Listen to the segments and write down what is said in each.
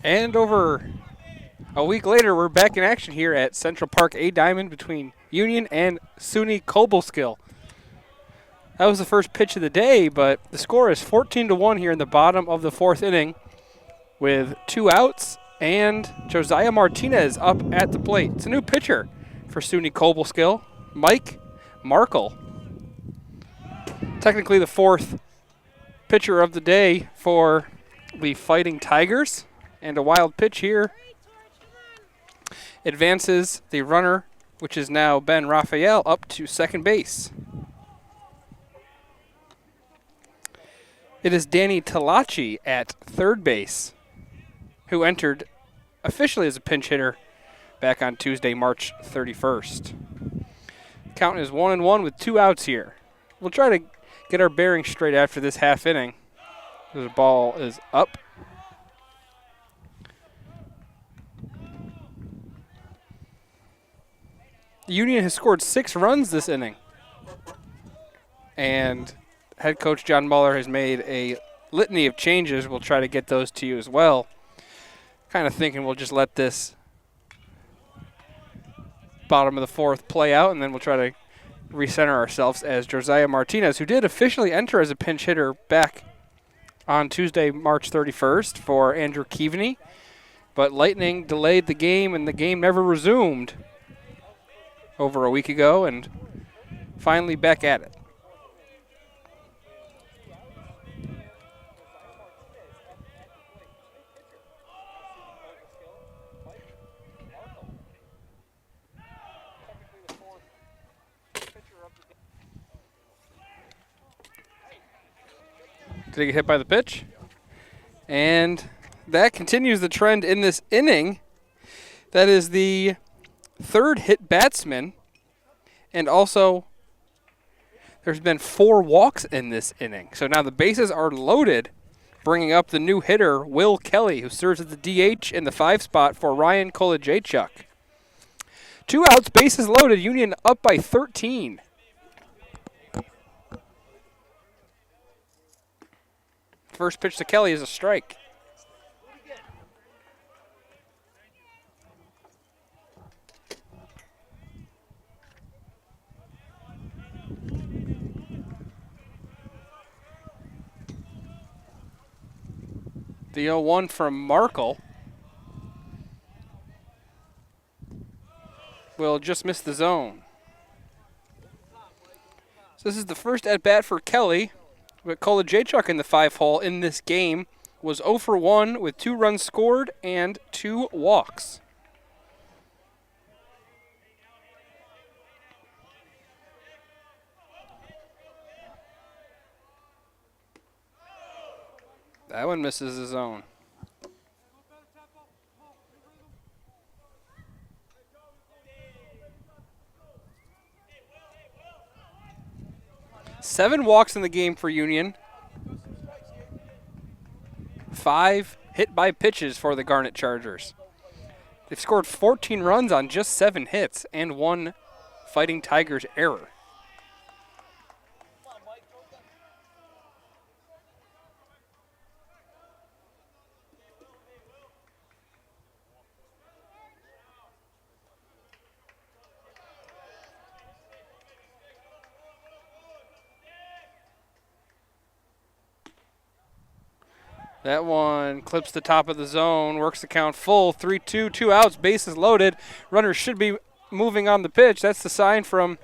And over a week later, we're back in action here at Central Park A Diamond between Union and SUNY Cobleskill. That was the first pitch of the day, but the score is 14-1 here in the bottom of the fourth inning with 2 outs and Josiah Martinez up at the plate. It's a new pitcher for SUNY Cobleskill, Mike Markle. Technically the fourth pitcher of the day for the Fighting Tigers. And a wild pitch here advances the runner, which is now Ben Raphael, up to second base. It is Danny Talachi at third base, who entered officially as a pinch hitter back on Tuesday, March 31st. Count is 1-1 with 2 outs here. We'll try to get our bearings straight after this half inning. The ball is up. The Union has scored 6 runs this inning. And head coach John Muller has made a litany of changes. We'll try to get those to you as well. Kind of thinking we'll just let this bottom of the fourth play out, and then we'll try to recenter ourselves as Josiah Martinez, who did officially enter as a pinch hitter back on Tuesday, March 31st for Andrew Keaveney. But lightning delayed the game, and the game never resumed over a week ago, and finally back at it. Did he get hit by the pitch? And that continues the trend in this inning. That is the third hit batsman, and also there's been 4 walks in this inning. So now the bases are loaded, bringing up the new hitter, Will Kelly, who serves as the DH in the 5 spot for Ryan Kolajaychuk. 2 outs, bases loaded, Union up by 13. First pitch to Kelly is a strike. The 0-1 from Markle will just miss the zone. So this is the first at-bat for Kelly. But Kolajaychuk in the 5-hole in this game was 0 for 1 with 2 runs scored and 2 walks. That one misses the zone. Seven walks in the game for Union. 5 hit by pitches for the Garnet Chargers. They've scored 14 runs on just 7 hits and 1 Fighting Tigers error. That one clips the top of the zone, works the count full, 3-2, 2 outs, bases loaded. Runners should be moving on the pitch. That's the sign from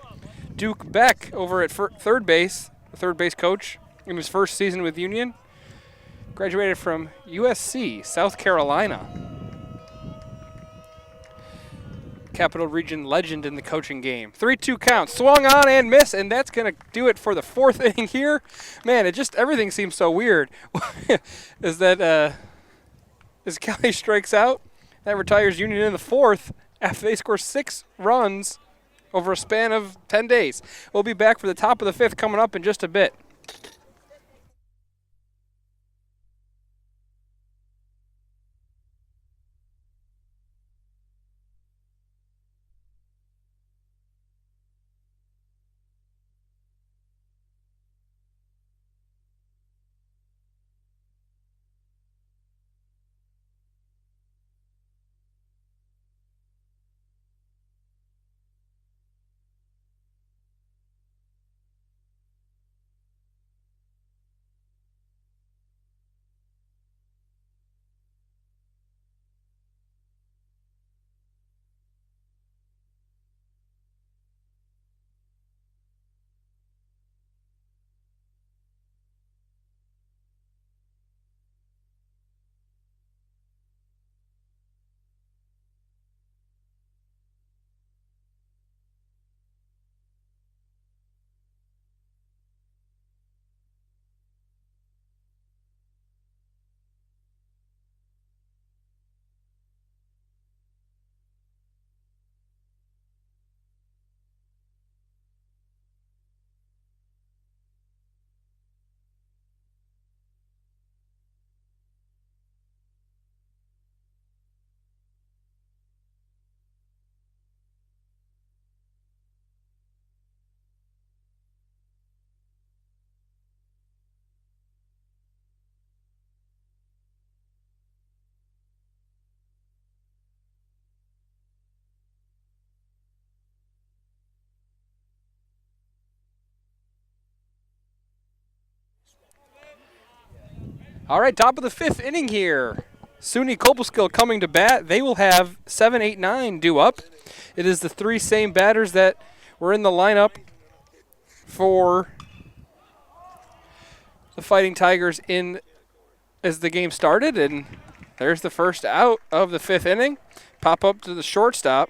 Duke Beck over at third base, the third base coach in his first season with Union. Graduated from USC, South Carolina. Capital Region legend in the coaching game. 3-2 count, swung on and miss, and that's going to do it for the fourth inning here. Man, everything seems so weird. Is that as Kelly strikes out, that retires Union in the fourth after they score 6 runs over a span of 10 days. We'll be back for the top of the 5th coming up in just a bit. All right, top of the 5th inning here. SUNY Cobleskill coming to bat. They will have 7, 8, 9 due up. It is the 3 same batters that were in the lineup for the Fighting Tigers in as the game started. And there's the first out of the 5th inning. Pop up to the shortstop,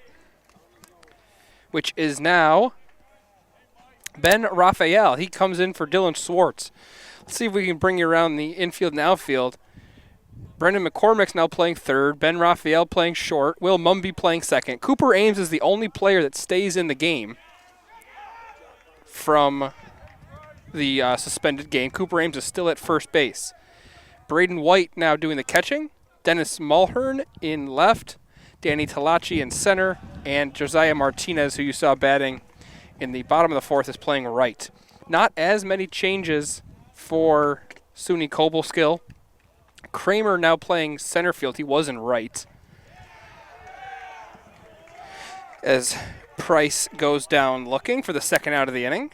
which is now Ben Raphael. He comes in for Dylan Swartz. Let's see if we can bring you around the infield and outfield. Brendan McCormick's now playing third. Ben Raphael playing short. Will Mumby playing second. Cooper Ames is the only player that stays in the game from the suspended game. Cooper Ames is still at first base. Braden White now doing the catching. Dennis Mulhern in left. Danny Talachi in center. And Josiah Martinez, who you saw batting in the bottom of the 4th, is playing right. Not as many changes for SUNY Cobleskill. Kramer now playing center field. He was in right. As Price goes down looking for the second out of the inning.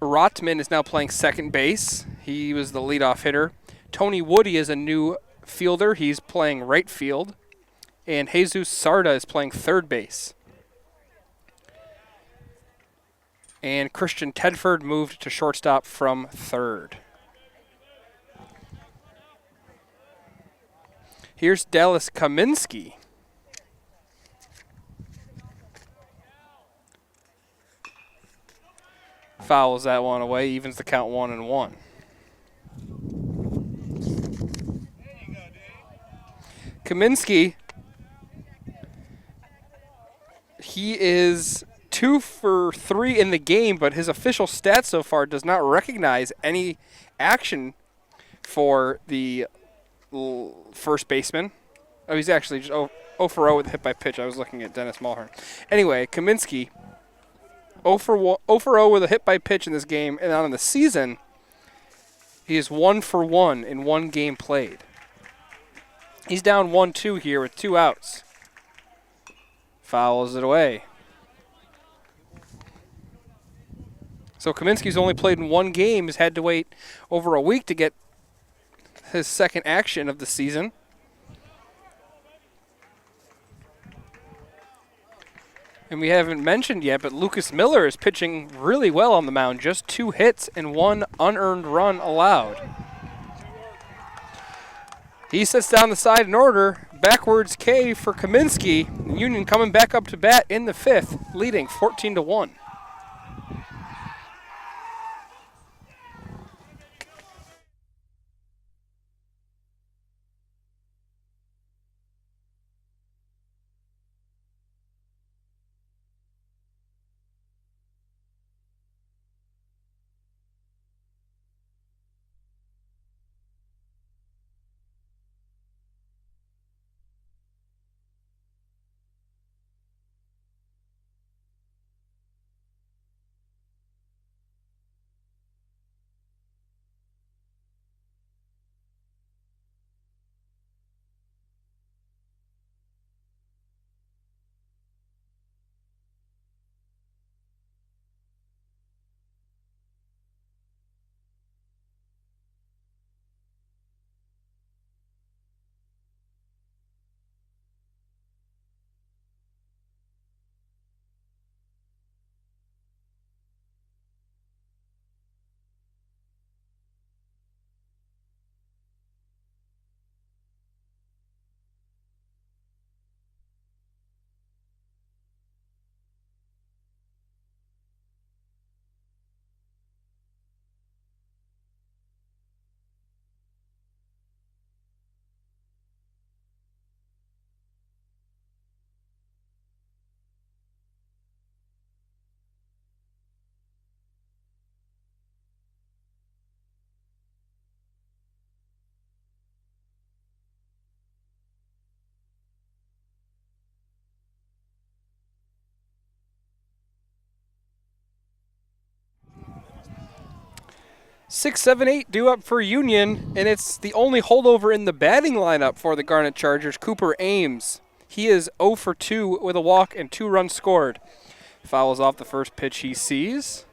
Rotman is now playing second base. He was the leadoff hitter. Tony Woody is a new fielder. He's playing right field. And Jesus Sarda is playing third base. And Christian Tedford moved to shortstop from third. Here's Dallas Kaminsky. Fouls that one away, evens the count 1-1. Kaminsky, he is 2 for 3 in the game, but his official stats so far does not recognize any action for the first baseman. Oh, he's actually just 0 for 0 with a hit by pitch. I was looking at Dennis Mulhern. Anyway, Kaminsky, 0 for 0 with a hit by pitch in this game, and on the season, he is 1 for 1 in one game played. He's down 1-2 here with 2 outs. Fouls it away. So Kaminsky's only played in one game, has had to wait over a week to get his second action of the season. And we haven't mentioned yet, but Lucas Miller is pitching really well on the mound. Just 2 hits and 1 unearned run allowed. He sits down the side in order. Backwards K for Kaminsky. Union coming back up to bat in the 5th, leading 14-1. Six, seven, eight due up for Union, and it's the only holdover in the batting lineup for the Garnet Chargers, Cooper Ames. He is 0 for 2 with a walk and 2 runs scored. Fouls off the first pitch he sees.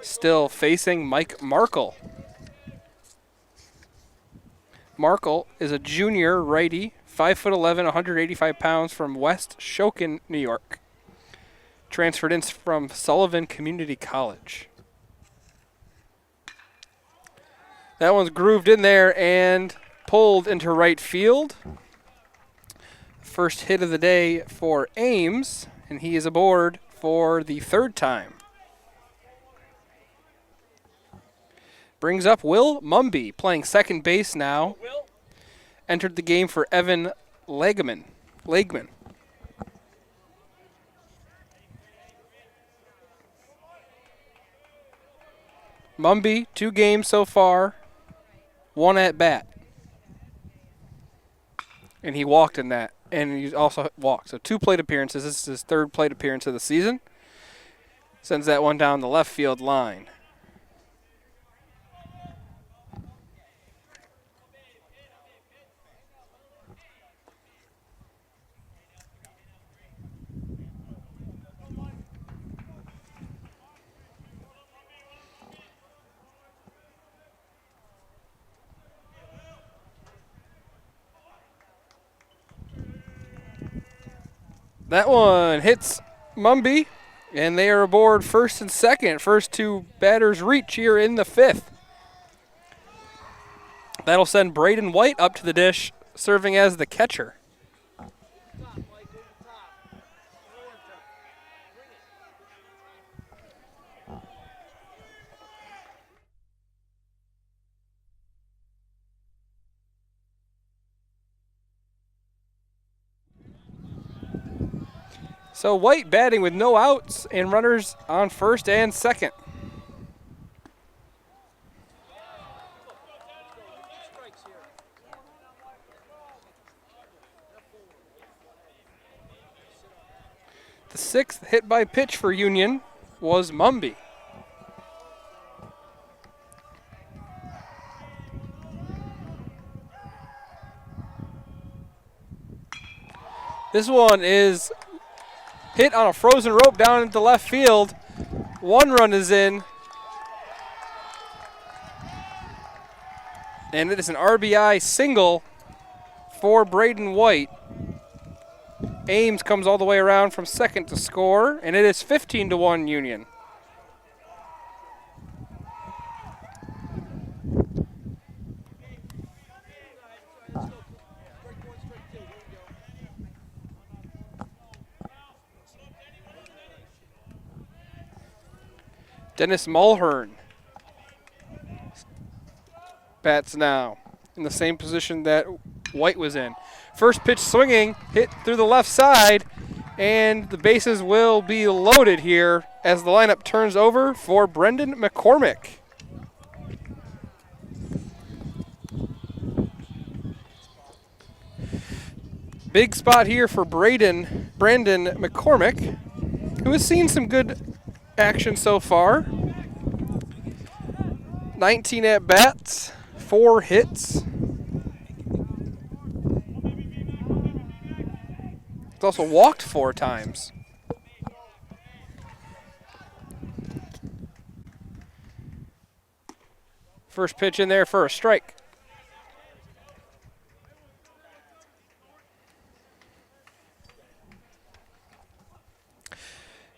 still facing Mike Markle. Markle is a junior righty, 5'11", 185 pounds from West Shokin, New York. Transferred in from Sullivan Community College. That one's grooved in there and pulled into right field. First hit of the day for Ames, and he is aboard for the third time. Brings up Will Mumby, playing second base now. Entered the game for Evan Legman. Mumby, 2 games so far, 1 at bat. And he walked in that, and he also walked. So 2 plate appearances. This is his 3rd plate appearance of the season. Sends that one down the left field line. That one hits Mumby, and they are aboard first and second. First 2 batters reach here in the 5th. That'll send Braden White up to the dish, serving as the catcher. So White batting with no outs and runners on first and second. The 6th hit by pitch for Union was Mumby. This one is hit on a frozen rope down into left field. 1 run is in. And it is an RBI single for Braden White. Ames comes all the way around from second to score, and it is 15-1 Union. Dennis Mulhern bats now in the same position that White was in. First pitch swinging, hit through the left side, and the bases will be loaded here as the lineup turns over for Brendan McCormick. Big spot here for Brandon McCormick, who has seen some good action so far. 19 at-bats, 4 hits. He's also walked 4 times. First pitch in there for a strike.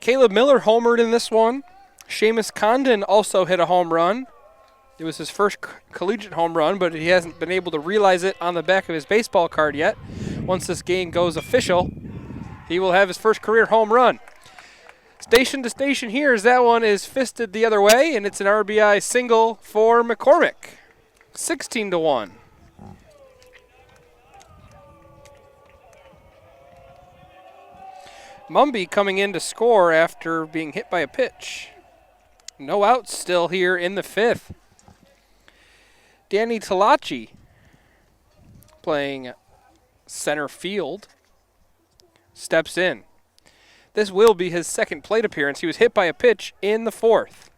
Caleb Miller homered in this one. Seamus Condon also hit a home run. It was his first collegiate home run, but he hasn't been able to realize it on the back of his baseball card yet. Once this game goes official, he will have his first career home run. Station to station here as that one is fisted the other way, and it's an RBI single for McCormick. 16-1. Mumby coming in to score after being hit by a pitch. No outs still here in the 5th. Danny Talachi playing center field steps in. This will be his second plate appearance. He was hit by a pitch in the 4th.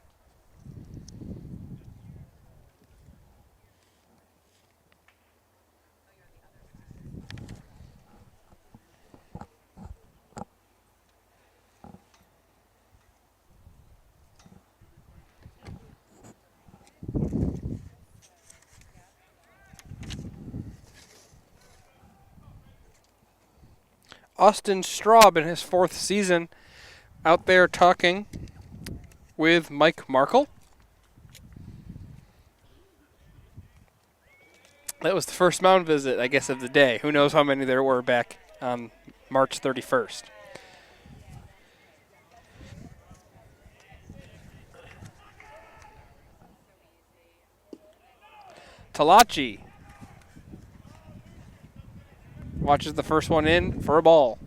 Austin Straub in his 4th season out there talking with Mike Markle. That was the first mound visit, I guess, of the day. Who knows how many there were back on March 31st. Talachi watches the first one in for a ball.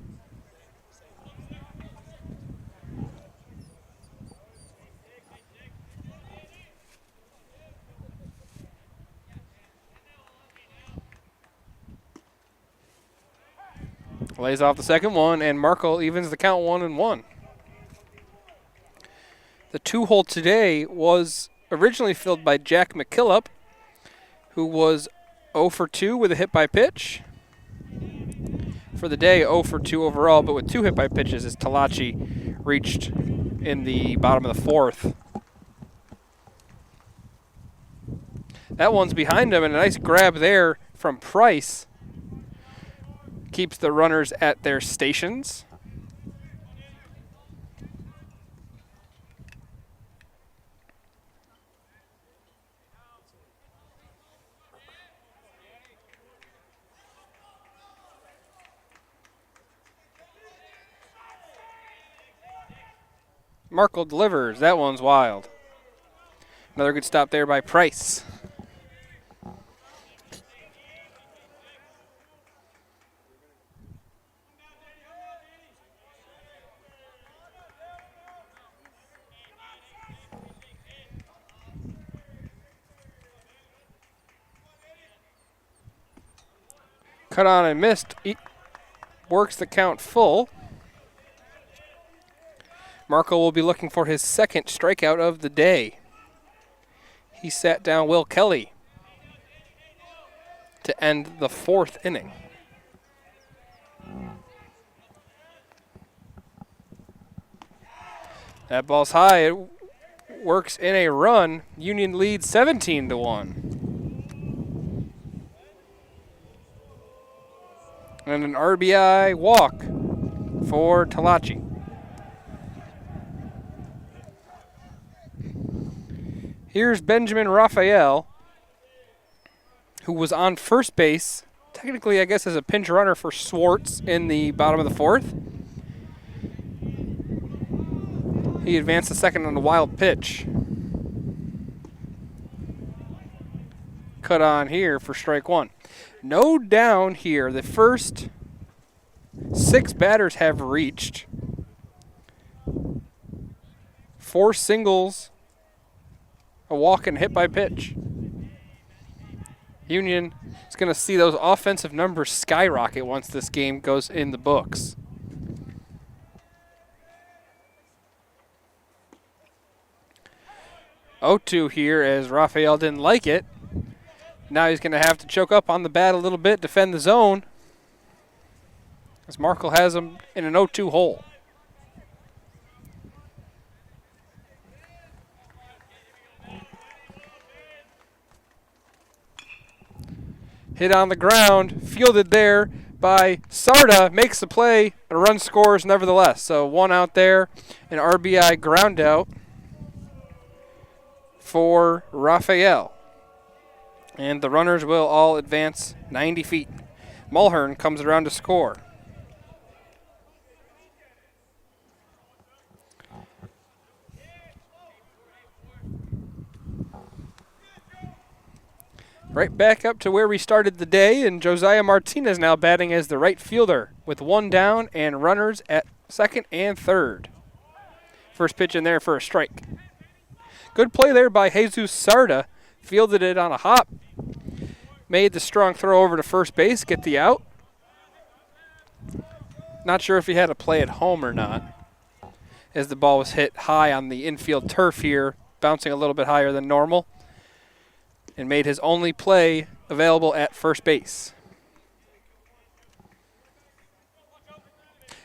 Lays off the second one, and Markle evens the count 1-1. The 2-hole today was originally filled by Jack McKillop, who was 0 for 2 with a hit by pitch. For the day, 0 for 2 overall, but with 2 hit by pitches as Talachi reached in the bottom of the 4th. That one's behind him, and a nice grab there from Price keeps the runners at their stations. Markle delivers. That one's wild. Another good stop there by Price. Cut on and missed. Works the count full. Markle will be looking for his 2nd strikeout of the day. He sat down Will Kelly to end the 4th inning. That ball's high. It works in a run. Union leads 17-1. And an RBI walk for Talachi. Here's Benjamin Raphael, who was on first base, technically I guess as a pinch runner for Swartz in the bottom of the 4th. He advanced the second on a wild pitch. Cut on here for strike 1. No down here. The first 6 batters have reached. 4 singles, a walk, and hit by pitch. Union is going to see those offensive numbers skyrocket once this game goes in the books. O2 here as Raphael didn't like it. Now he's going to have to choke up on the bat a little bit, defend the zone, as Markle has him in an 0-2 hole. Hit on the ground, fielded there by Sarda, makes the play, a run scores nevertheless. So 1 out there, an RBI ground out for Raphael. And the runners will all advance 90 feet. Mulhern comes around to score. Right back up to where we started the day, and Josiah Martinez now batting as the right fielder with 1 down and runners at 2nd and 3rd. First pitch in there for a strike. Good play there by Jesus Sarda. Fielded it on a hop. Made the strong throw over to first base, get the out. Not sure if he had a play at home or not, as the ball was hit high on the infield turf here, bouncing a little bit higher than normal, and made his only play available at first base.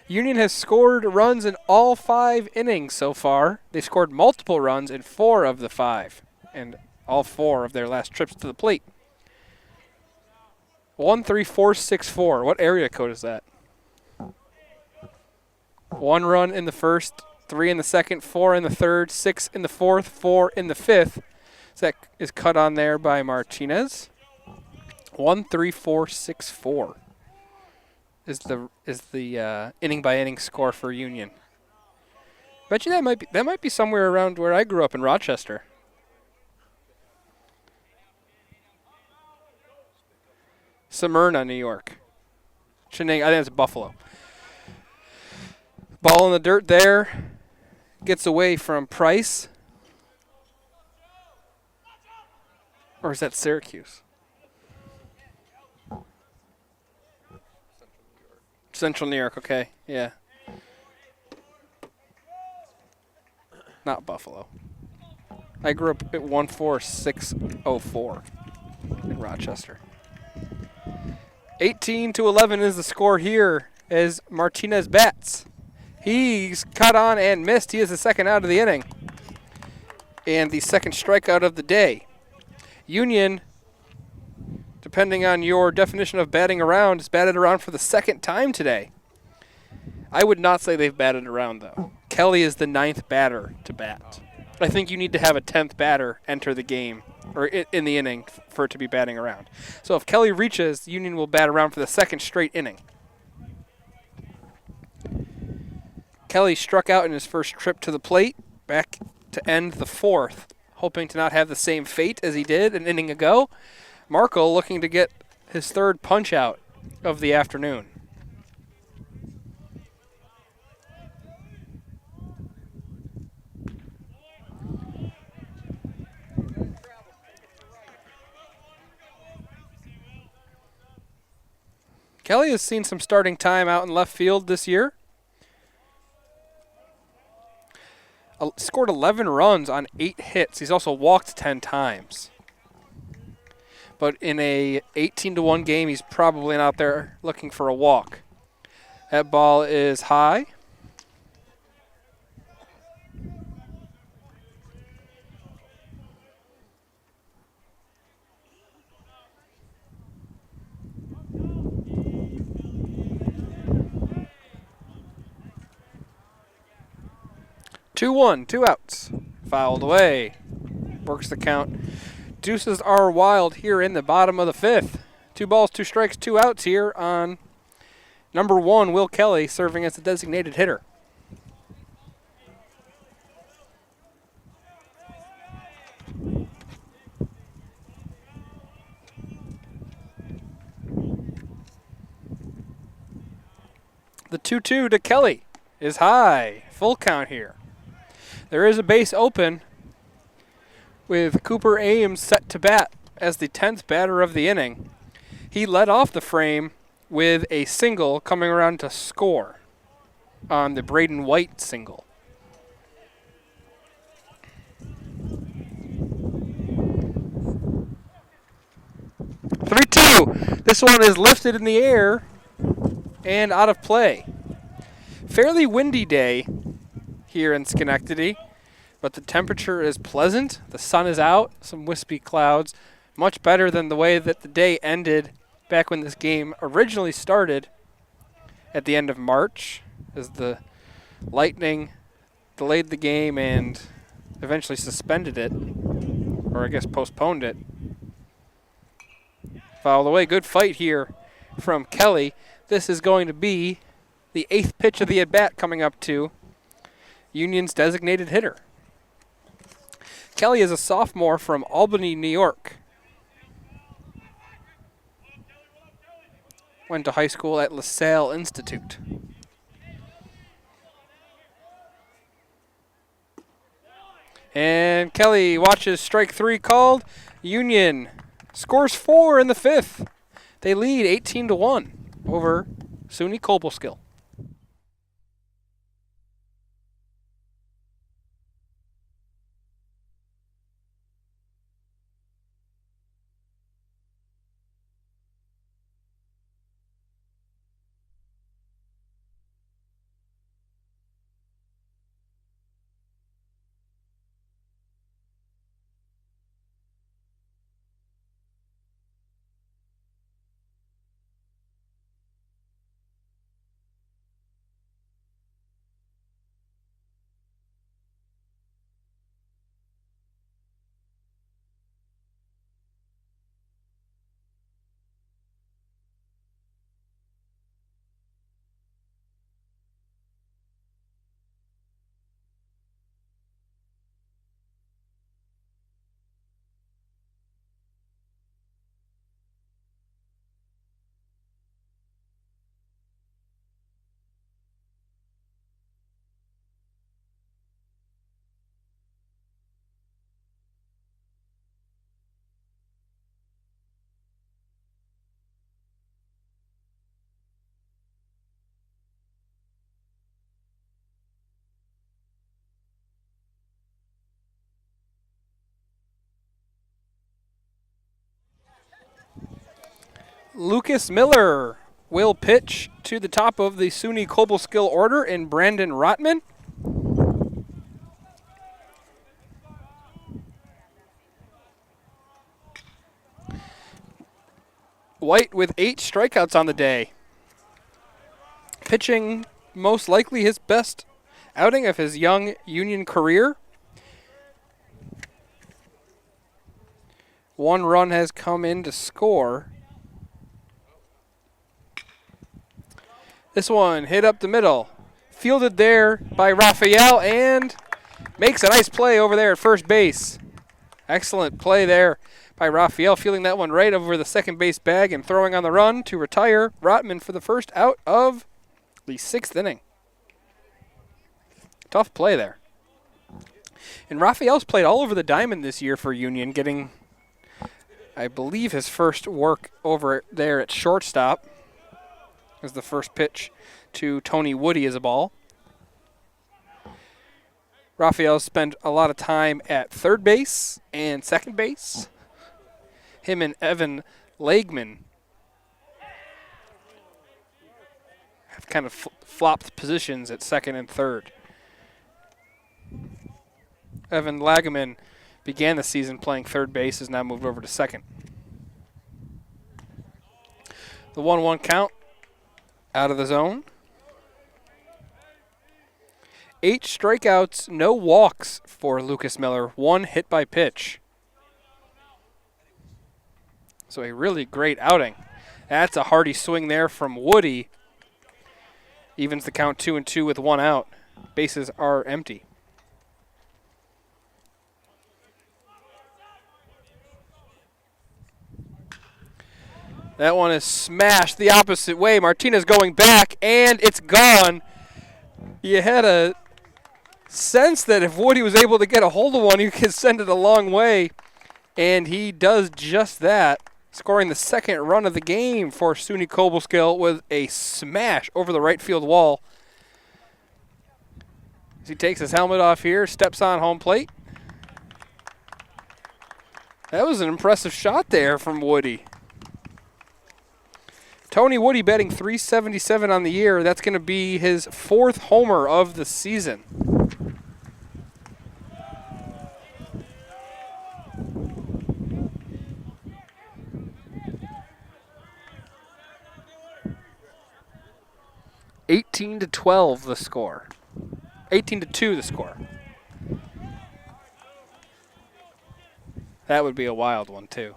Union has scored runs in all 5 innings so far. They scored multiple runs in 4 of the 5, and all 4 of their last trips to the plate. 13464. What area code is that? 1 run in the first, 3 in the second, 4 in the third, 6 in the fourth, 4 in the fifth. So that is cut on there by Martinez. 1-3-4-6-4 is the inning by inning score for Union. Bet you that might be somewhere around where I grew up in Rochester. Smyrna, New York. Chenango, I think it's Buffalo. Ball in the dirt there. Gets away from Price. Or is that Syracuse? Central New York, okay. Yeah. Not Buffalo. I grew up at 14604 in Rochester. 18-11 is the score here as Martinez bats. He's cut on and missed. He is the second out of the inning. And the second strikeout of the day. Union, depending on your definition of batting around, has batted around for the second time today. I would not say they've batted around, though. Kelly is the 9th batter to bat. I think you need to have a 10th batter enter the game, or in the inning, for it to be batting around. So if Kelly reaches, Union will bat around for the second straight inning. Kelly struck out in his first trip to the plate, back to end the fourth, hoping to not have the same fate as he did an inning ago. Markle looking to get his third punch-out of the afternoon. Kelly has seen some starting time out in left field this year. Scored 11 runs on 8 hits. He's also walked 10 times. But in a 18-1 game, he's probably not there looking for a walk. That ball is high. Two one, 2 outs. Fouled away. Works the count. Deuces are wild here in the bottom of the 5th. 2 balls, 2 strikes, 2 outs here on number 1, Will Kelly, serving as the designated hitter. The 2-2 to Kelly is high. Full count here. There is a base open with Cooper Ames set to bat as the 10th batter of the inning. He led off the frame with a single coming around to score on the Braden White single. "3-2. This one is lifted in the air and out of play. Fairly windy day here in Schenectady, but the temperature is pleasant. The sun is out, some wispy clouds. Much better than the way that the day ended back when this game originally started at the end of March, as the Lightning delayed the game and eventually suspended it, or I guess postponed it. Fouled away. Good fight here from Kelly. This is going to be the 8th pitch of the at-bat coming up to Union's designated hitter. Kelly is a sophomore from Albany, New York. Went to high school at LaSalle Institute. And Kelly watches strike 3 called. Union scores 4 in the 5th. They lead 18-1 over SUNY Cobleskill. Lucas Miller will pitch to the top of the SUNY Cobleskill order in Brandon Rotman. White with 8 strikeouts on the day. Pitching most likely his best outing of his young Union career. 1 run has come in to score. This one hit up the middle. Fielded there by Raphael and makes a nice play over there at first base. Excellent play there by Raphael, fielding that one right over the second base bag and throwing on the run to retire Rotman for the first out of the 6th inning. Tough play there. And Raphael's played all over the diamond this year for Union, getting, I believe, his first work over there at shortstop. As the first pitch to Tony Woody as a ball. Raphael spent a lot of time at third base and second base. Him and Evan Legman have kind of flopped positions at second and third. Evan Lagaman began the season playing third base, has now moved over to second. The 1-1 count. Out of the zone. 8 strikeouts, no walks for Lucas Miller. 1 hit by pitch. So a really great outing. That's a hearty swing there from Woody. Evens the count 2-2 with 1 out. Bases are empty. That one is smashed the opposite way. Martinez going back, and it's gone. You had a sense that if Woody was able to get a hold of one, he could send it a long way. And he does just that, scoring the 2nd run of the game for SUNY Cobleskill with a smash over the right field wall. As he takes his helmet off here, steps on home plate. That was an impressive shot there from Woody. Tony Woody batting .377 on the year. That's going to be his 4th homer of the season. (18-12) the score. 18-2 the score. That would be a wild one too.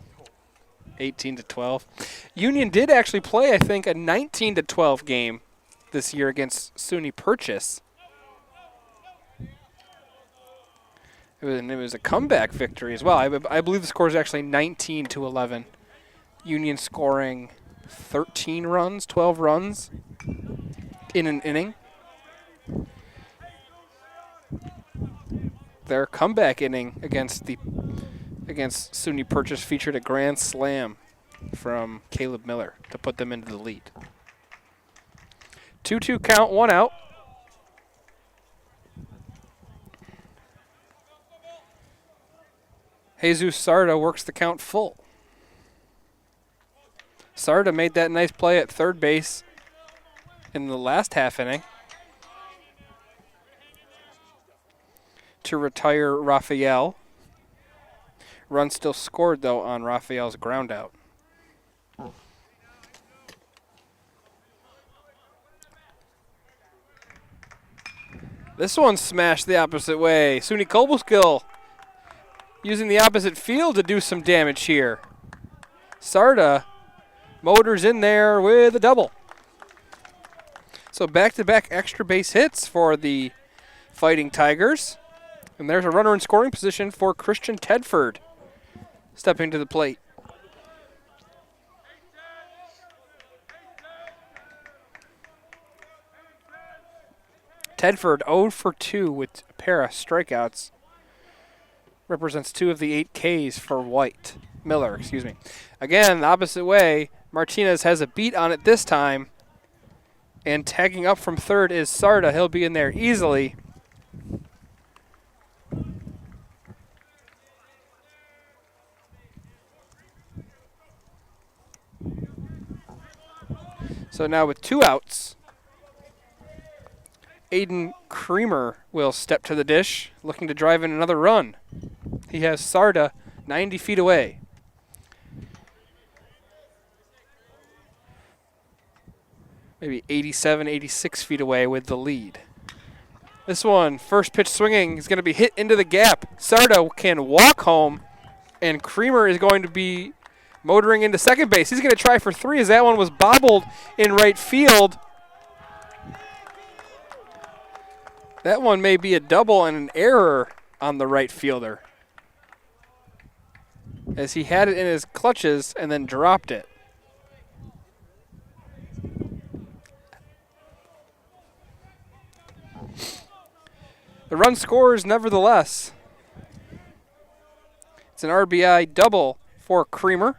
18-12. Union did actually play, I think, a 19-12 game this year against SUNY Purchase. It was a comeback victory as well. I believe the score is actually 19-11. Union scoring 13 runs, 12 runs in an inning. Their comeback inning against SUNY Purchase featured a grand slam from Caleb Miller to put them into the lead. 2-2 count, 1 out. Jesus Sarda works the count full. Sarda made that nice play at third base in the last half inning to retire Raphael. Run still scored, though, on Raphael's ground out. This one smashed the opposite way. SUNY Cobleskill using the opposite field to do some damage here. Sarda motors in there with a double. So back-to-back extra base hits for the Fighting Tigers. And there's a runner in scoring position for Christian Tedford stepping to the plate. Tedford 0 for 2 with a pair of strikeouts. Represents 2 of the 8 Ks for Miller. Again, the opposite way. Martinez has a beat on it this time. And tagging up from third is Sarda. He'll be in there easily. So now with 2 outs, Aiden Creamer will step to the dish, looking to drive in another run. He has Sarda 90 feet away. Maybe 87, 86 feet away with the lead. This one, first pitch swinging, is going to be hit into the gap. Sarda can walk home, and Creamer is going to be motoring into second base. He's going to try for 3 as that one was bobbled in right field. That one may be a double and an error on the right fielder, as he had it in his clutches and then dropped it. The run scores nevertheless. It's an RBI double for Creamer.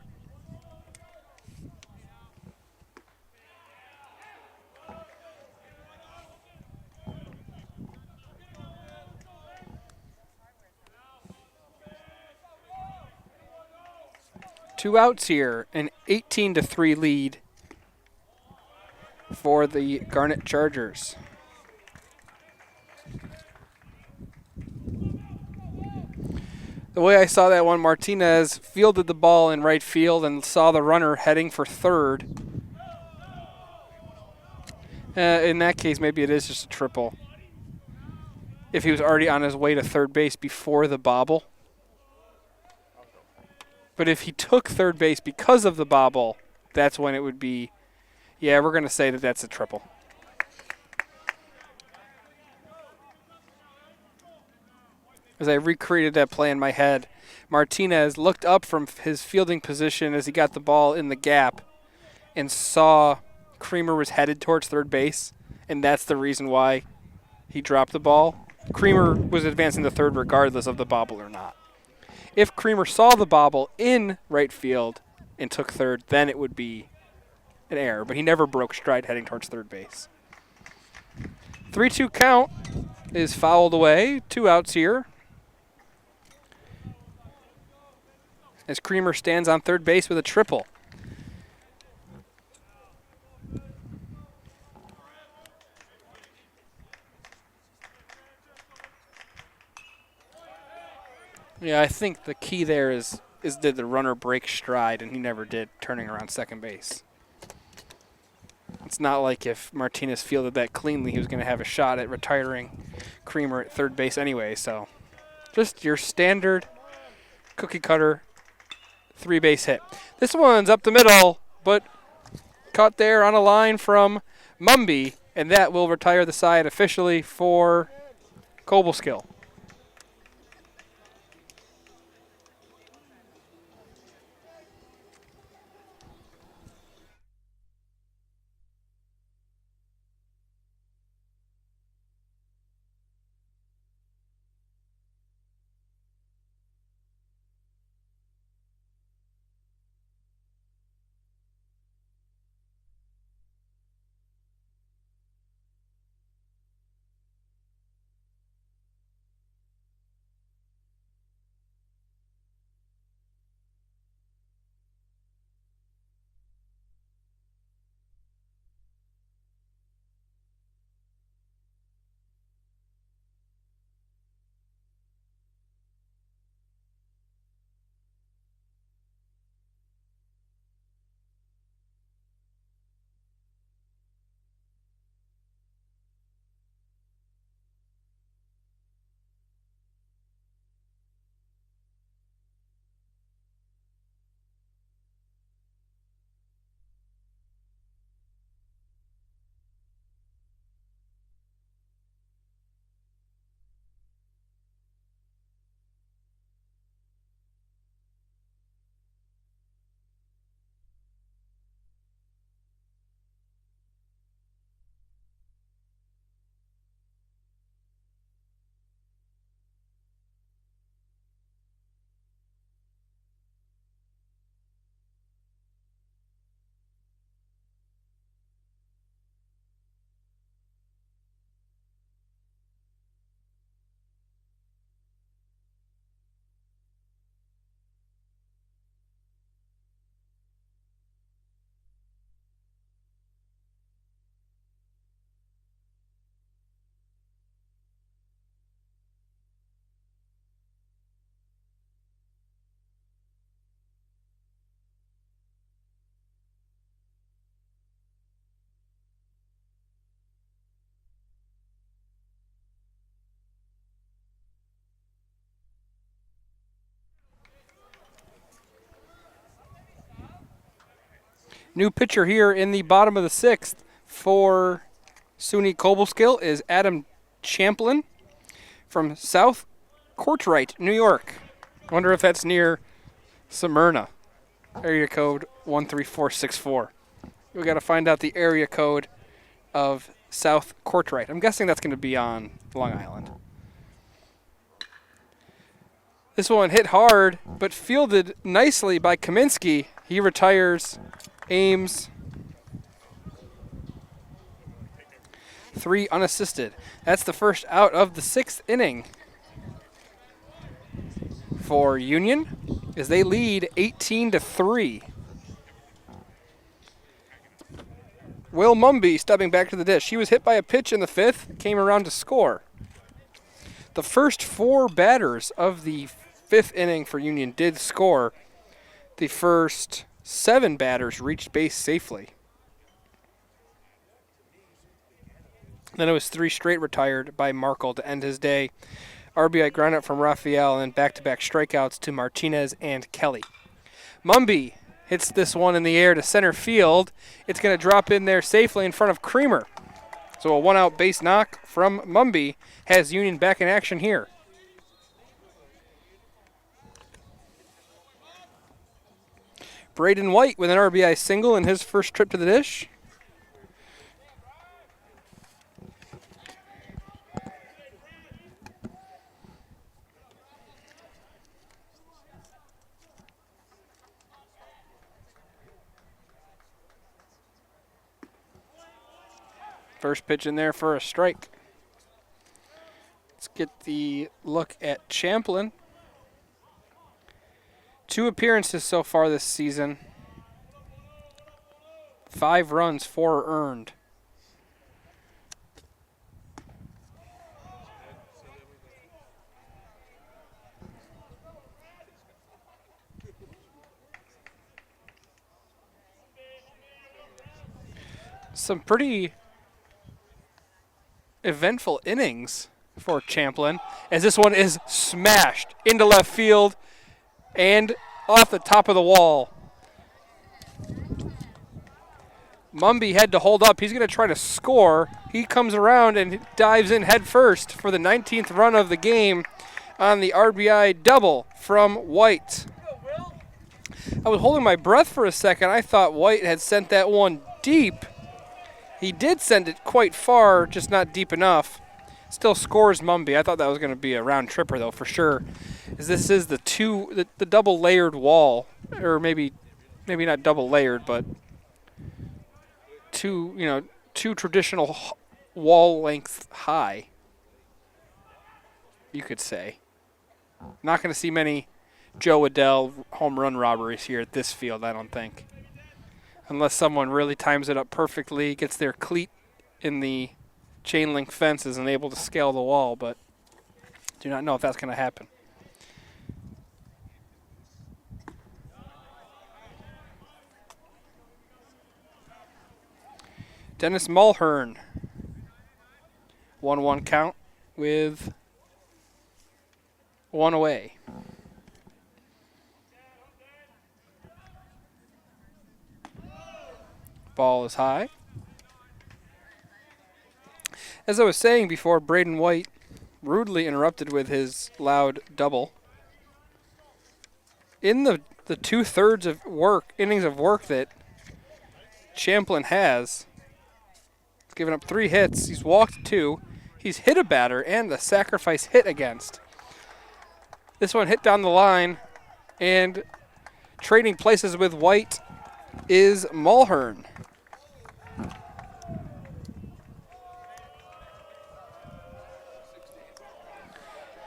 Two outs here, an 18-3 lead for the Garnet Chargers. The way I saw that one, Martinez fielded the ball in right field and saw the runner heading for third. In that case, maybe it is just a triple. If he was already on his way to third base before the bobble. But if he took third base because of the bobble, that's when it would be, yeah, we're going to say that that's a triple. As I recreated that play in my head, Martinez looked up from his fielding position as he got the ball in the gap and saw Creamer was headed towards third base, and that's the reason why he dropped the ball. Creamer was advancing to third regardless of the bobble or not. If Creamer saw the bobble in right field and took third, then it would be an error, but he never broke stride heading towards third base. 3-2 count is fouled away. 2 outs here. As Creamer stands on third base with a triple. Yeah, I think the key there is did the runner break stride, and he never did, turning around second base. It's not like if Martinez fielded that cleanly, he was going to have a shot at retiring Creamer at third base anyway. So just your standard cookie cutter 3-base hit. This one's up the middle, but caught there on a line from Mumby, and that will retire the side officially for Cobleskill. New pitcher here in the bottom of the 6th for SUNY Cobleskill is Adam Champlin from South Courtright, New York. Wonder if that's near Smyrna. Area code 13464. We got to find out the area code of South Courtright. I'm guessing that's going to be on Long Island. This one hit hard, but fielded nicely by Kaminsky. He retires Ames. 3 unassisted. That's the first out of the 6th inning for Union as they lead 18-3. Will Mumby stepping back to the dish. He was hit by a pitch in the 5th, came around to score. The first 4 batters of the 5th inning for Union did score. The first 7 batters reached base safely. Then it was 3 straight retired by Markle to end his day. RBI groundout from Raphael and then back-to-back strikeouts to Martinez and Kelly. Mumby hits this one in the air to center field. It's going to drop in there safely in front of Creamer. So a 1-out base knock from Mumby has Union back in action here. Braden White with an RBI single in his first trip to the dish. First pitch in there for a strike. Let's get the look at Champlin. 2 appearances so far this season. 5 runs, 4 earned. Some pretty eventful innings for Champlin as this one is smashed into left field and off the top of the wall. Mumby had to hold up. He's going to try to score. He comes around and dives in head first for the 19th run of the game on the RBI double from White. I was holding my breath for a second. I thought White had sent that one deep. He did send it quite far, just not deep enough. Still scores Mumby. I thought that was going to be a round tripper, though, for sure. As this is the double layered wall, or maybe not double layered, but two traditional wall length high, you could say. Not going to see many Joe Adele home run robberies here at this field, I don't think. Unless someone really times it up perfectly, gets their cleat in the chain link fence, and able to scale the wall, but do not know if that's going to happen. Dennis Mulhern, 1-1 count with 1 away. Ball is high. As I was saying before, Braden White rudely interrupted with his loud double. In the 2/3 of innings of work that Champlin has, he's given up 3 hits. He's walked 2. He's hit a batter and a sacrifice hit against. This one hit down the line, and trading places with White is Mulhern.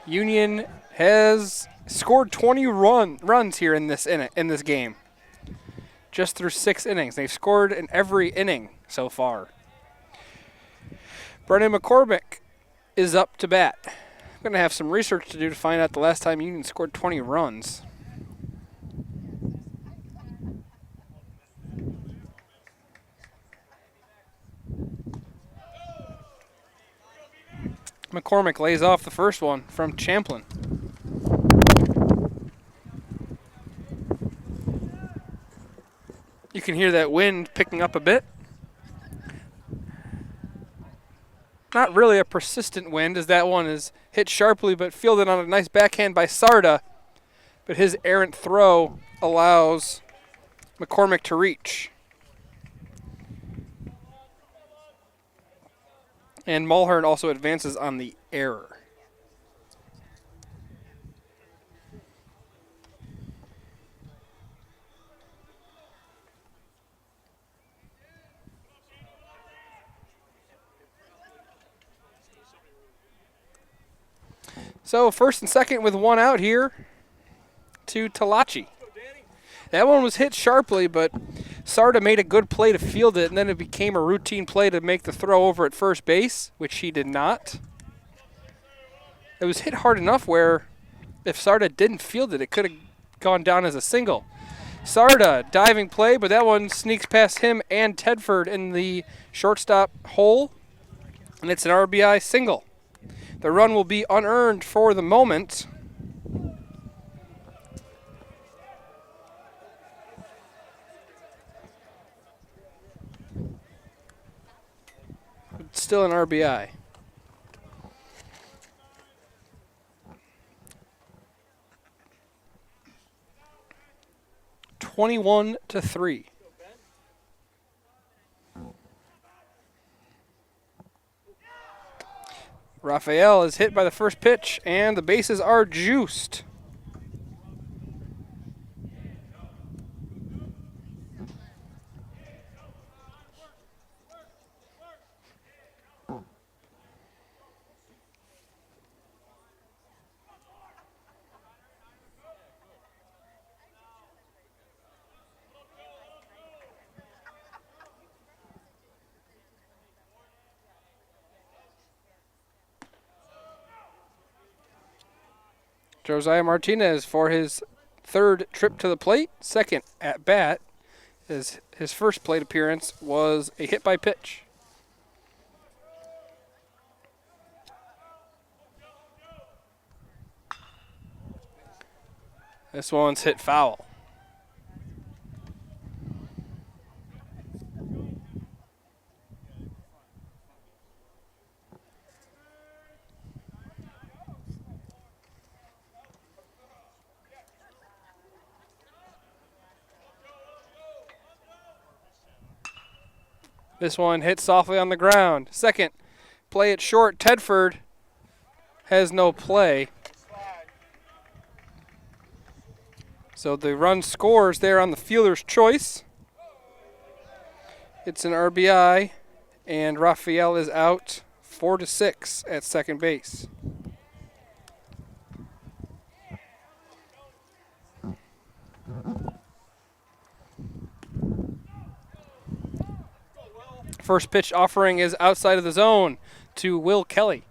Union has scored 20 runs here in this game. Just through 6 innings. They've scored in every inning so far. Brennan McCormick is up to bat. I'm going to have some research to do to find out the last time Union scored 20 runs. McCormick lays off the first one from Champlin. You can hear that wind picking up a bit. Not really a persistent wind, as that one is hit sharply but fielded on a nice backhand by Sarda. But his errant throw allows McCormick to reach. And Mulhern also advances on the error. So first and second with one out here to Talachi. That one was hit sharply, but Sarda made a good play to field it, and then it became a routine play to make the throw over at first base, which he did not. It was hit hard enough where if Sarda didn't field it, it could have gone down as a single. Sarda, diving play, but that one sneaks past him and Tedford in the shortstop hole, and it's an RBI single. The run will be unearned for the moment. Still an RBI. (21-3). Raphael is hit by the first pitch, and the bases are juiced. Josiah Martinez for his third trip to the plate, second at bat, as his first plate appearance was a hit by pitch. This one's hit foul. This one hit softly on the ground. Second, play it short. Tedford has no play. So the run scores there on the fielder's choice. It's an RBI, and Raphael is out 4-6 at second base. First pitch offering is outside of the zone to Will Kelly.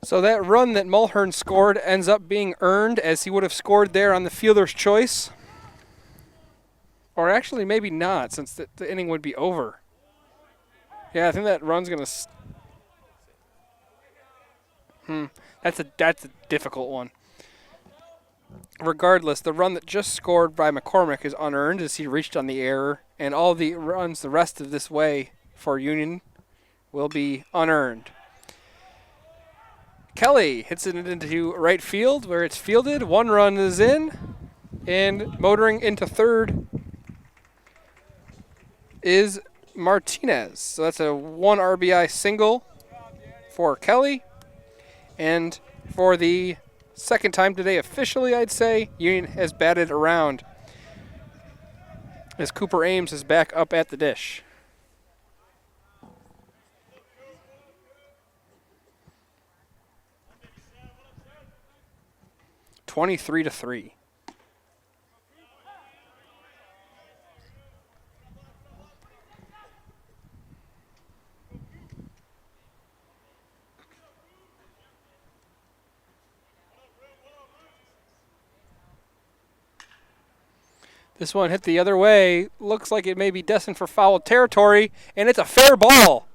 So that run that Mulhern scored ends up being earned, as he would have scored there on the fielder's choice. Or actually, maybe not, since the inning would be over. Yeah, I think that run's going to... That's a difficult one. Regardless, the run that just scored by McCormick is unearned, as he reached on the error, and all the runs the rest of this way for Union will be unearned. Kelly hits it into right field, where it's fielded. One run is in, and motoring into third is Martinez. So that's a 1 RBI single for Kelly. And for the second time today officially, I'd say, Union has batted around, as Cooper Ames is back up at the dish. (23-3). This one hit the other way. Looks like it may be destined for foul territory, and it's a fair ball.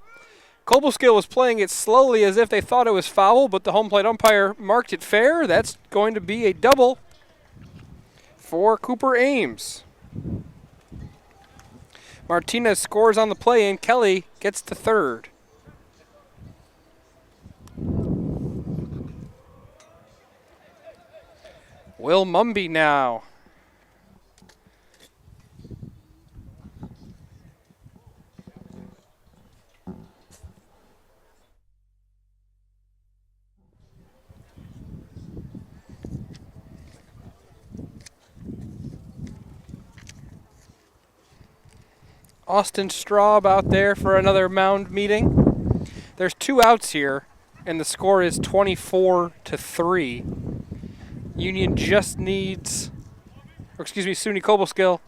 Cobleskill was playing it slowly as if they thought it was foul, but the home plate umpire marked it fair. That's going to be a double for Cooper Ames. Martinez scores on the play, and Kelly gets to third. Will Mumby now. Austin Straub out there for another mound meeting. There's 2 outs here, and the score is 24-3. Union just needs, SUNY Cobleskill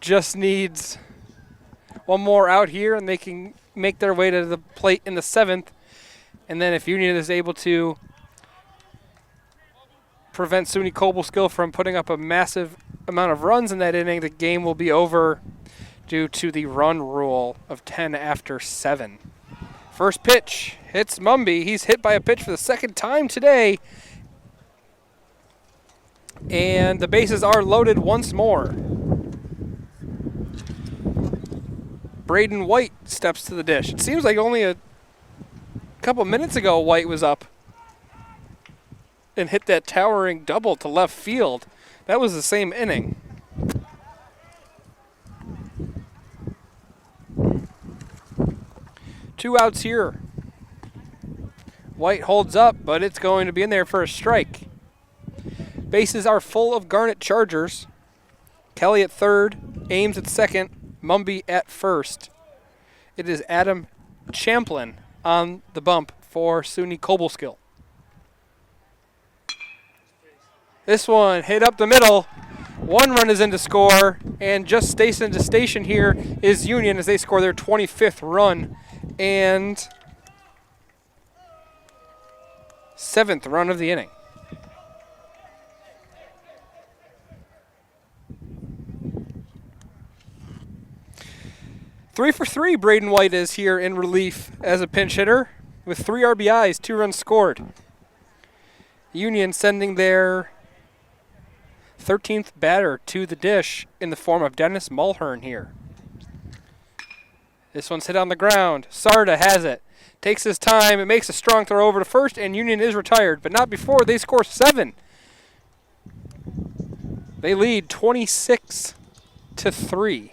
just needs one more out here, and they can make their way to the plate in the 7th. And then if Union is able to prevent SUNY Cobleskill from putting up a massive amount of runs in that inning, the game will be over due to the run rule of 10 after 7. First pitch hits Mumby. He's hit by a pitch for the second time today. And the bases are loaded once more. Braden White steps to the dish. It seems like only a couple minutes ago White was up and hit that towering double to left field. That was the same inning. Two outs here. White holds up, but it's going to be in there for a strike. Bases are full of Garnet Chargers. Kelly at third, Ames at second, Mumby at first. It is Adam Champlin on the bump for SUNY Cobleskill. This one hit up the middle. One run is in to score, and just station to station here is Union as they score their 25th run and 7th run of the inning. Three for three, Braden White is here in relief as a pinch hitter with 3 RBIs, 2 runs scored. Union sending their 13th batter to the dish in the form of Dennis Mulhern here. This one's hit on the ground. Sarda has it. Takes his time. It makes a strong throw over to first, and Union is retired, but not before they score 7. They lead 26-3.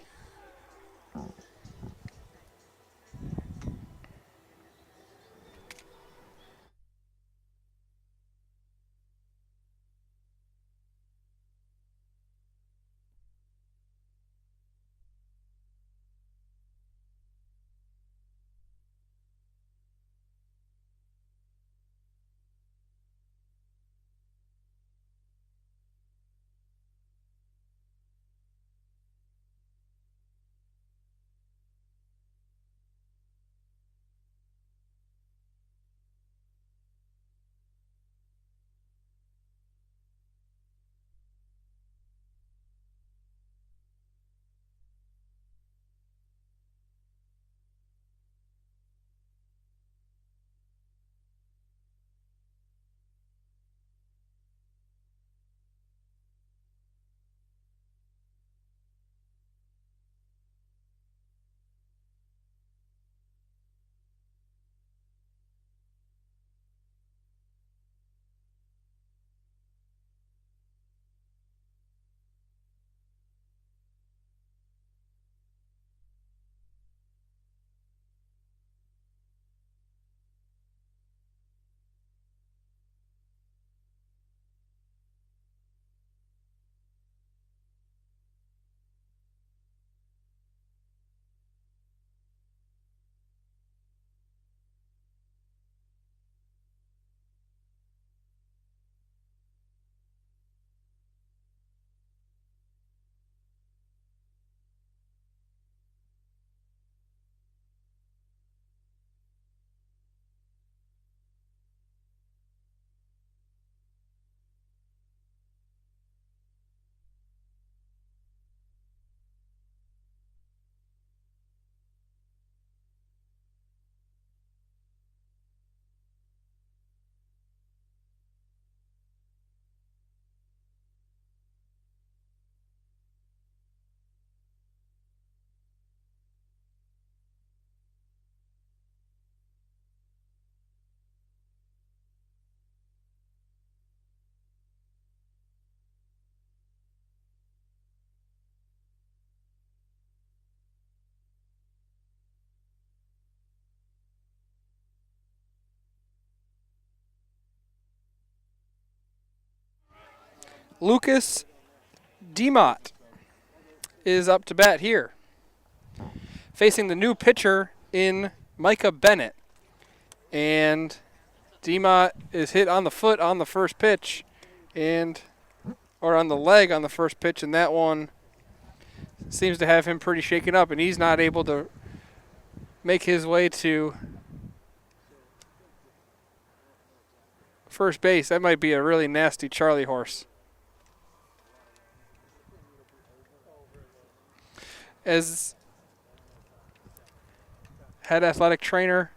Lucas DeMott is up to bat here, facing the new pitcher in Micah Bennett. And DeMott is hit on the foot on the first pitch, or on the leg on the first pitch, and that one seems to have him pretty shaken up, and he's not able to make his way to first base. That might be a really nasty Charlie horse. As head athletic trainer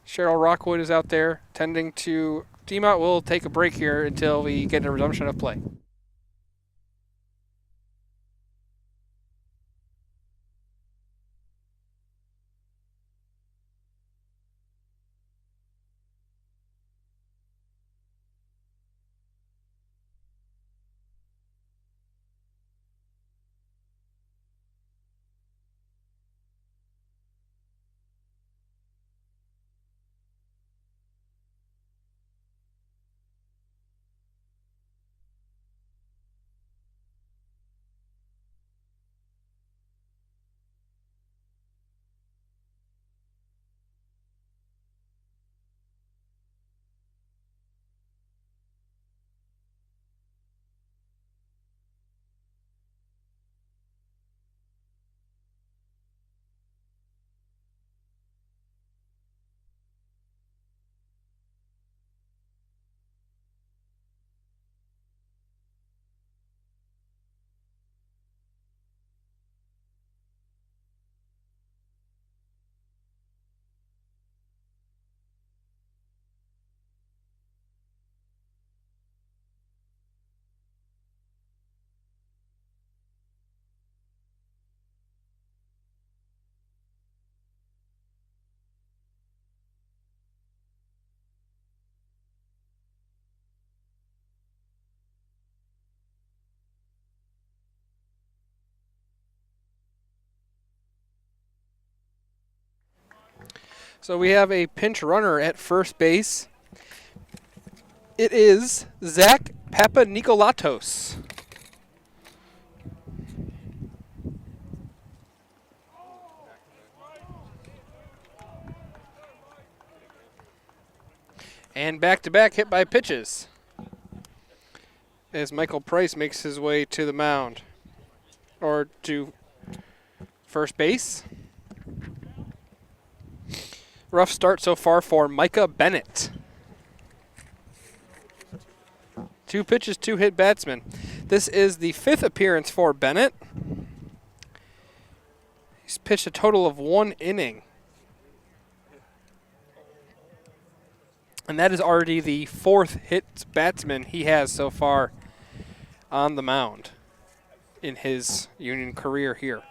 Cheryl Rockwood is out there tending to DeMott. We'll take a break here until we get a resumption of play. So we have a pinch runner at first base. It is Zach Papanikolatos. And back-to-back hit by pitches as Michael Price makes his way to the mound, or to first base. Rough start so far for Micah Bennett. 2 pitches, 2 hit batsmen. This is the 5th appearance for Bennett. He's pitched a total of 1 inning. And that is already the 4th hit batsman he has so far on the mound in his Union career here.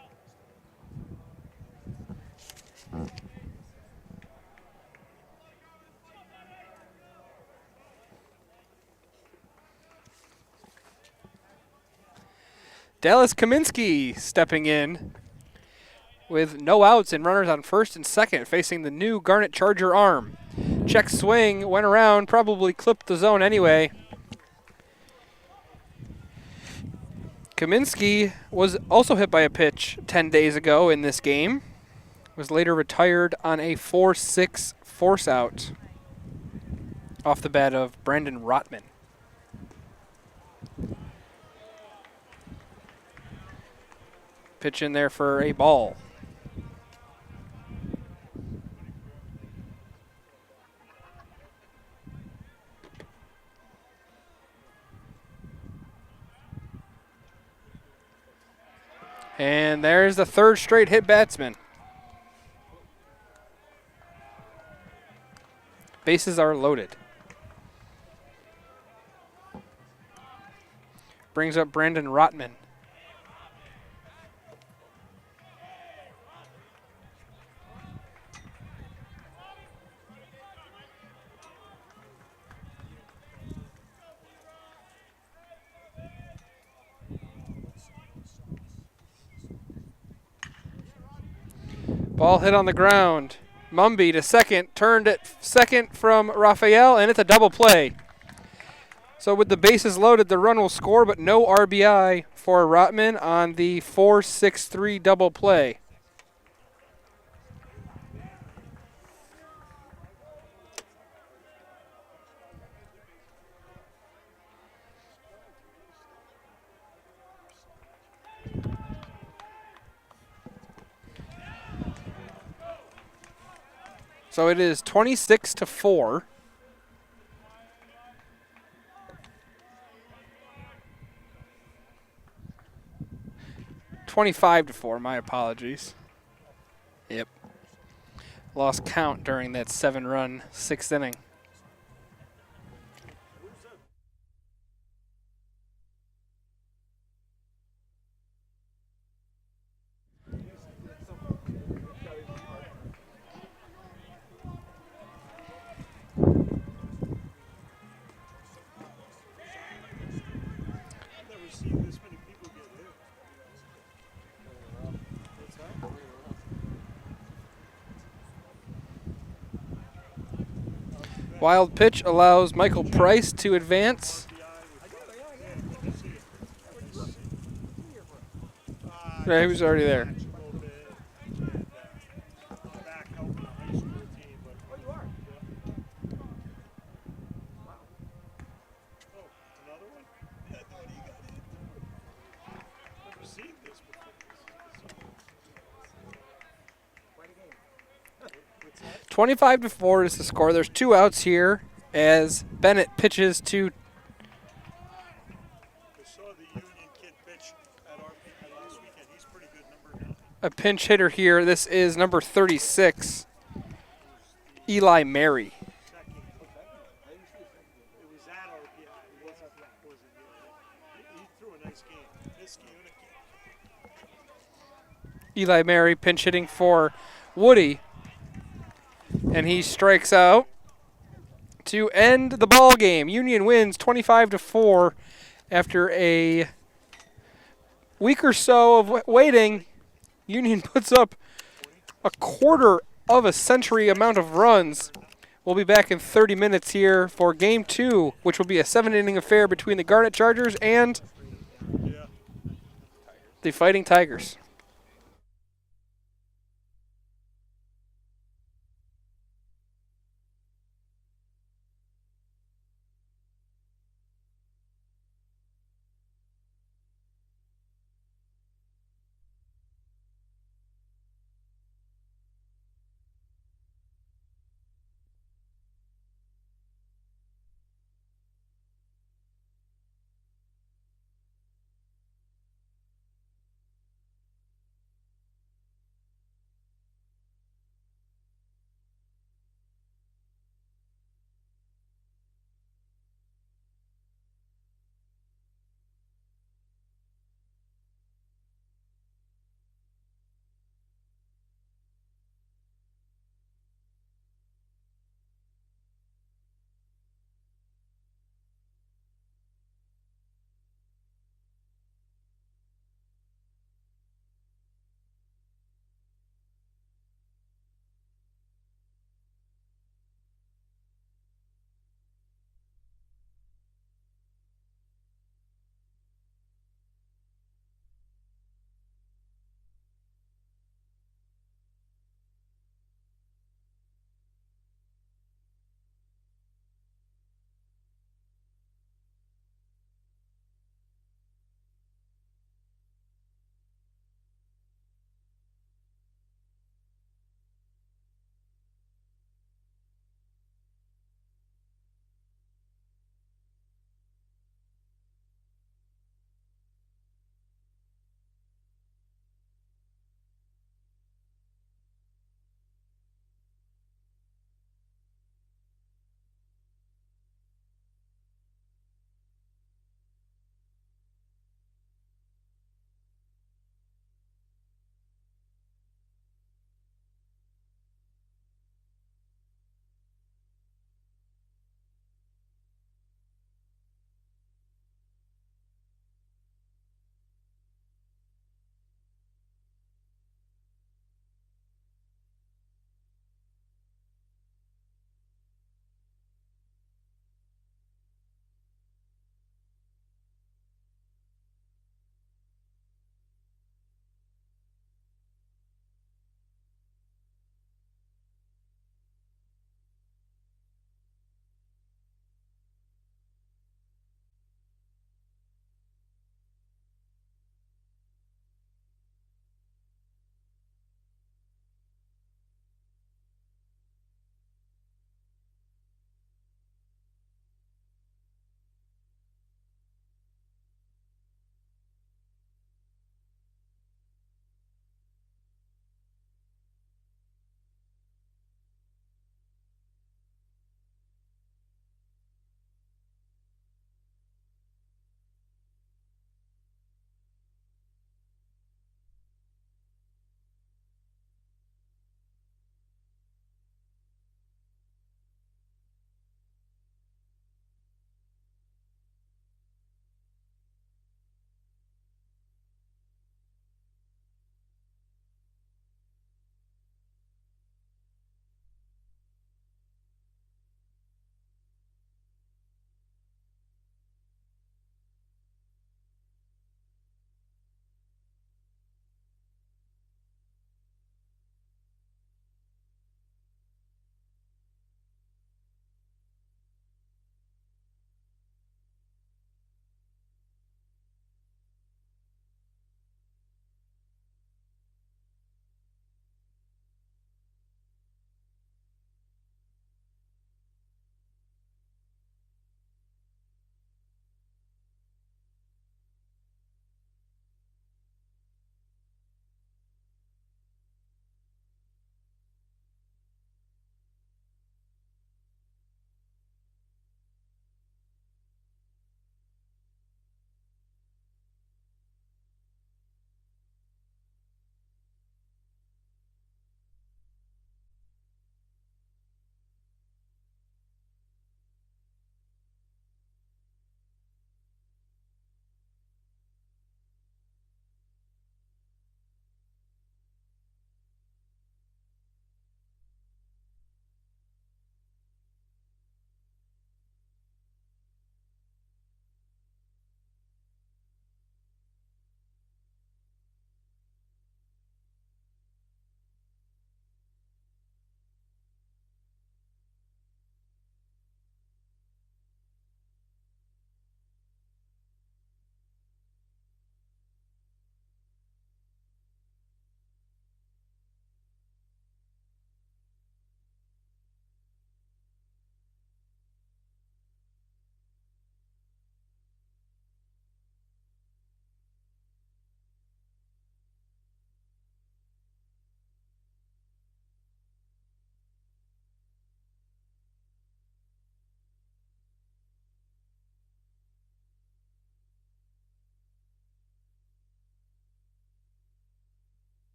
Dallas Kaminsky stepping in with no outs and runners on first and second, facing the new Garnet Charger arm. Check swing, went around, probably clipped the zone anyway. Kaminsky was also hit by a pitch 10 days ago in this game. Was later retired on a 4-6 force out off the bat of Brandon Rotman. Pitch in there for a ball. And there's the 3rd straight hit batsman. Bases are loaded. Brings up Brandon Rotman. Ball hit on the ground. Mumby to second, turned at second from Raphael, and it's a double play. So with the bases loaded, the run will score, but no RBI for Rotman on the 4-6-3 double play. So it is 26-4. 25-4, my apologies. Yep. Lost count during that 7-run 6th inning. Wild pitch allows Michael Price to advance. Yeah, he was already there. $25-4 is the score. There's 2 outs here as Bennett pitches to a pinch hitter here. This is number 36, Eli Mary. Eli Mary pinch hitting for Woody. And he strikes out to end the ball game. Union wins 25-4 after a week or so of waiting. Union puts up a quarter of a century amount of runs. We'll be back in 30 minutes here for Game 2, which will be a 7-inning affair between the Garnet Chargers and the Fighting Tigers.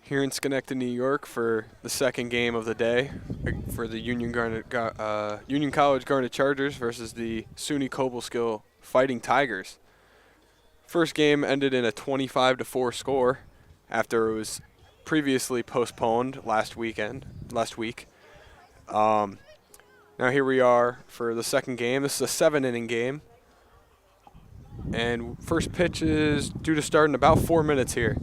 here in Schenectady, New York, for the second game of the day for the Union College Garnet Chargers versus the SUNY Cobleskill Fighting Tigers. First game ended in a 25-4 score after it was previously postponed last week. Now here we are for the second game. This is a 7-inning game. And first pitch is due to start in about 4 minutes here.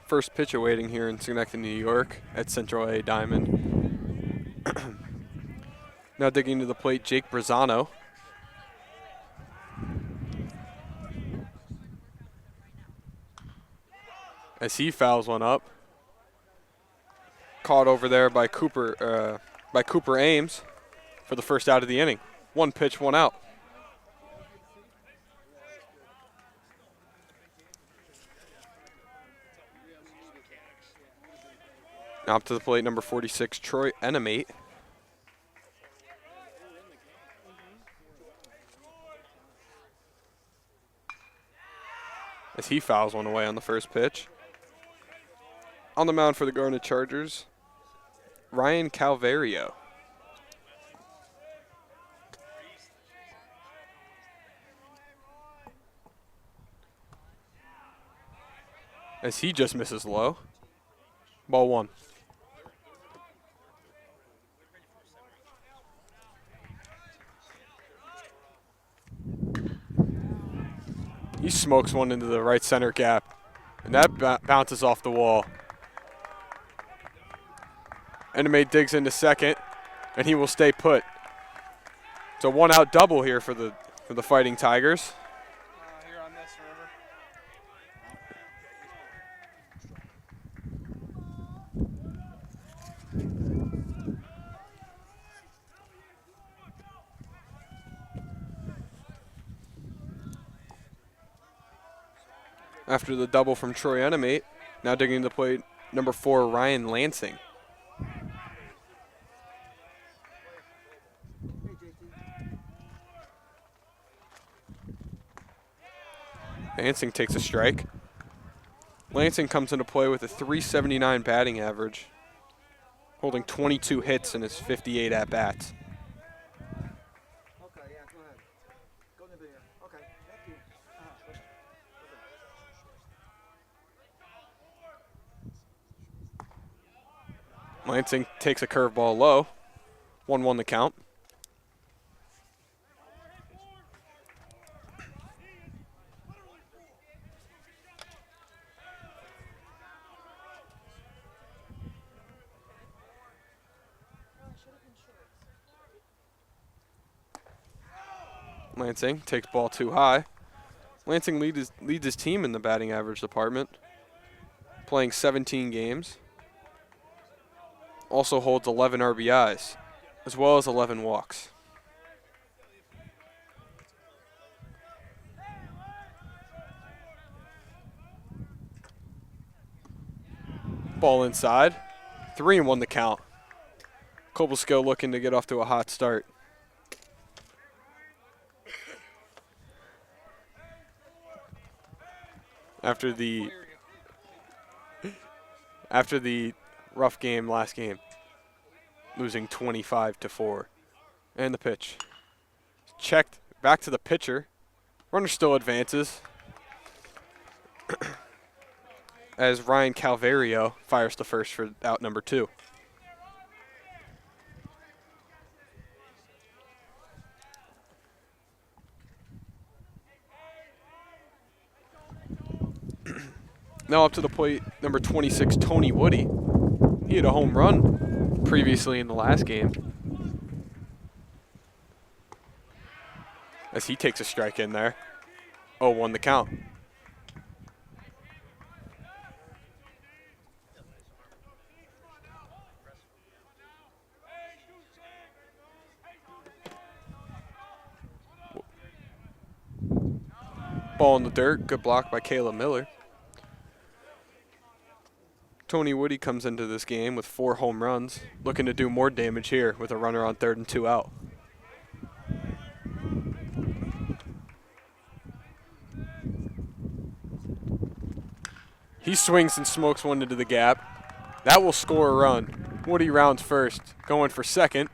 first pitch awaiting here in Schenectady, New York at Central A Diamond. Now digging to the plate, Jake Brazano. As he fouls one up. Caught over there by Cooper Ames for the first out of the inning. One pitch, one out. Now up to the plate, number 46, Troy Enemate. As he fouls one away on the first pitch. On the mound for the Garnet Chargers, Ryan Calvario. As he just misses low. Ball one. He smokes one into the right center gap, and that bounces off the wall. Enemate digs into second, and he will stay put. It's a one-out double here for the Fighting Tigers. Here on this, remember? After the double from Troy Enemate, now digging to the plate, number 4, Ryan Lansing. Lansing takes a strike. Lansing comes into play with a .379 batting average, holding 22 hits in his 58 at-bats. Okay, yeah, go ahead. Go in the video. Okay, thank you. Lansing takes a curveball low. 1-1 the count. Lansing takes ball too high. Lansing leads his team in the batting average department, playing 17 games. Also holds 11 RBIs, as well as 11 walks. Ball inside. 3-1 the count. Cobleskill looking to get off to a hot start. After the rough game last game, losing 25-4. And the pitch. Checked back to the pitcher. Runner still advances. As Ryan Calvario fires to first for out number 2. Now up to the plate, number 26, Tony Woody. He had a home run previously in the last game. As he takes a strike in there. 0-1 the count. Ball in the dirt, good block by Kayla Miller. Tony Woody comes into this game with 4 home runs, looking to do more damage here with a runner on 3rd and 2 out. He swings and smokes one into the gap. That will score a run. Woody rounds first, going for second.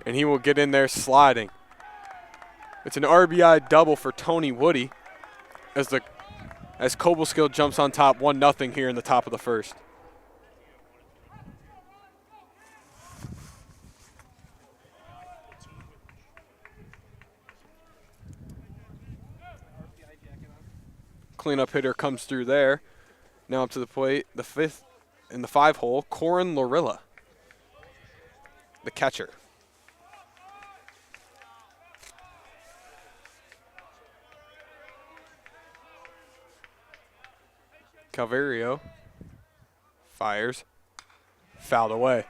And he will get in there sliding. It's an RBI double for Tony Woody as Cobleskill jumps on top 1-0 here in the top of the first. Cleanup hitter comes through there. Now up to the plate, the fifth in the 5-hole, Corin Lorilla, the catcher. Calvario fires, fouled away.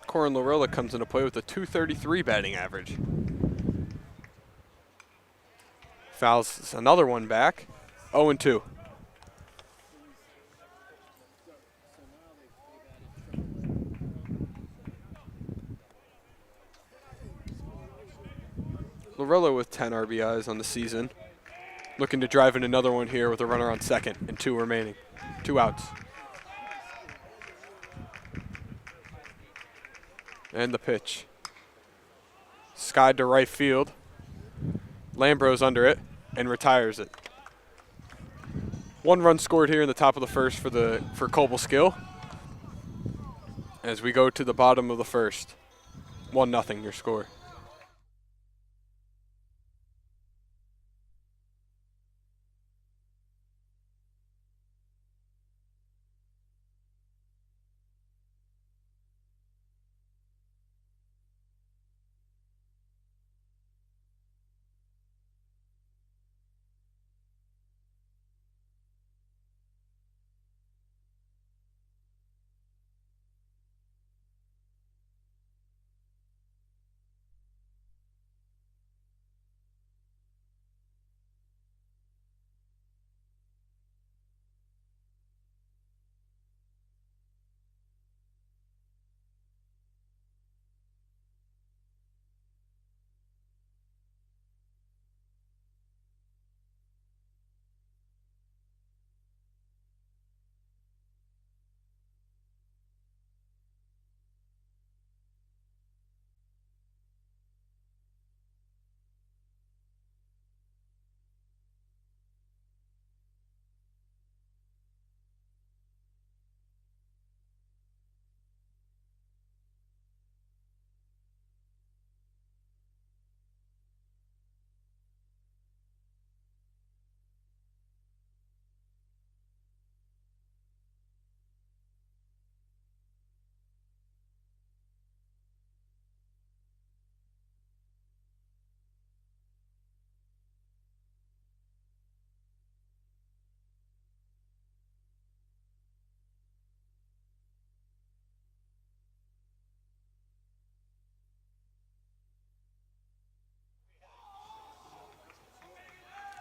Corin Lorilla comes into play with a .233 batting average. Fouls another one back, 0-2. Lorilla with 10 RBIs on the season. Looking to drive in another one here with a runner on second and 2 remaining. 2 outs. And the pitch. Skied to right field. Lambro's under it and retires it. 1 run scored here in the top of the first for Cobleskill. As we go to the bottom of the first. 1-0 your score.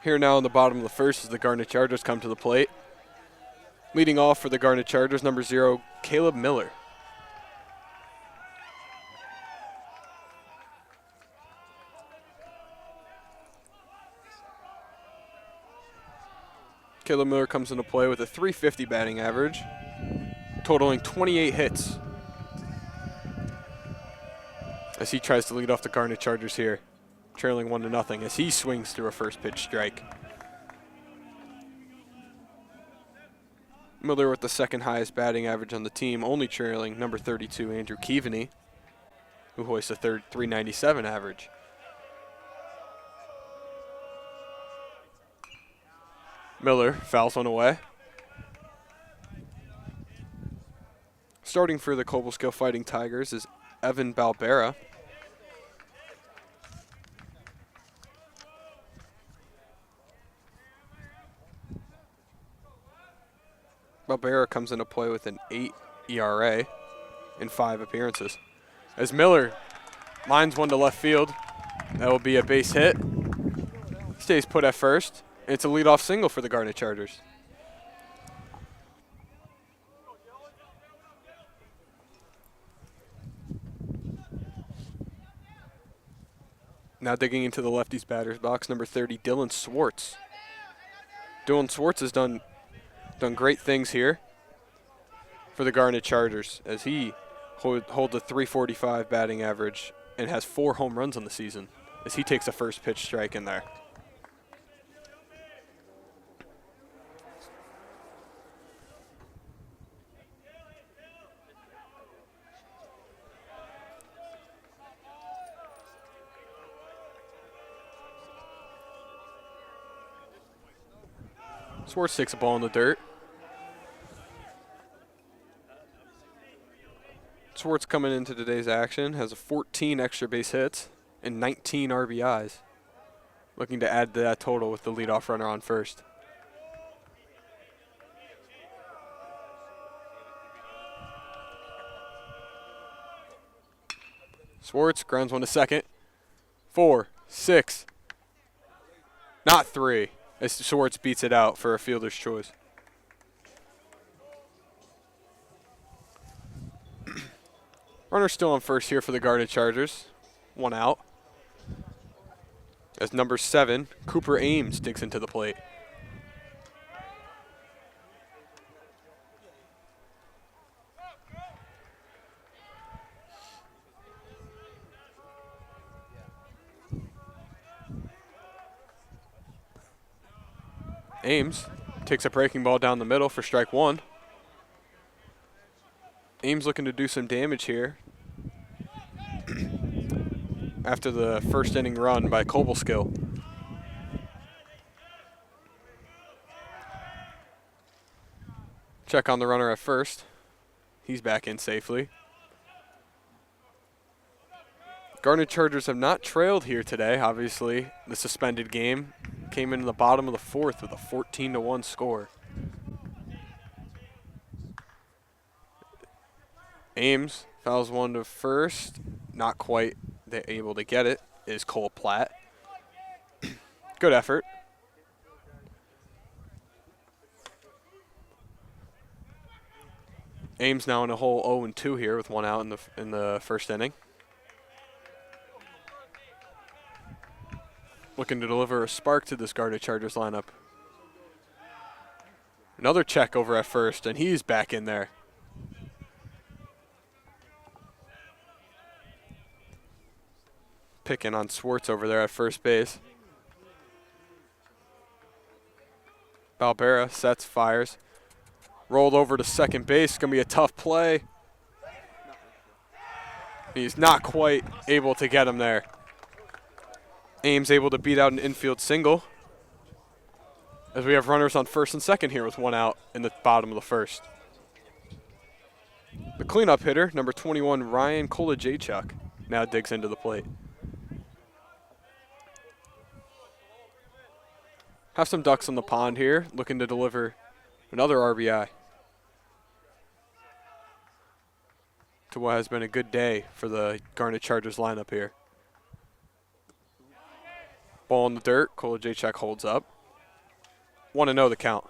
Here now in the bottom of the first as the Garnet Chargers come to the plate. Leading off for the Garnet Chargers, number 0, Caleb Miller. Caleb Miller comes into play with a .350 batting average, totaling 28 hits. As he tries to lead off the Garnet Chargers here, trailing 1-0 as he swings through a first pitch strike. Miller with the second highest batting average on the team, only trailing number 32, Andrew Keaveney, who hoists a third .397 average. Miller fouls one away. Starting for the Cobleskill Fighting Tigers is Evan Balbera. Balbera comes into play with an 8 ERA in 5 appearances. As Miller lines one to left field, that will be a base hit. Stays put at first. It's a leadoff single for the Garnet Chargers. Now digging into the lefties batter's box, number 30, Dylan Swartz. Dylan Swartz has done great things here for the Garnet Chargers as he holds a .345 batting average and has 4 home runs on the season as he takes a first pitch strike in there. Swartz takes a ball in the dirt. Swartz coming into today's action has 14 extra base hits and 19 RBIs. Looking to add to that total with the leadoff runner on first. Swartz grounds one to second. 4, 6. Not 3. As Swartz beats it out for a fielder's choice. Runner still on first here for the Garnet Chargers. 1 out. As number 7, Cooper Ames digs into the plate. Ames takes a breaking ball down the middle for strike 1. Ames looking to do some damage here after the first inning run by Cobleskill. Check on the runner at first. He's back in safely. Garnet Chargers have not trailed here today. Obviously, the suspended game came into the bottom of the 4th with a 14-1 score. Ames fouls one to first. Not quite able to get it is Cole Platt. Good effort. Ames now in a hole 0-2 here with 1 out in the first inning. Looking to deliver a spark to this Garnet Chargers lineup. Another check over at first, and he's back in there. Picking on Swartz over there at first base. Balbera sets, fires. Rolled over to second base. Going to be a tough play. He's not quite able to get him there. Ames able to beat out an infield single. As we have runners on first and second here with 1 out in the bottom of the first. The cleanup hitter, number 21, Ryan Kolajaychuk, now digs into the plate. Have some ducks on the pond here, looking to deliver another RBI to what has been a good day for the Garnet Chargers lineup here. Ball in the dirt, Kolajaychuk holds up. 1-0 the count.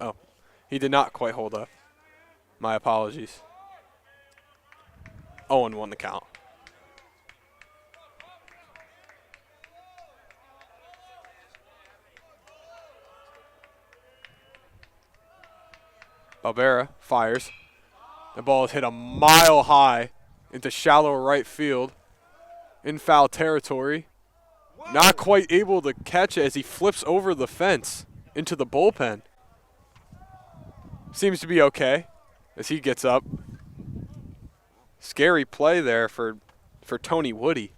Oh, he did not quite hold up. My apologies. 0-1 the count. Balbera fires. The ball is hit a mile high into shallow right field in foul territory. Not quite able to catch it as he flips over the fence into the bullpen. Seems to be okay as he gets up. Scary play there for Tony Woody.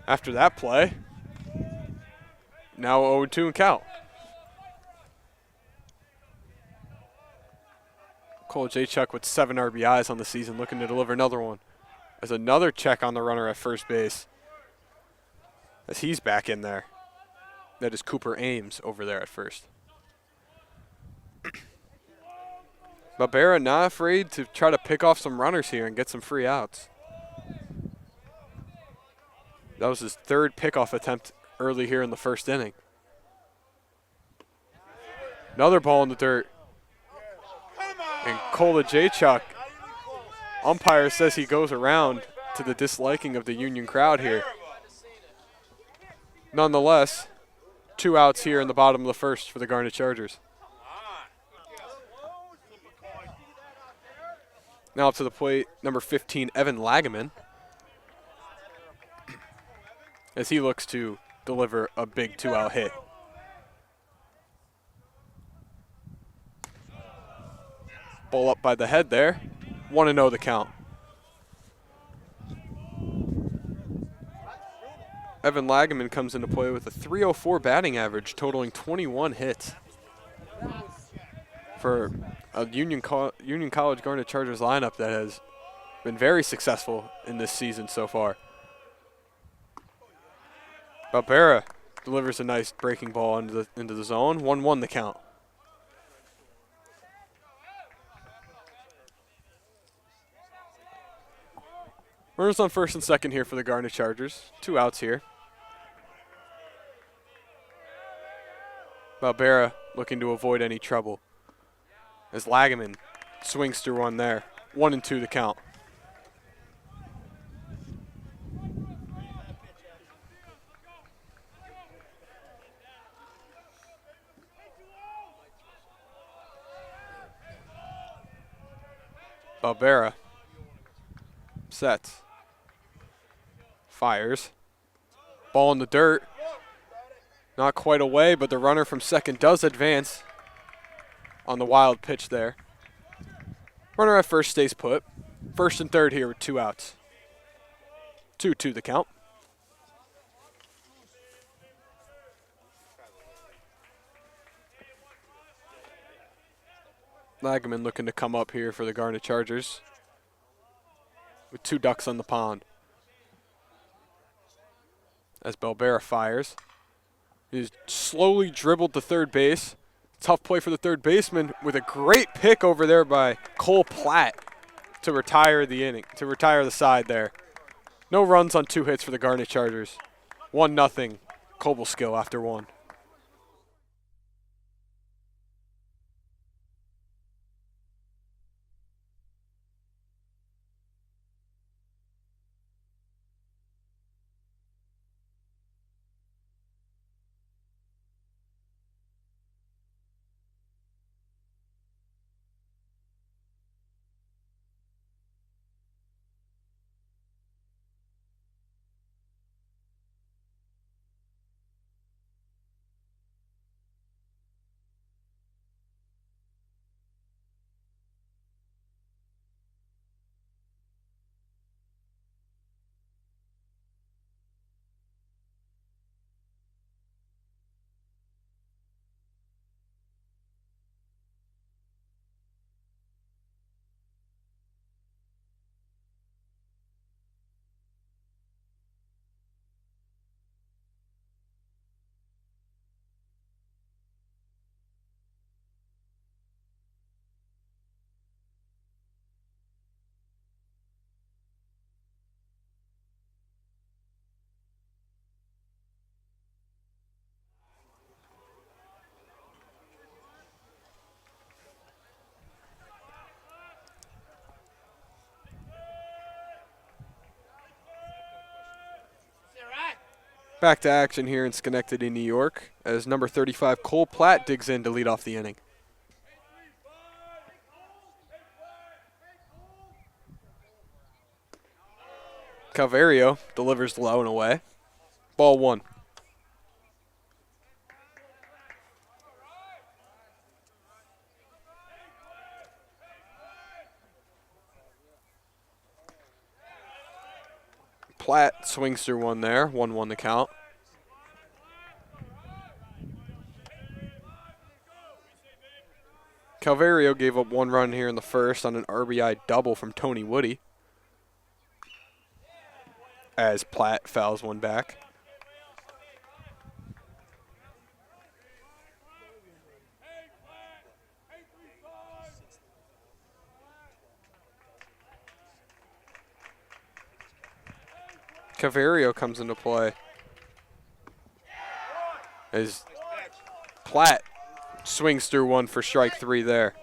After that play, now 0-2 in count. Kolajaychuk with 7 RBIs on the season, looking to deliver another one. As another check on the runner at first base, as he's back in there. That is Cooper Ames over there at first. Balbera not afraid to try to pick off some runners here and get some free outs. That was his 3rd pickoff attempt early here in the first inning. Another ball in the dirt. And Kolajaychuk, umpire says he goes around to the disliking of the Union crowd here. Nonetheless, 2 outs here in the bottom of the first for the Garnet Chargers. Now up to the plate, number 15, Evan Lagaman, as he looks to deliver a big 2-out hit. Ball up by the head there. 1-0 the count. Evan Lagaman comes into play with a .304 batting average, totaling 21 hits. For a Union College Garnet Chargers lineup that has been very successful in this season so far. Barbera delivers a nice breaking ball into the zone. 1-1 the count. Runners on first and second here for the Garnet Chargers. 2 outs here. Barbera looking to avoid any trouble as Lagaman swings through one there. 1-2 the count. Barbera sets, fires, ball in the dirt, not quite away, but the runner from second does advance on the wild pitch there. Runner at first stays put. First and third here with 2 outs. 2-2 the count. Lagaman looking to come up here for the Garnet Chargers with 2 ducks on the pond. As Barbera fires. He's slowly dribbled to third base. Tough play for the third baseman with a great pick over there by Cole Platt to retire the inning, to retire the side there. No runs on 2 hits for the Garnet Chargers. 1-0 Cobleskill after 1. Back to action here in Schenectady, New York, as number 35 Cole Platt digs in to lead off the inning. Calvario delivers low and away. Ball 1. Platt swings through one there. 1-1 the count. Calvario gave up 1 run here in the first on an RBI double from Tony Woody, as Platt fouls one back. Calvario comes into play as Platt swings through one for strike 3 there.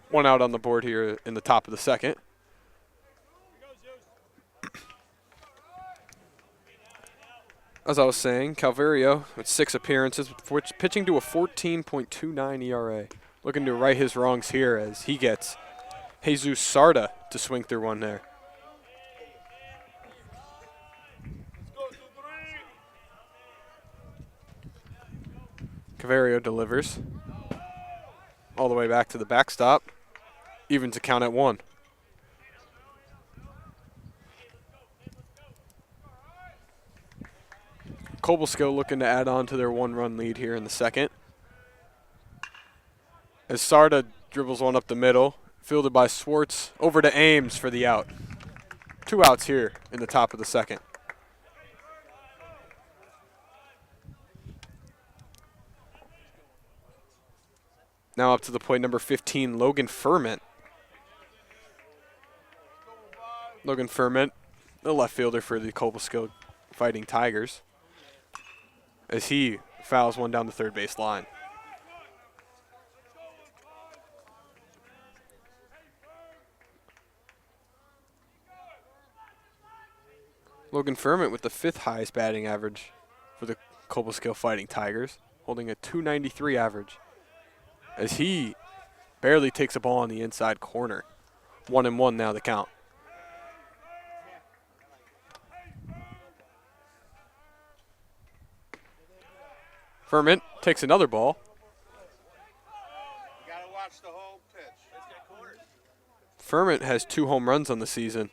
1 out on the board here in the top of the second. As I was saying, Calvario with 6 appearances, which pitching to a 14.29 ERA. Looking to right his wrongs here as he gets Jesus Sarda to swing through one there. Calvario delivers. all the way back to the backstop. Even to count at 1. Cobleskill looking to add on to their 1-run lead here in the second. As Sarda dribbles one up the middle, fielded by Swartz, over to Ames for the out. 2 outs here in the top of the second. Now up to the plate, number 15, Logan Ferment. Logan Ferment, the left fielder for the Cobleskill Fighting Tigers, as he fouls one down the third base line. Logan Ferment with the 5th highest batting average for the Cobleskill Fighting Tigers, holding a .293 average, as he barely takes a ball on the inside corner. 1-1 now the count. Ferment takes another ball. You gotta watch the whole pitch. Ferment has 2 home runs on the season,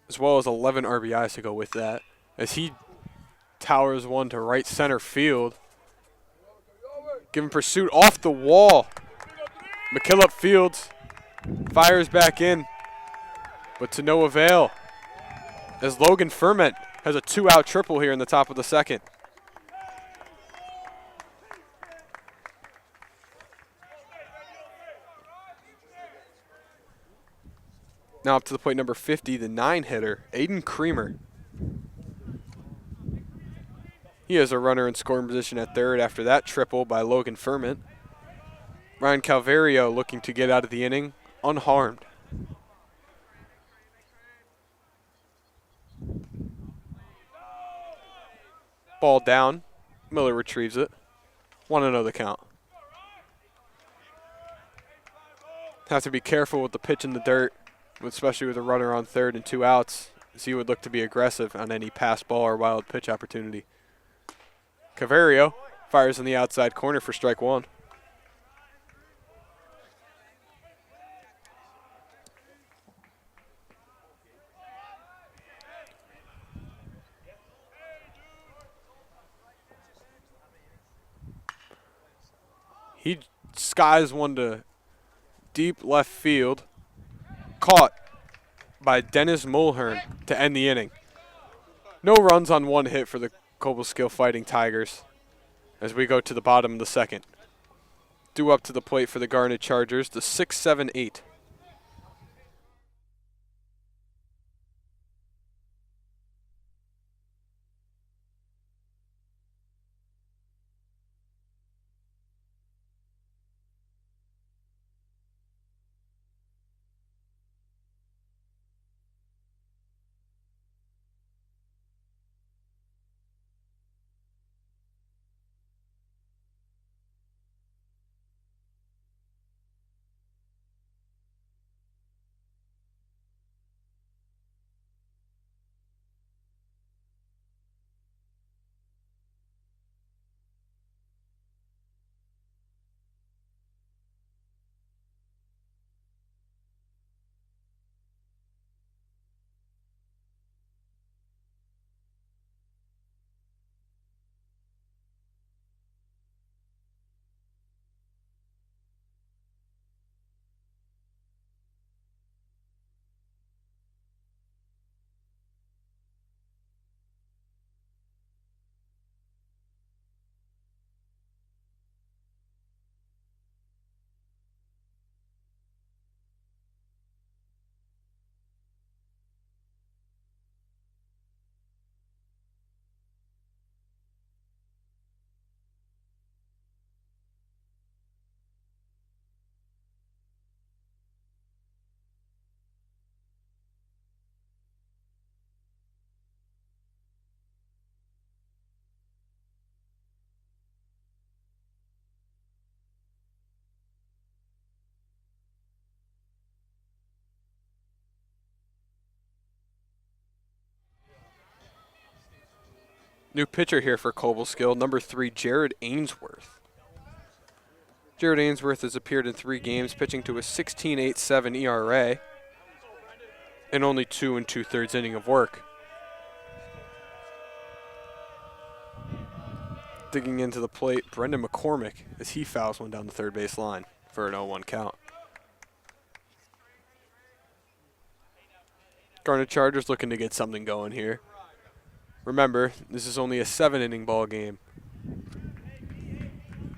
as well as 11 RBIs to go with that, as he towers one to right center field. Giving pursuit off the wall. McKillop fields, fires back in, but to no avail, as Logan Ferment has a 2-out triple here in the top of the second. Now up to the plate, number 50, the 9-hitter, Aiden Creamer. He has a runner in scoring position at third after that triple by Logan Ferment. Ryan Calvario looking to get out of the inning unharmed. Ball down. Miller retrieves it. 1-0 the count. Have to be careful with the pitch in the dirt, especially with a runner on third and 2 outs, as he would look to be aggressive on any pass ball or wild pitch opportunity. Cavario fires in the outside corner for strike 1. He skies one to deep left field. Caught by Dennis Mulhern to end the inning. No runs on 1 hit for the Cobleskill Fighting Tigers as we go to the bottom of the second. Due up to the plate for the Garnet Chargers, the 6-7-8. New pitcher here for Cobleskill, number 3, Jared Ainsworth. Jared Ainsworth has appeared in 3 games, pitching to a 16.87 ERA in only 2 2/3 inning of work. Digging into the plate, Brendan McCormick as he fouls one down the third base line for an 0-1 count. Garnet Chargers looking to get something going here. Remember, this is only a 7-inning ball game,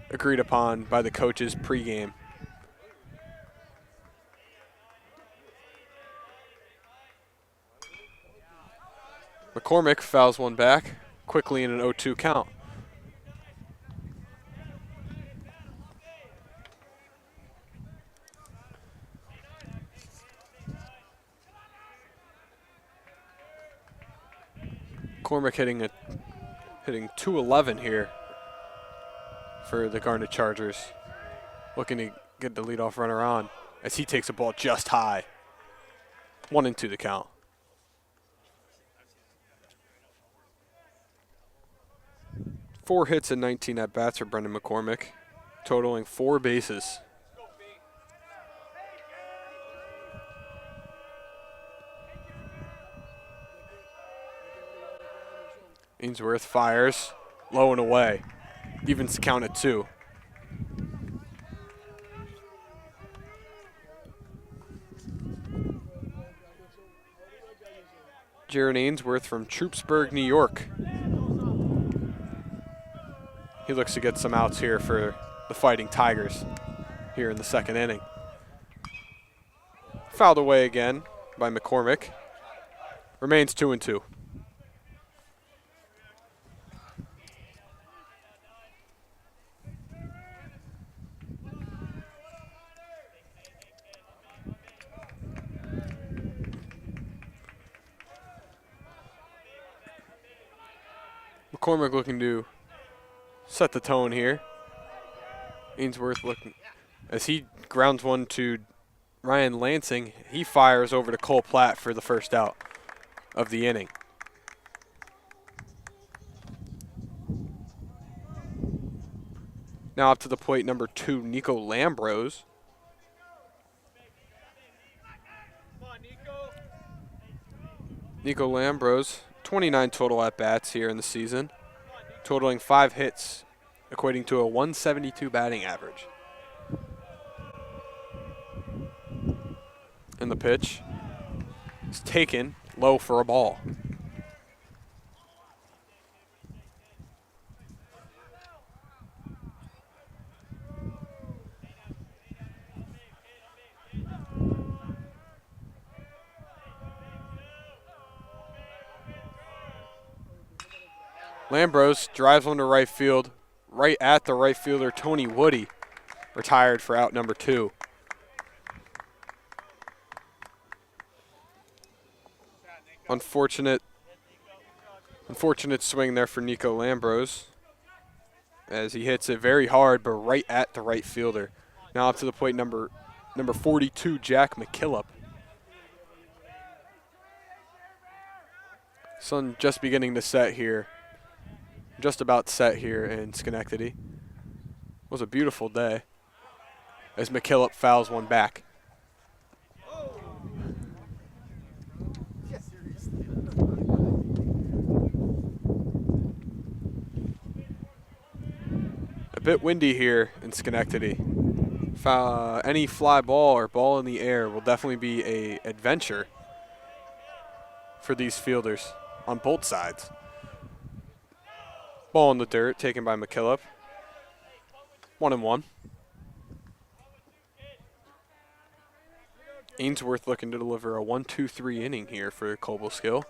agreed upon by the coaches pregame. McCormick fouls one back quickly in an 0-2 count. McCormick hitting 211 here for the Garnet Chargers. Looking to get the leadoff runner on as he takes a ball just high. 1-2 the count. Four hits and 19 at-bats for Brendan McCormick, totaling 4 bases. Ainsworth fires, low and away. Evens the count at 2. Jared Ainsworth from Troopsburg, New York. He looks to get some outs here for the Fighting Tigers here in the 2nd inning. Fouled away again by McCormick. Remains 2-2. McCormick looking to set the tone here. Ainsworth looking as he grounds one to Ryan Lansing. He fires over to Cole Platt for the first out of the inning. Now up to the plate, number 2, Nico Lambrose. Nico Lambrose, 29 total at-bats here in the season, totaling 5 hits, equating to a 172 batting average. And the pitch is taken low for a ball. Lambrose drives one to right field, right at the right fielder, Tony Woody, retired for out number 2. Unfortunate swing there for Nico Lambrose as he hits it very hard, but right at the right fielder. Now up to the plate, number 42, Jack McKillop. Sun just beginning to set here. Just about set here in Schenectady. It was a beautiful day as McKillop fouls one back. A bit windy here in Schenectady. Any fly ball or ball in the air will definitely be an adventure for these fielders on both sides. Ball in the dirt, taken by McKillop. 1-1. Ainsworth looking to deliver a 1-2-3 inning here for Cobleskill.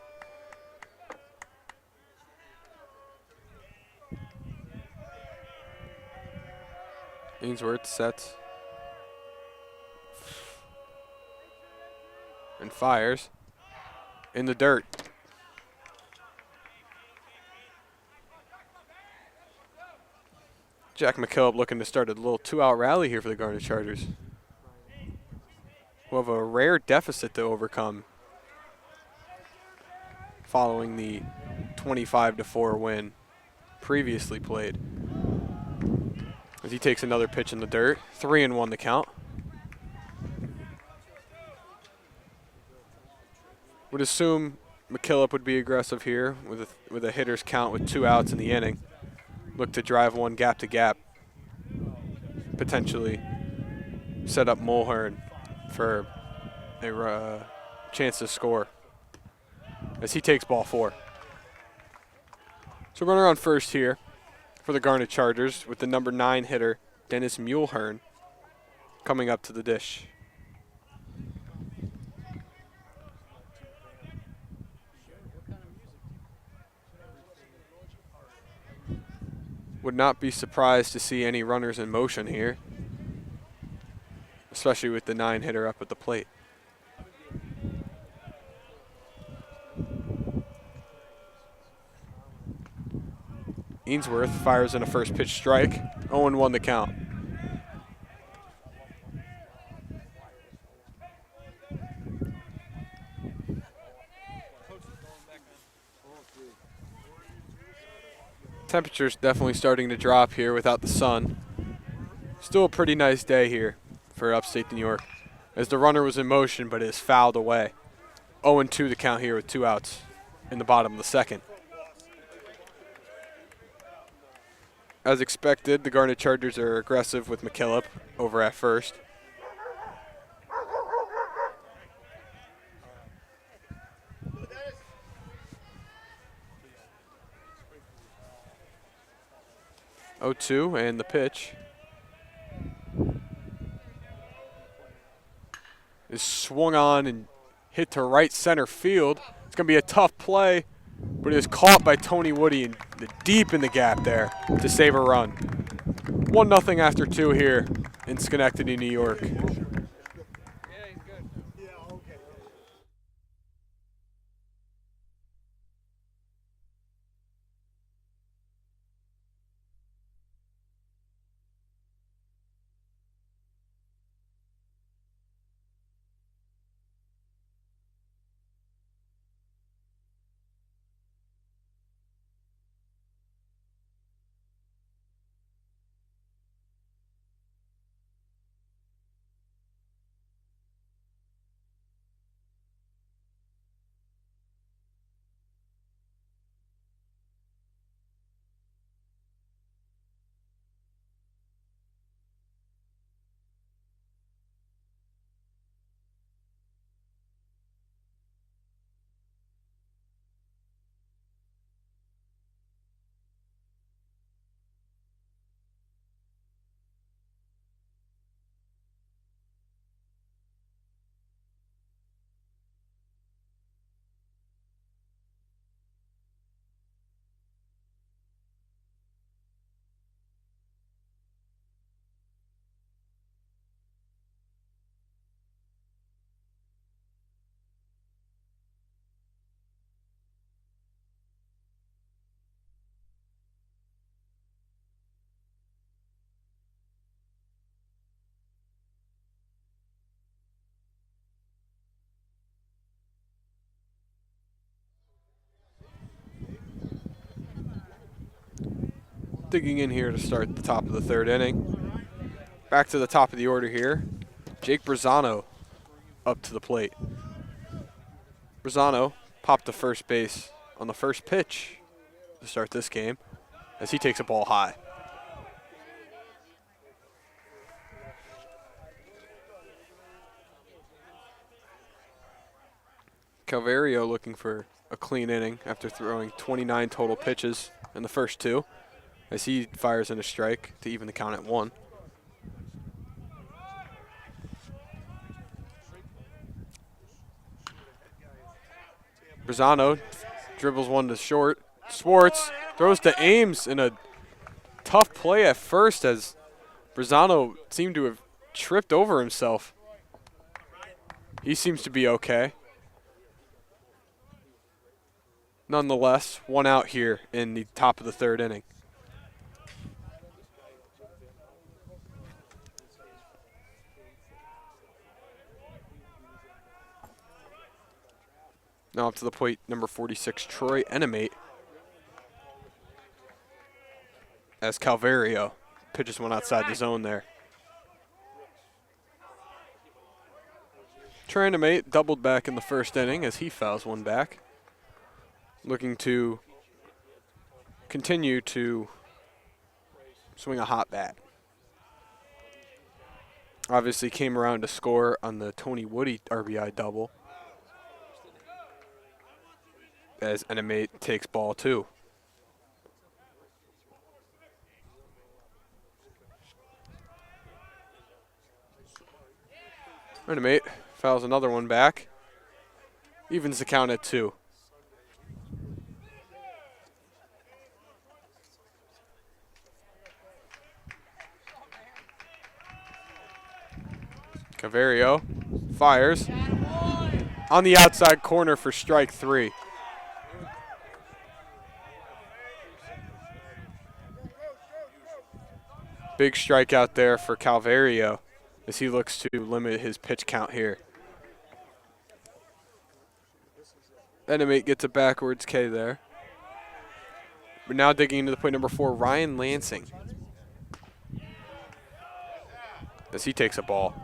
Ainsworth sets and fires in the dirt. Jack McKillop looking to start a little 2-out rally here for the Garnet Chargers. We'll have a rare deficit to overcome following the 25-4 win previously played. as he takes another pitch in the dirt. 3-1 the count. Would assume McKillop would be aggressive here with a hitter's count with 2 outs in the inning. Look to drive one gap to gap. Potentially set up Mulhern for a chance to score as he takes ball 4. So runner on first here for the Garnet Chargers with the number 9 hitter, Dennis Mulhern, coming up to the dish. Would not be surprised to see any runners in motion here, especially with the 9 hitter up at the plate. Ainsworth fires in a first pitch strike. 0-1 the count. Temperature's definitely starting to drop here without the sun. Still a pretty nice day here for upstate New York as the runner was in motion but is fouled away. 0-2 the count here with 2 outs in the bottom of the second. As expected, the Garnet Chargers are aggressive with McKillop over at first. Oh-2 and the pitch is swung on and hit to right center field. It's going to be a tough play, but it is caught by Tony Woody and deep in the gap there to save a run. 1-0 after 2 here in Schenectady, New York. Digging in here to start the top of the 3rd inning. Back to the top of the order here. Jake Brazano up to the plate. Brazano popped to first base on the first pitch to start this game as he takes a ball high. Calvario looking for a clean inning after throwing 29 total pitches in the first 2. As he fires in a strike to even the count at 1. Brazano dribbles one to short. Swartz throws to Ames in a tough play at first as Brazano seemed to have tripped over himself. He seems to be okay. Nonetheless, 1 out here in the top of the 3rd inning. Now up to the plate, number 46, Troy Enemate, as Calvario pitches one outside the zone there. Trandomate doubled back in the first inning as he fouls one back. Looking to continue to swing a hot bat. Obviously came around to score on the Tony Woody RBI double. As Trandomate takes ball 2. Trandomate fouls another one back. Evens the count at 2. Caverio fires on the outside corner for strike 3. Big strikeout there for Calvario as he looks to limit his pitch count here. Trandomate gets a backwards K there. We're now digging into the plate number 4, Ryan Lansing, as he takes a ball.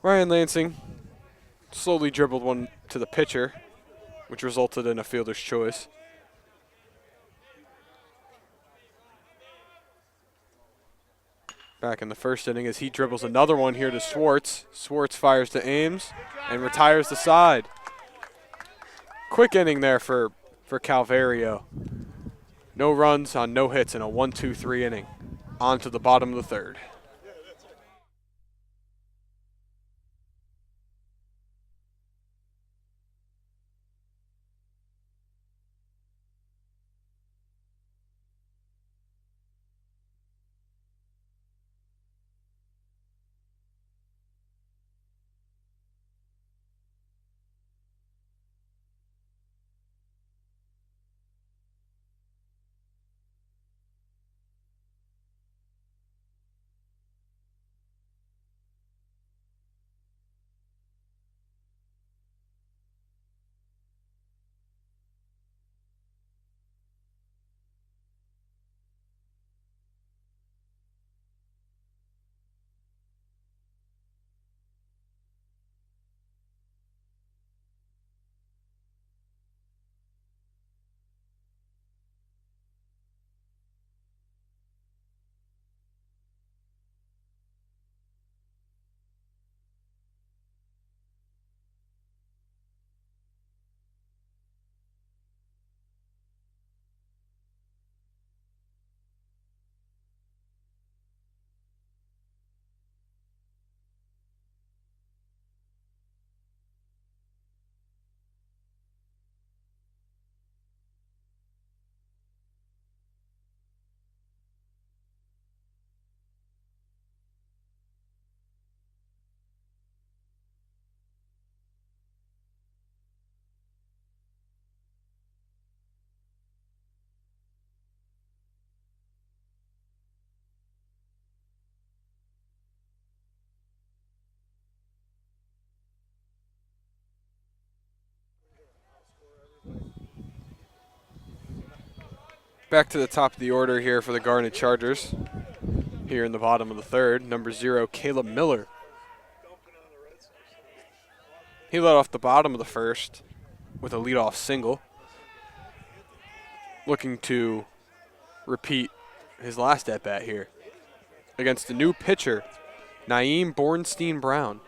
Ryan Lansing slowly dribbled one to the pitcher, which resulted in a fielder's choice. Back in the first inning as he dribbles another one here to Swartz. Swartz fires to Ames and retires the side. Quick inning there for Calvario. No runs on no hits in a 1-2-3 inning. On to the bottom of the third. Back to the top of the order here for the Garnet Chargers. Here in the bottom of the third, number 0, Caleb Miller. He led off the bottom of the first with a leadoff single. Looking to repeat his last at-bat here against the new pitcher, Naeem Bornstein Brown,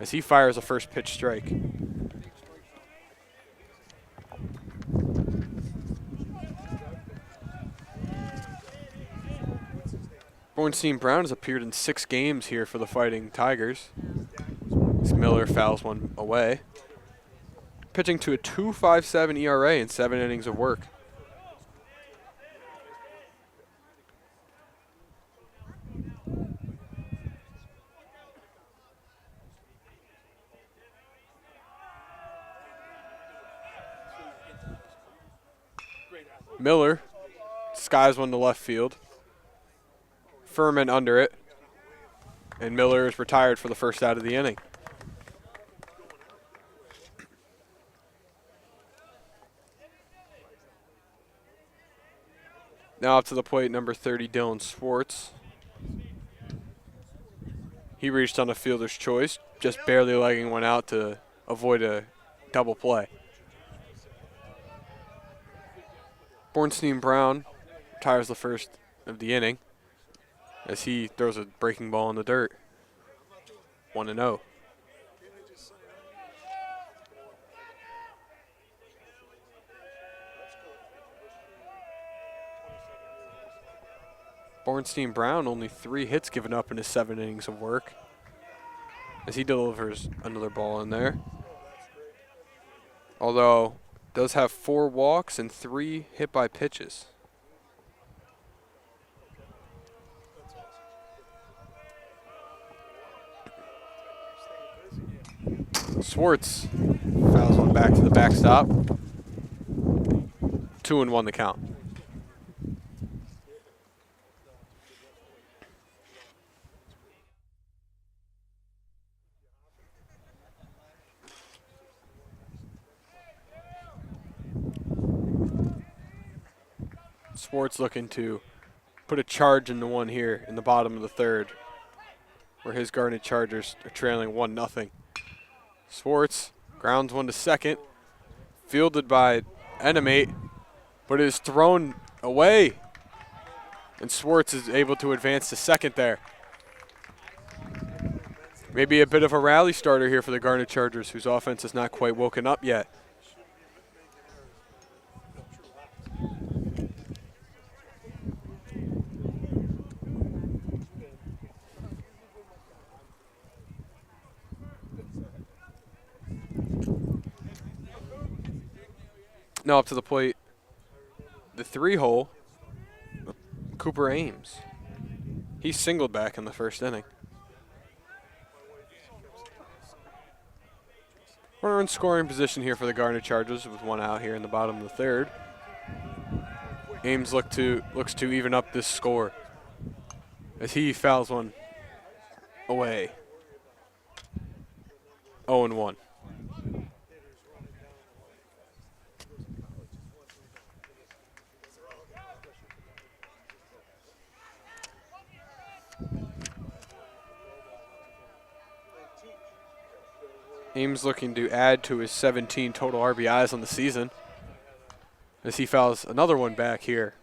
as he fires a first pitch strike. Bornstein Brown has appeared in 6 games here for the Fighting Tigers. As Miller fouls one away. Pitching to a 2.57 ERA in 7 innings of work. Miller skies one to left field. Furman under it, and Miller is retired for the first out of the inning. Now up to the plate, number 30, Dylan Swartz. He reached on a fielder's choice, just barely legging one out to avoid a double play. Bornstein Brown retires the first of the inning as he throws a breaking ball in the dirt. 1-0. Bornstein Brown, only 3 hits given up in his 7 innings of work as he delivers another ball in there. Although, does have 4 walks and 3 hit by pitches. Swartz fouls one back to the backstop. 2-1 the count. Swartz looking to put a charge into one here in the bottom of the third, where his Garnet Chargers are trailing 1-0. Swartz grounds one to second, fielded by Enemate, but is thrown away. And Swartz is able to advance to second there. Maybe a bit of a rally starter here for the Garnet Chargers, whose offense has not quite woken up yet. Now up to the plate, the 3-hole, Cooper Ames. He singled back in the first inning. Runner in scoring position here for the Garnet Chargers with 1 out here in the bottom of the third. Ames looks to even up this score as he fouls one away. 0-1. Ames looking to add to his 17 total RBIs on the season as he fouls another one back here,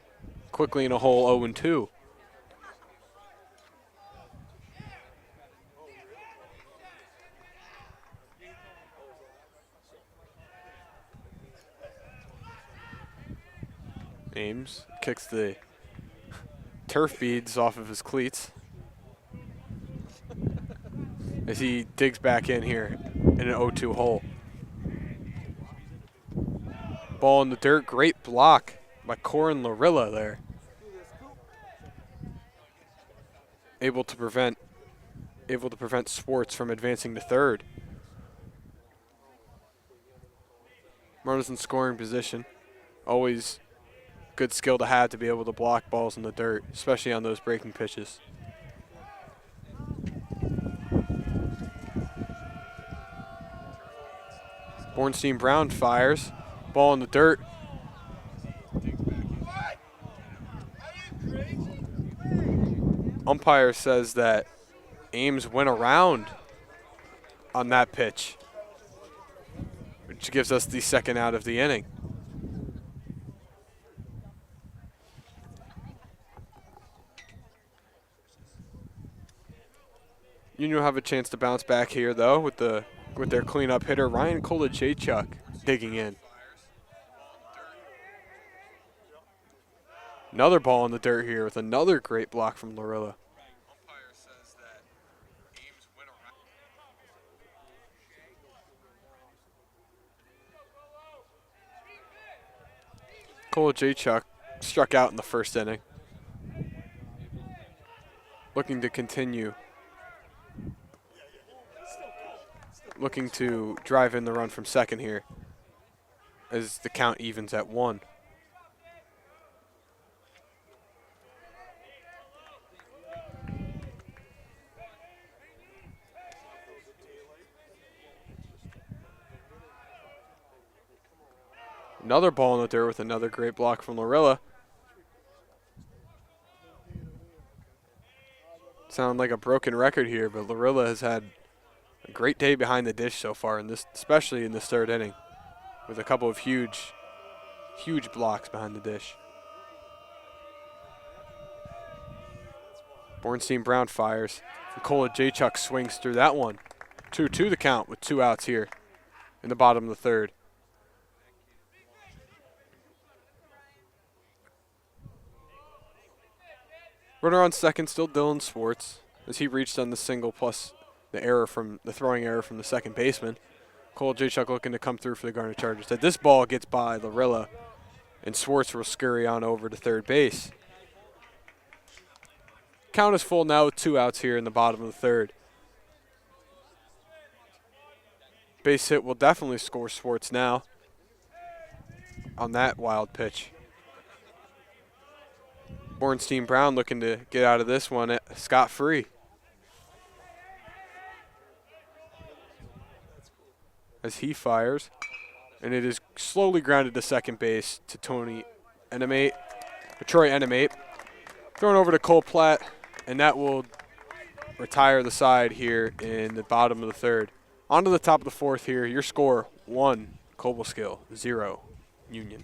quickly in a hole 0-2. Ames kicks the turf beads off of his cleats as he digs back in here in an 0-2 hole. Ball in the dirt, great block by Corin Larilla there. Able to prevent Swartz from advancing to third. Runners in scoring position. Always good skill to have to be able to block balls in the dirt, especially on those breaking pitches. Bornstein Brown fires. Ball in the dirt. Umpire says that Ames went around on that pitch, which gives us the second out of the inning. Union will have a chance to bounce back here, though, with their cleanup hitter, Ryan Kolajaychuk, digging in. Another ball in the dirt here with another great block from Larilla. Kolajaychuk struck out in the first inning. Looking to continue. Looking to drive in the run from second here as the count evens at 1. Another ball in the dirt with another great block from Larilla. Sound like a broken record here, but Lorilla has had a great day behind the dish so far, in this, especially in this third inning, with a couple of huge blocks behind the dish. Bornstein Brown fires. Nicola Jaychuk swings through that one. 2-2 the count with 2 outs here in the bottom of the third. Runner on second, still Dylan Swartz, as he reached on the single plus the error from the throwing error from the second baseman. Cole Jaychuk looking to come through for the Garnet Chargers. That this ball gets by Lorilla, and Swartz will scurry on over to third base. Count is full now with 2 outs here in the bottom of the third. Base hit will definitely score Swartz now on that wild pitch. Bornstein Brown looking to get out of this one scot-free. As he fires, and it is slowly grounded to second base to Troy Enemate. Thrown over to Cole Platt, and that will retire the side here in the bottom of the third. On to the top of the fourth here. Your score, 1 Cobleskill, 0 Union.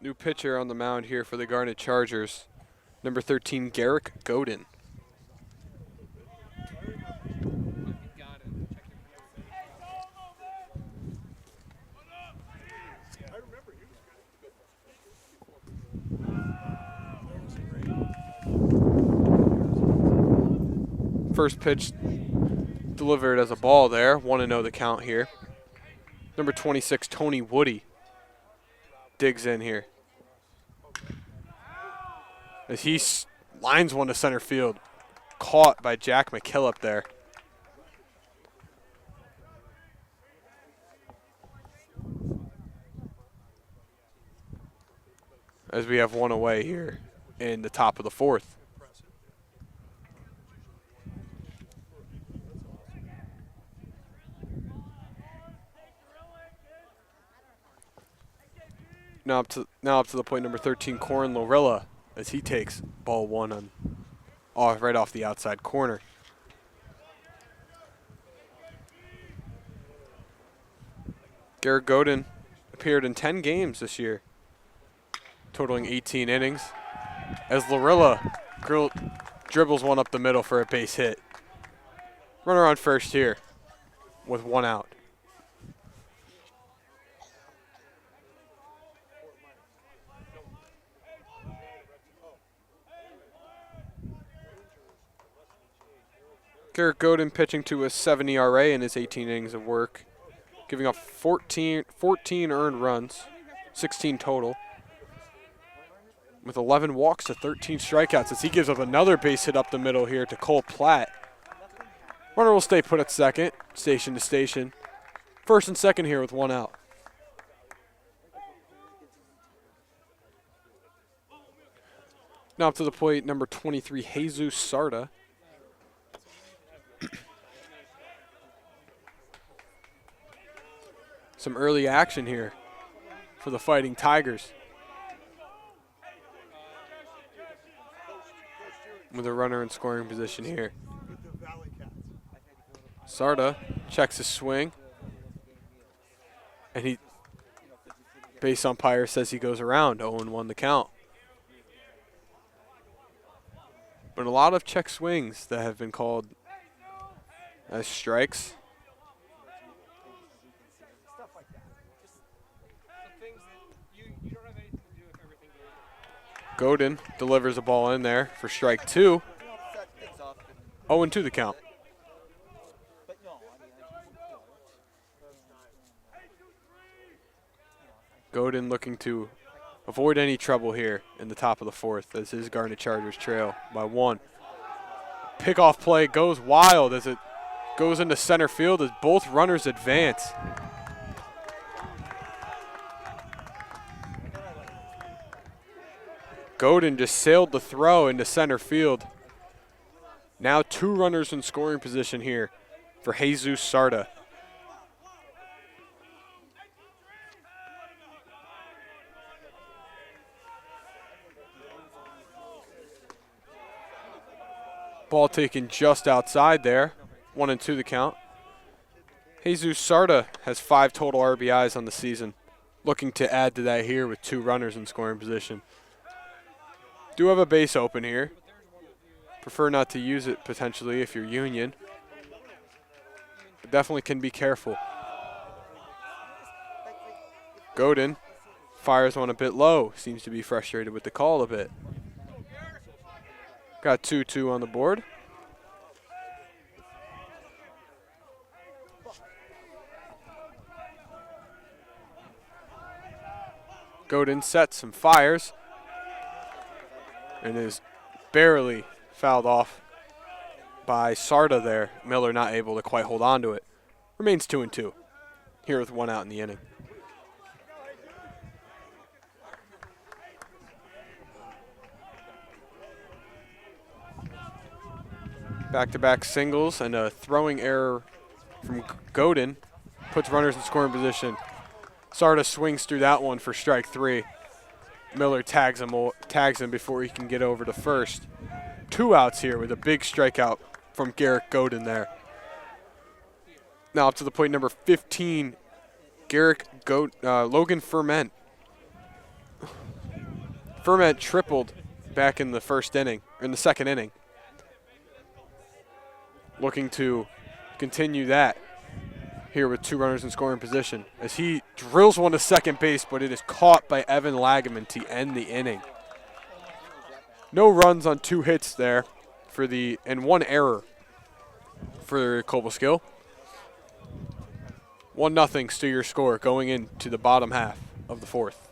New pitcher on the mound here for the Garnet Chargers, number 13, Garrick Godin. First pitch delivered as a ball there. 1-0 the count here. Number 26, Tony Woody, digs in here as he lines one to center field. Caught by Jack McKillop there. As we have one away here in the top of the fourth. Now up to the point, number 13, Corin Lorilla, as he takes ball 1 right off the outside corner. Garrett Godin appeared in 10 games this year, totaling 18 innings, as Lorilla dribbles one up the middle for a base hit. Runner on first here with 1 out. Garrett Godin pitching to a 7 ERA in his 18 innings of work, giving up 14 earned runs, 16 total, with 11 walks to 13 strikeouts as he gives up another base hit up the middle here to Cole Platt. Runner will stay put at second, station to station. First and second here with one out. Now up to the plate, number 23, Jesus Sarda. Some early action here for the Fighting Tigers. With a runner in scoring position here. Sarda checks his swing. And base umpire says he goes around, 0-1 the count. But a lot of check swings that have been called as strikes. Godin delivers a ball in there for strike 2. 0-2 the count. Godin looking to avoid any trouble here in the top of the fourth as his Garnet Chargers trail by 1. Pickoff play goes wild as it goes into center field as both runners advance. Godin just sailed the throw into center field. Now 2 runners in scoring position here for Jesus Sarda. Ball taken just outside there. 1-2 the count. Jesus Sarda has 5 total RBIs on the season. Looking to add to that here with 2 runners in scoring position. Do have a base open here. Prefer not to use it potentially if you're Union. But definitely can be careful. Godin fires one a bit low. Seems to be frustrated with the call a bit. Got 2-2 on the board. Godin sets and fires and is barely fouled off by Sarda there. Miller not able to quite hold on to it. Remains 2-2 here with 1 out in the inning. Back-to-back singles and a throwing error from Godin puts runners in scoring position. Sarda swings through that one for strike 3. Miller tags him before he can get over to first. 2 outs here with a big strikeout from Garrett Godin there. Now up to the plate, number 15, Logan Ferment. Ferment tripled back in the second inning. Looking to continue that here with 2 runners in scoring position as he drills one to second base, but it is caught by Evan Lagaman to end the inning. No runs on 2 hits there and 1 error for Cobleskill. 1-0 still your score going into the bottom half of the fourth.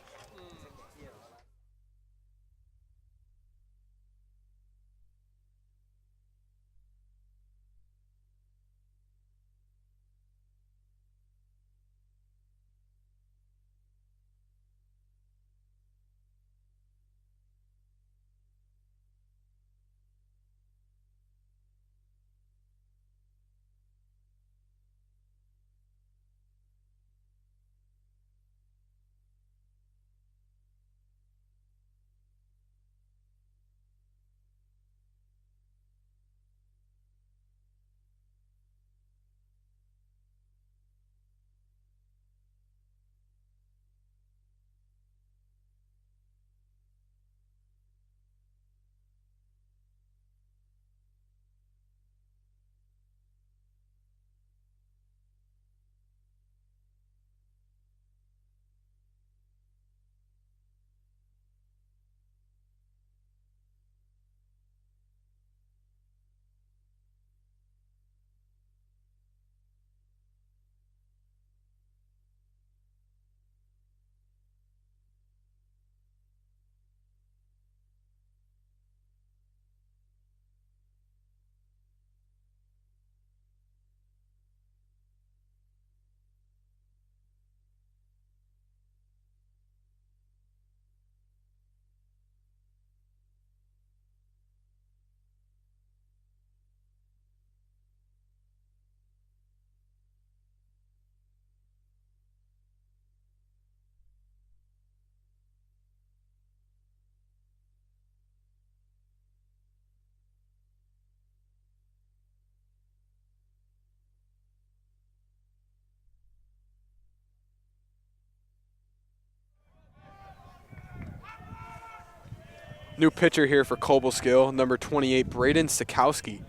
New pitcher here for Cobleskill, number 28, Braden Sikowski.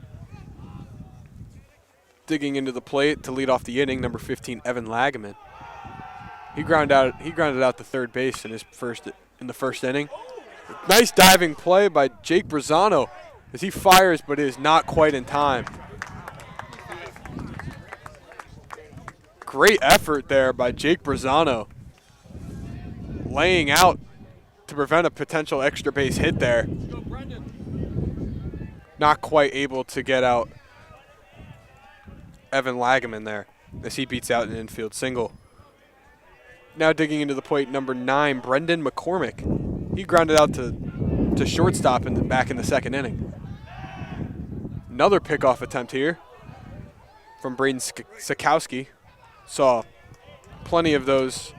Digging into the plate to lead off the inning, number 15, Evan Lagaman. He grounded out to third base in the first inning. Nice diving play by Jake Brazano as he fires, but it is not quite in time. Great effort there by Jake Brazano, laying out to prevent a potential extra base hit there. Not quite able to get out Evan Lagaman there as he beats out an infield single. Now digging into the plate, number 9, Brendan McCormick. He grounded out to shortstop back in the second inning. Another pickoff attempt here from Braden Sikowski. Saw plenty of those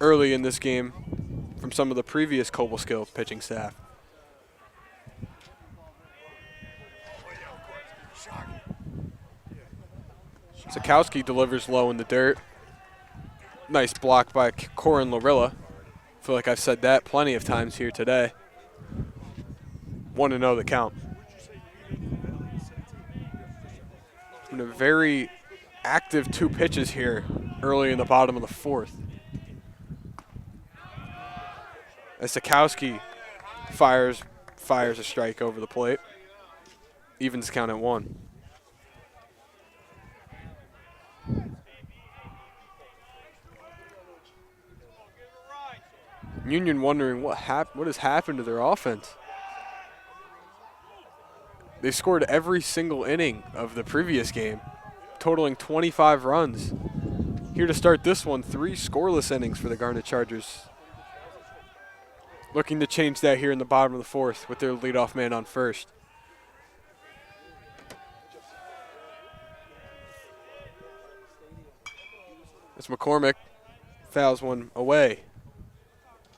early in this game from some of the previous Cobleskill pitching staff. Sikowski delivers low in the dirt. Nice block by Corin Larilla. I feel like I've said that plenty of times here today. 1-0 the count. And a very active 2 pitches here early in the bottom of the fourth. As Sikowski fires a strike over the plate. Evens count at 1. Union wondering what has happened to their offense. They scored every single inning of the previous game, totaling 25 runs. Here to start this one, 3 scoreless innings for the Garnet Chargers. Looking to change that here in the bottom of the fourth with their leadoff man on first. As McCormick fouls one away.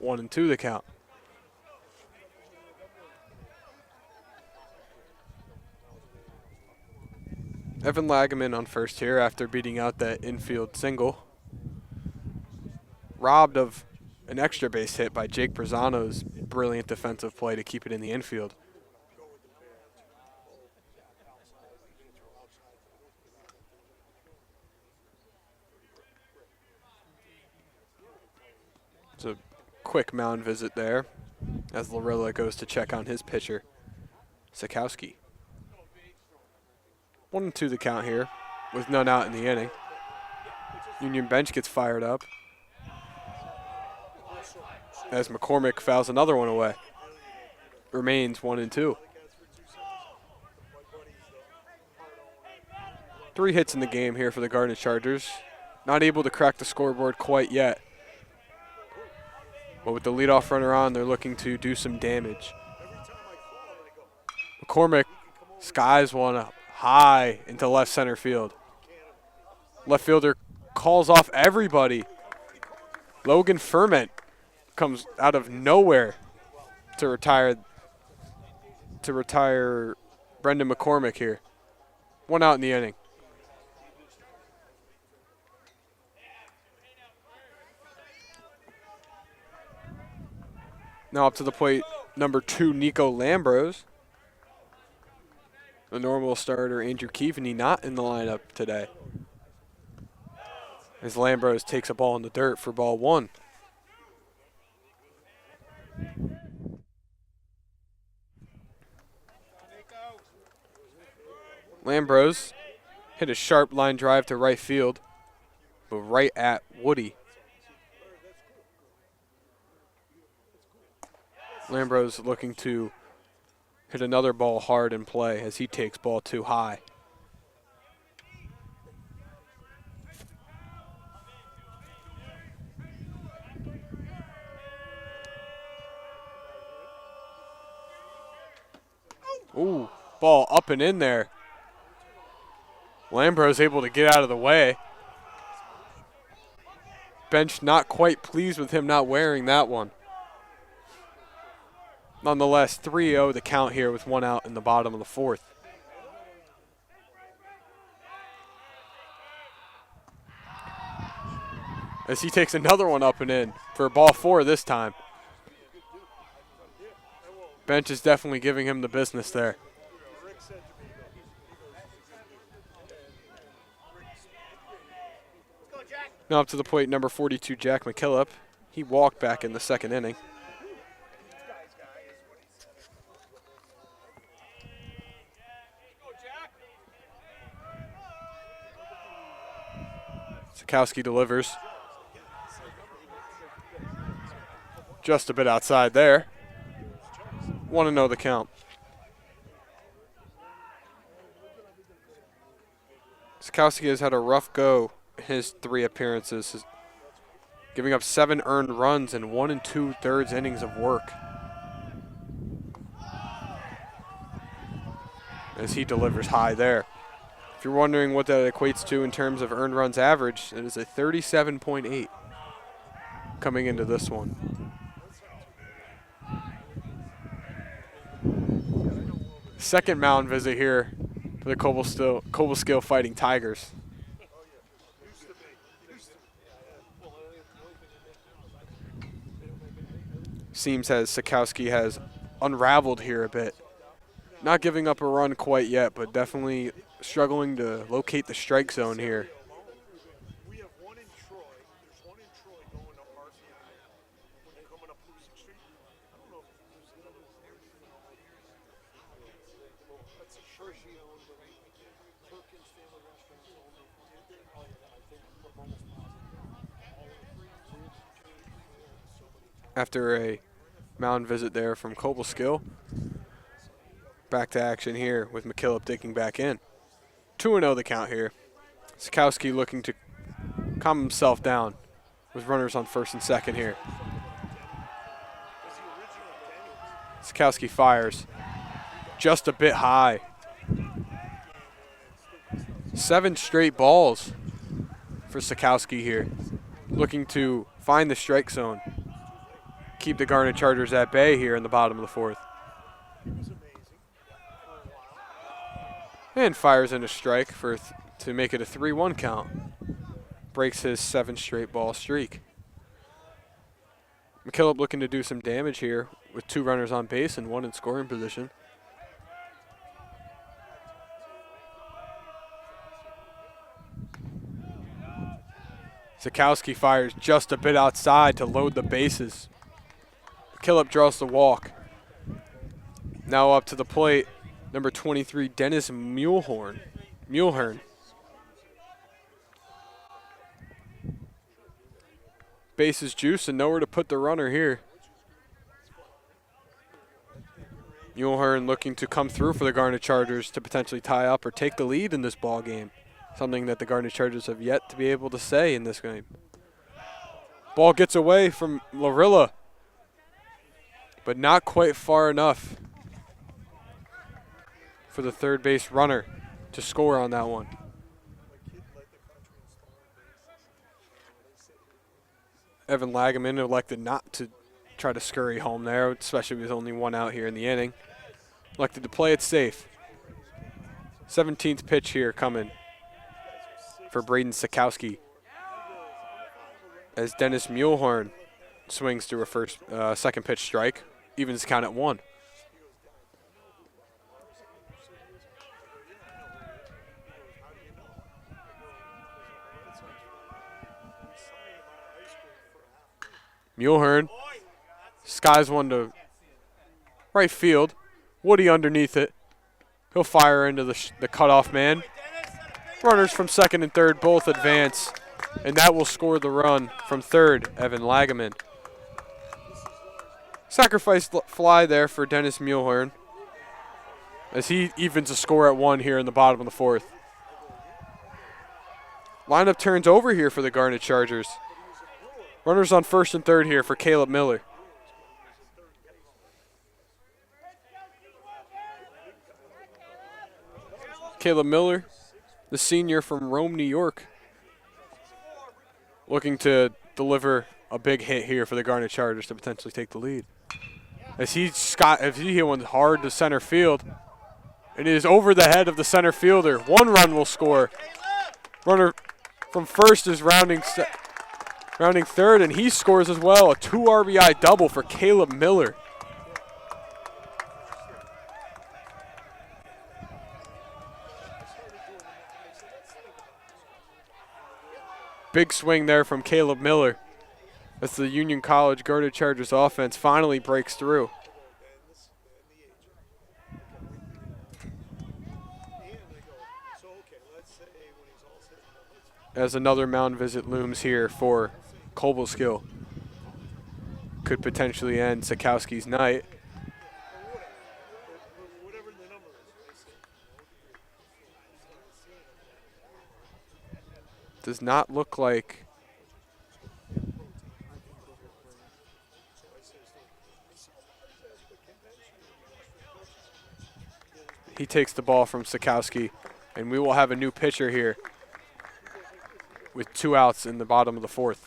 1-2 the count. Evan Lagaman on first here after beating out that infield single. Robbed of an extra base hit by Jake Brazano's brilliant defensive play to keep it in the infield. It's a quick mound visit there as Larilla goes to check on his pitcher, Sikowski. 1-2 the count here with none out in the inning. Union bench gets fired up as McCormick fouls another one away. Remains 1-2. 3 hits in the game here for the Garnet Chargers. Not able to crack the scoreboard quite yet. But with the leadoff runner on, they're looking to do some damage. McCormick skies one up high into left center field. Left fielder calls off everybody. Logan Ferment comes out of nowhere to retire Brendan McCormick here. 1 out in the inning. Now up to the plate, number 2, Nico Lambros. The normal starter, Andrew Keaveney, not in the lineup today. As Lambros takes a ball in the dirt for ball 1. Lambros hit a sharp line drive to right field, but right at Woody. Lambros looking to hit another ball hard in play as he takes ball 2 high. Ooh, ball up and in there. Lambros able to get out of the way. Bench not quite pleased with him not wearing that one. Nonetheless, 3-0 the count here with 1 out in the bottom of the fourth. As he takes another one up and in for ball 4 this time. Bench is definitely giving him the business there. Now up to the plate, number 42, Jack McKillop. He walked back in the second inning. Sikowski delivers. Just a bit outside there. 1-0 the count. Sikowski has had a rough go in his 3 appearances, giving up 7 earned runs in 1 2/3 innings of work. As he delivers high there. If you're wondering what that equates to in terms of earned runs average, it is a 37.8 coming into this one. Second mound visit here for the Cobleskill Fighting Tigers. Seems as Sikowski has unraveled here a bit. Not giving up a run quite yet, but definitely struggling to locate the strike zone here. We have one in Troy. There's one in Troy going to RCI. When you're coming up Hoosick Street. I don't know if there's another one there. That's a Hershey owned, but Perkins Family Restaurants owned it. Oh, yeah, I think I'm almost positive. After a mound visit there from Cobleskill, back to action here with McKillop digging back in. 2-0 the count here. Sikowski looking to calm himself down with runners on first and second here. Sikowski fires just a bit high. 7 straight balls for Sikowski here. Looking to find the strike zone. Keep the Garnet Chargers at bay here in the bottom of the 4th. And fires in a strike to make it a 3-1 count. Breaks his 7 straight ball streak. McKillop looking to do some damage here with 2 runners on base and 1 in scoring position. Sikowski fires just a bit outside to load the bases. McKillop draws the walk. Now up to the plate, number 23, Dennis Mulehern. Bases juice and nowhere to put the runner here. Mulehern looking to come through for the Garnet Chargers to potentially tie up or take the lead in this ball game. Something that the Garnet Chargers have yet to be able to say in this game. Ball gets away from Larilla, but not quite far enough for the third base runner to score on that one. Evan Lagaman elected not to try to scurry home there, especially with only 1 out here in the inning. Elected to play it safe. 17th pitch here coming for Braden Sikowski as Dennis Mulehern swings through a second pitch strike. Evens count at 1. Mulehern skies one to right field. Woody underneath it. He'll fire into the cutoff man. Runners from second and third both advance, and that will score the run from third, Evan Lagaman. Sacrifice fly there for Dennis Mulehern as he evens a score at 1 here in the bottom of the 4th. Lineup turns over here for the Garnet Chargers. Runners on first and third here for Caleb Miller. Caleb Miller, the senior from Rome, New York, looking to deliver a big hit here for the Garnet Chargers to potentially take the lead. As he hit one hard to center field, it is over the head of the center fielder. 1 run will score. Runner from first is rounding third, and he scores as well. A 2 RBI double for Caleb Miller. Big swing there from Caleb Miller as the Union College Garnet Chargers offense finally breaks through. As another mound visit looms here for Cobleskill. Could potentially end Sikowski's night. Does not look like he takes the ball from Sikowski, and we will have a new pitcher here with 2 outs in the bottom of the 4th.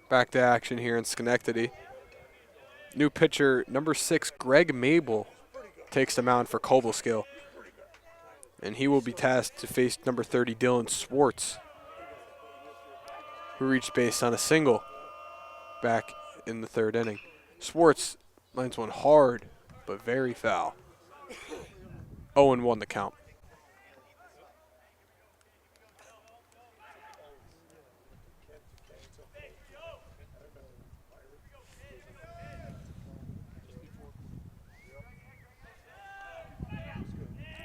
Back to action here in Schenectady. New pitcher, number 6, Greg Mabel, takes the mound for Cobleskill. And he will be tasked to face number 30, Dylan Swartz, who reached base on a single back in the 3rd inning. Swartz lines one hard, but very foul. 0-1 the count.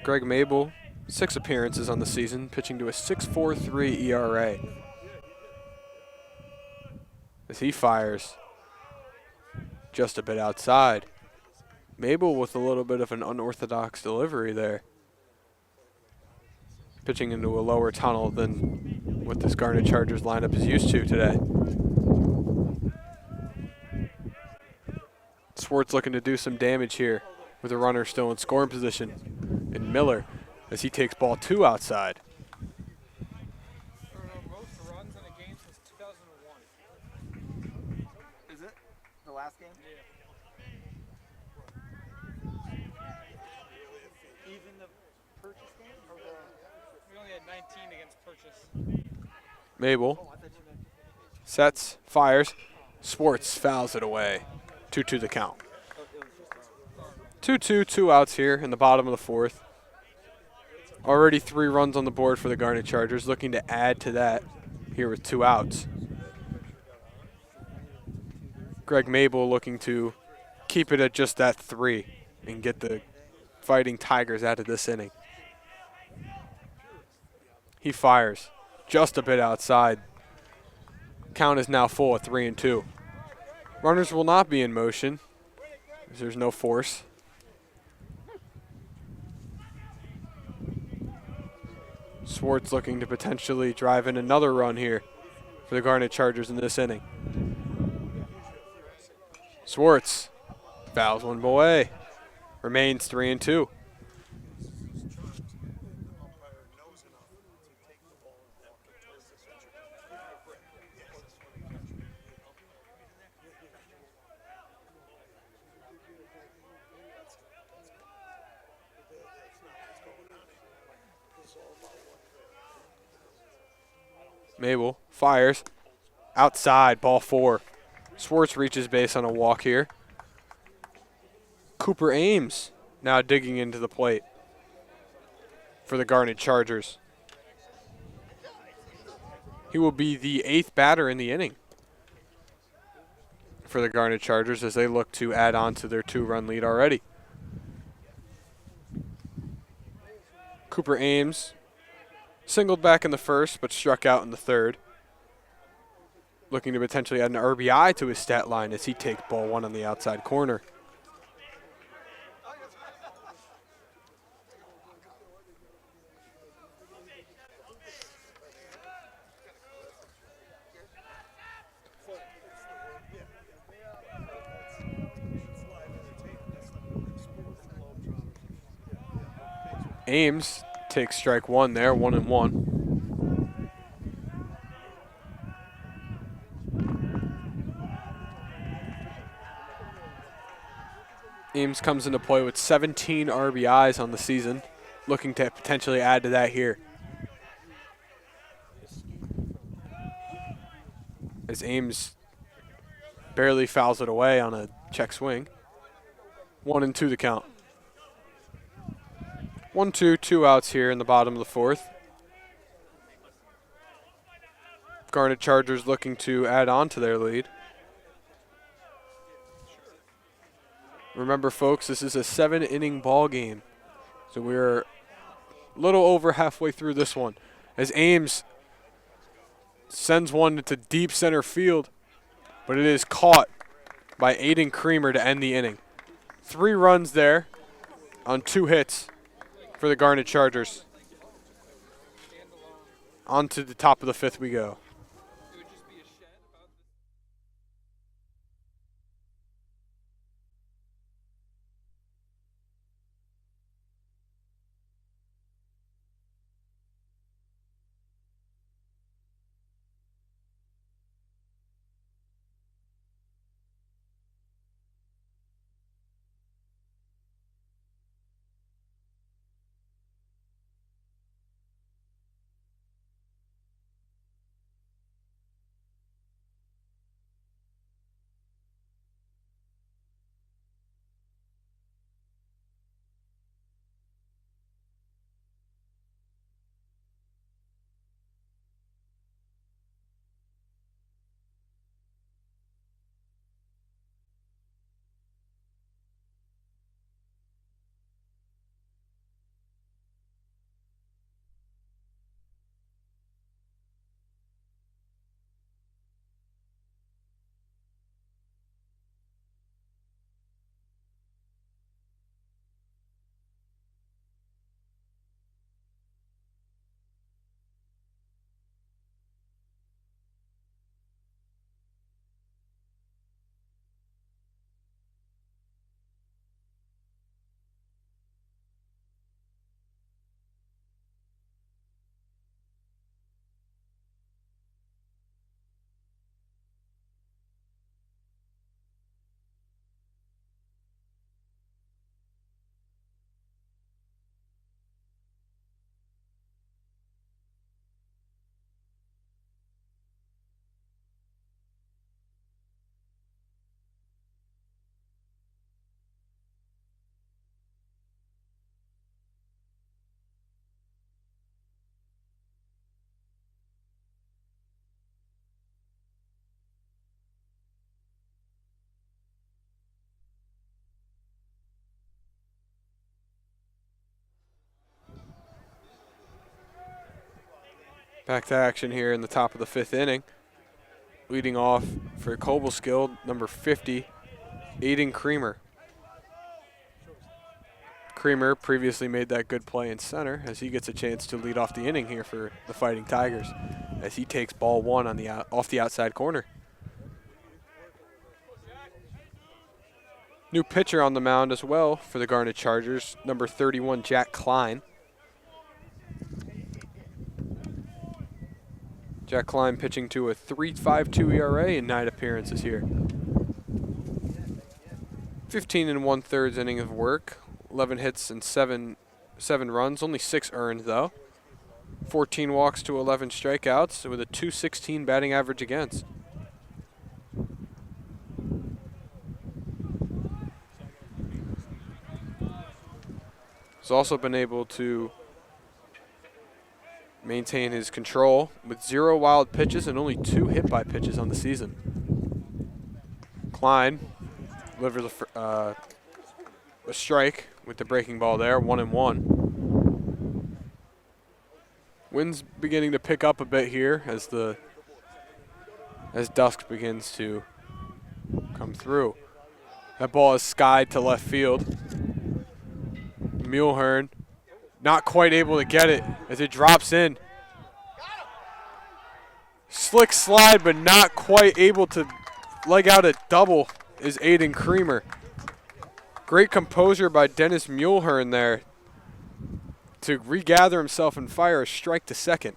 Greg Mabel, 6 appearances on the season, pitching to a 6.43 ERA. As he fires just a bit outside. Mabel with a little bit of an unorthodox delivery there. Pitching into a lower tunnel than what this Garnet Chargers lineup is used to today. Swartz looking to do some damage here with a runner still in scoring position. And Miller as he takes ball 2 outside. Most runs in a game since 2001. Is it? The last game? Yeah. Even the purchase game? Or the... We only had 19 against Purchase. Mabel sets, fires. Swartz fouls it away. 2-2 the count. 2-2, 2 outs here in the bottom of the 4th. Already 3 runs on the board for the Garnet Chargers, looking to add to that here with 2 outs. Greg Mabel looking to keep it at just that 3 and get the Fighting Tigers out of this inning. He fires just a bit outside. Count is now full at 3-2. Runners will not be in motion as there's no force. Swartz looking to potentially drive in another run here for the Garnet Chargers in this inning. Swartz fouls one away. Remains 3-2. Mabel fires. Outside, ball 4. Swartz reaches base on a walk here. Cooper Ames now digging into the plate for the Garnet Chargers. He will be the 8th batter in the inning for the Garnet Chargers as they look to add on to their 2-run lead already. Cooper Ames singled back in the first but struck out in the third. Looking to potentially add an RBI to his stat line as he takes ball 1 on the outside corner. Ames takes strike 1 there, 1-1. Ames comes into play with 17 RBIs on the season, looking to potentially add to that here. As Ames barely fouls it away on a check swing. 1-2 the count. 1-2, 2 outs here in the bottom of the 4th. Garnet Chargers looking to add on to their lead. Remember, folks, this is a 7-inning ball game. So we're a little over halfway through this one. As Ames sends one into deep center field, but it is caught by Aiden Creamer to end the inning. 3 runs there on 2 hits for the Garnet Chargers. On to the top of the 5th we go. Back to action here in the top of the 5th inning. Leading off for Cobleskill, number 50, Aiden Creamer. Creamer previously made that good play in center as he gets a chance to lead off the inning here for the Fighting Tigers as he takes ball 1 on the off the outside corner. New pitcher on the mound as well for the Garnet Chargers, number 31, Jack Klein. Jack Klein pitching to a 3.52 ERA in 9 appearances here. 15 1/3 inning of work, 11 hits and seven runs, only 6 earned though. 14 walks to 11 strikeouts with a 216 batting average against. He's also been able to maintain his control with 0 wild pitches and only 2 hit by pitches on the season. Klein delivers a strike with the breaking ball there, 1-1. Wind's beginning to pick up a bit here as dusk begins to come through. That ball is skied to left field. Mulehern not quite able to get it as it drops in. Slick slide, but not quite able to leg out a double is Aiden Creamer. Great composure by Dennis Mulehern there to regather himself and fire a strike to second.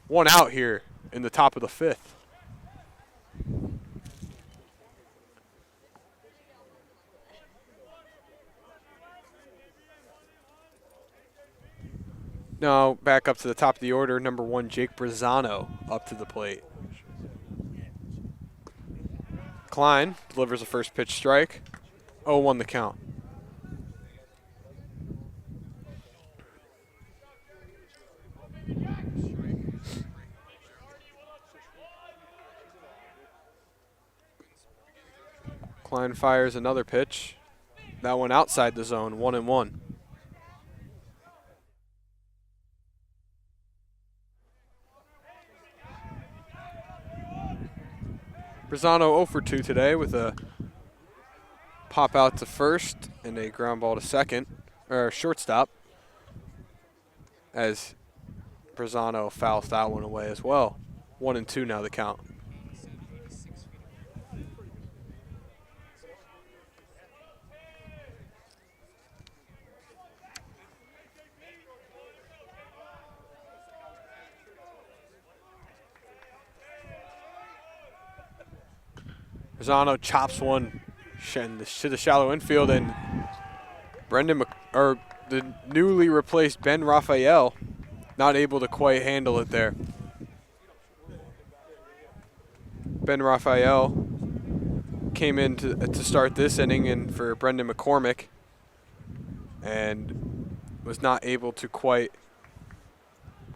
1 out here in the top of the 5th. Now back up to the top of the order, number 1, Jake Brazzano up to the plate. Klein delivers a first pitch strike. 0-1 the count. Klein fires another pitch. That one outside the zone, 1-1. Brazzano 0 for 2 today with a pop out to first and a ground ball to second, or shortstop, as Brazzano fouls that one away as well. 1-2 now the count. Brazzano chops one to the shallow infield, and the newly replaced Ben Raphael not able to quite handle it there. Ben Raphael came in to start this inning and for Brendan McCormick and was not able to quite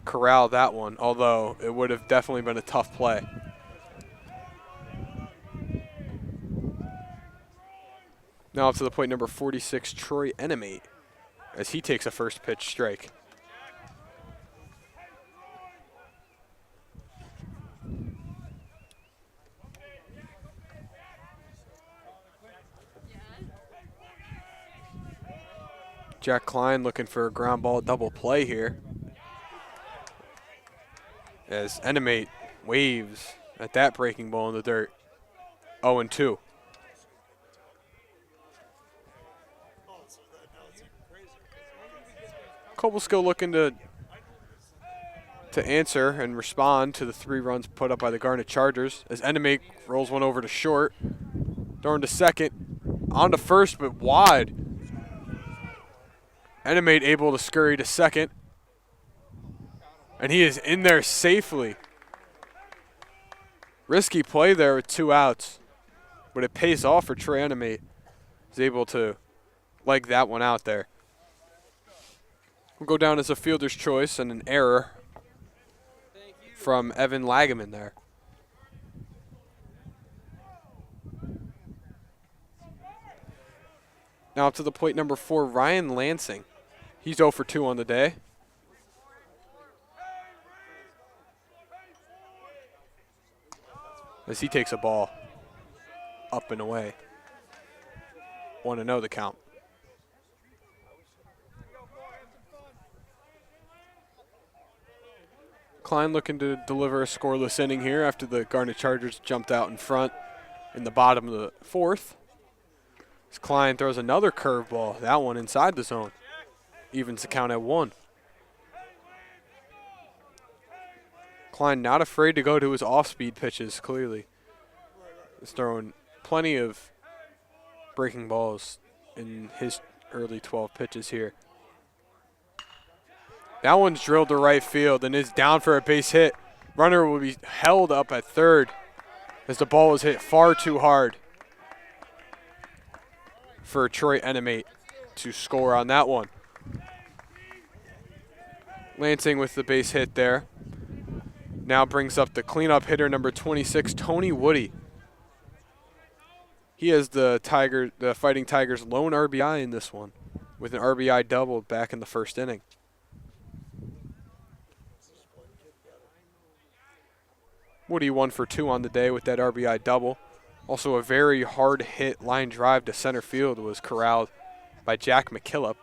corral that one, although it would have definitely been a tough play. Now up to the plate, number 46, Troy Enemate, as he takes a first pitch strike. Jack Klein looking for a ground ball double play here, as Enemate waves at that breaking ball in the dirt. 0-2. Cobleskill looking to answer and respond to the 3 runs put up by the Garnet Chargers, as Enemate rolls one over to short, throwing to second, on to first, but wide. Enemate able to scurry to second, and he is in there safely. Risky play there with 2 outs, but it pays off for Troy Enemate. He's able to leg that one out there. Will go down as a fielder's choice and an error from Evan Lagaman there. Now up to the plate, number 4, Ryan Lansing. He's 0 for 2 on the day. As he takes a ball up and away. 1-0 the count. Klein looking to deliver a scoreless inning here after the Garnet Chargers jumped out in front in the bottom of the 4th. As Klein throws another curveball, that one inside the zone. Evens the count at 1. Klein not afraid to go to his off-speed pitches, clearly. He's throwing plenty of breaking balls in his early 12 pitches here. That one's drilled to right field and is down for a base hit. Runner will be held up at third as the ball was hit far too hard for Troy Enemate to score on that one. Lansing with the base hit there. Now brings up the cleanup hitter, number 26, Tony Woody. He has the Fighting Tigers' lone RBI in this one, with an RBI double back in the first inning. Woody 1 for 2 on the day with that RBI double. Also a very hard hit line drive to center field was corralled by Jack McKillop.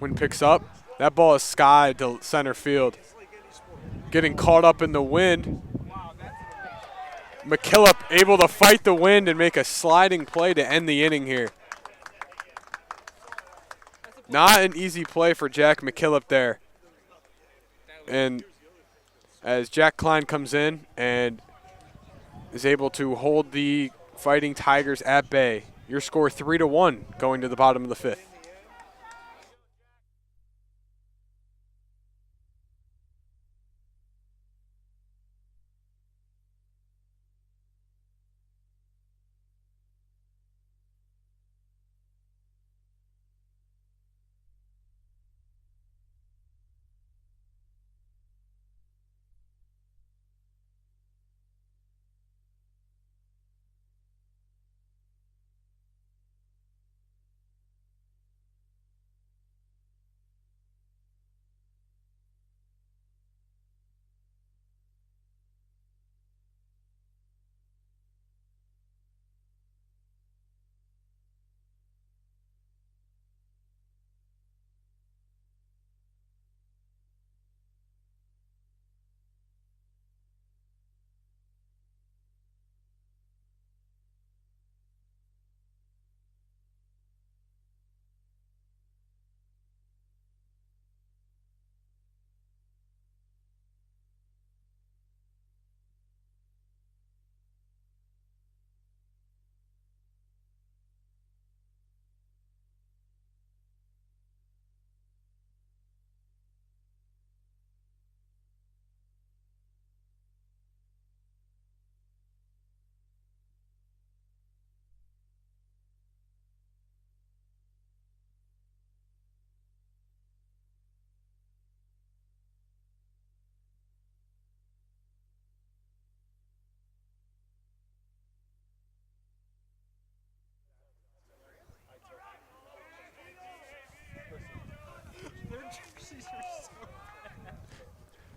Wind picks up. That ball is skied to center field. Getting caught up in the wind. McKillop able to fight the wind and make a sliding play to end the inning here. Not an easy play for Jack McKillop there. And as Jack Klein comes in and is able to hold the Fighting Tigers at bay. Your score 3-1 going to the bottom of the fifth.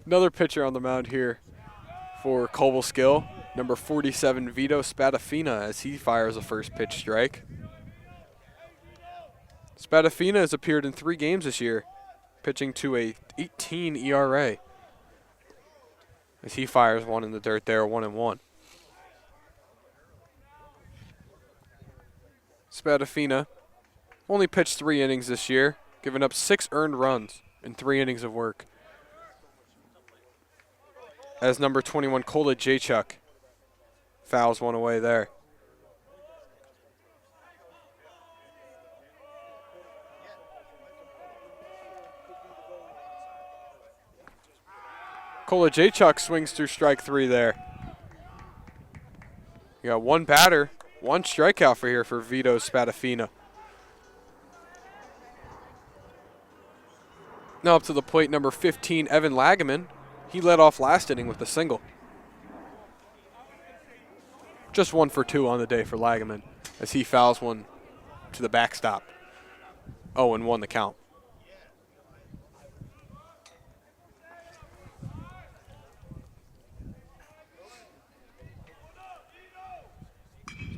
Another pitcher on the mound here for Cobleskill, number 47, Vito Spadafina, as he fires a first pitch strike. Spadafina has appeared in 3 games this year, pitching to a 18 ERA. As he fires one in the dirt there, 1-1. Spadafina only pitched 3 innings this year, giving up 6 earned runs in 3 innings of work. As number 21, Kola Jachuk fouls one away there. Kola Jachuk swings through strike 3 there. You got 1 batter, 1 strikeout for Vito Spadafina. Now up to the plate, number 15, Evan Lagaman. He led off last inning with a single. Just 1 for 2 on the day for Lagaman as he fouls one to the backstop. 0-1 the count.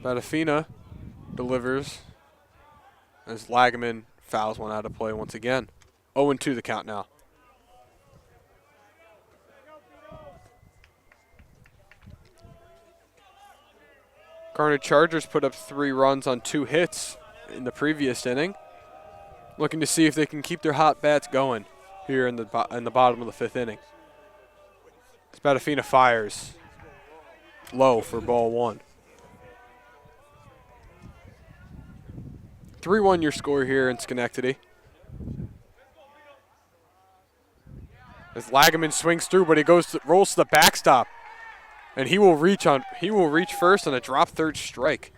Spadafina delivers as Lagaman fouls one out of play once again. 0-2 the count now. Garner Chargers put up 3 runs on 2 hits in the previous inning. Looking to see if they can keep their hot bats going here in the bottom of the 5th inning. Spadafina fires low for ball 1. 3-1 your score here in Schenectady. As Lagaman swings through, but he rolls to the backstop. And he will reach first on a drop third strike.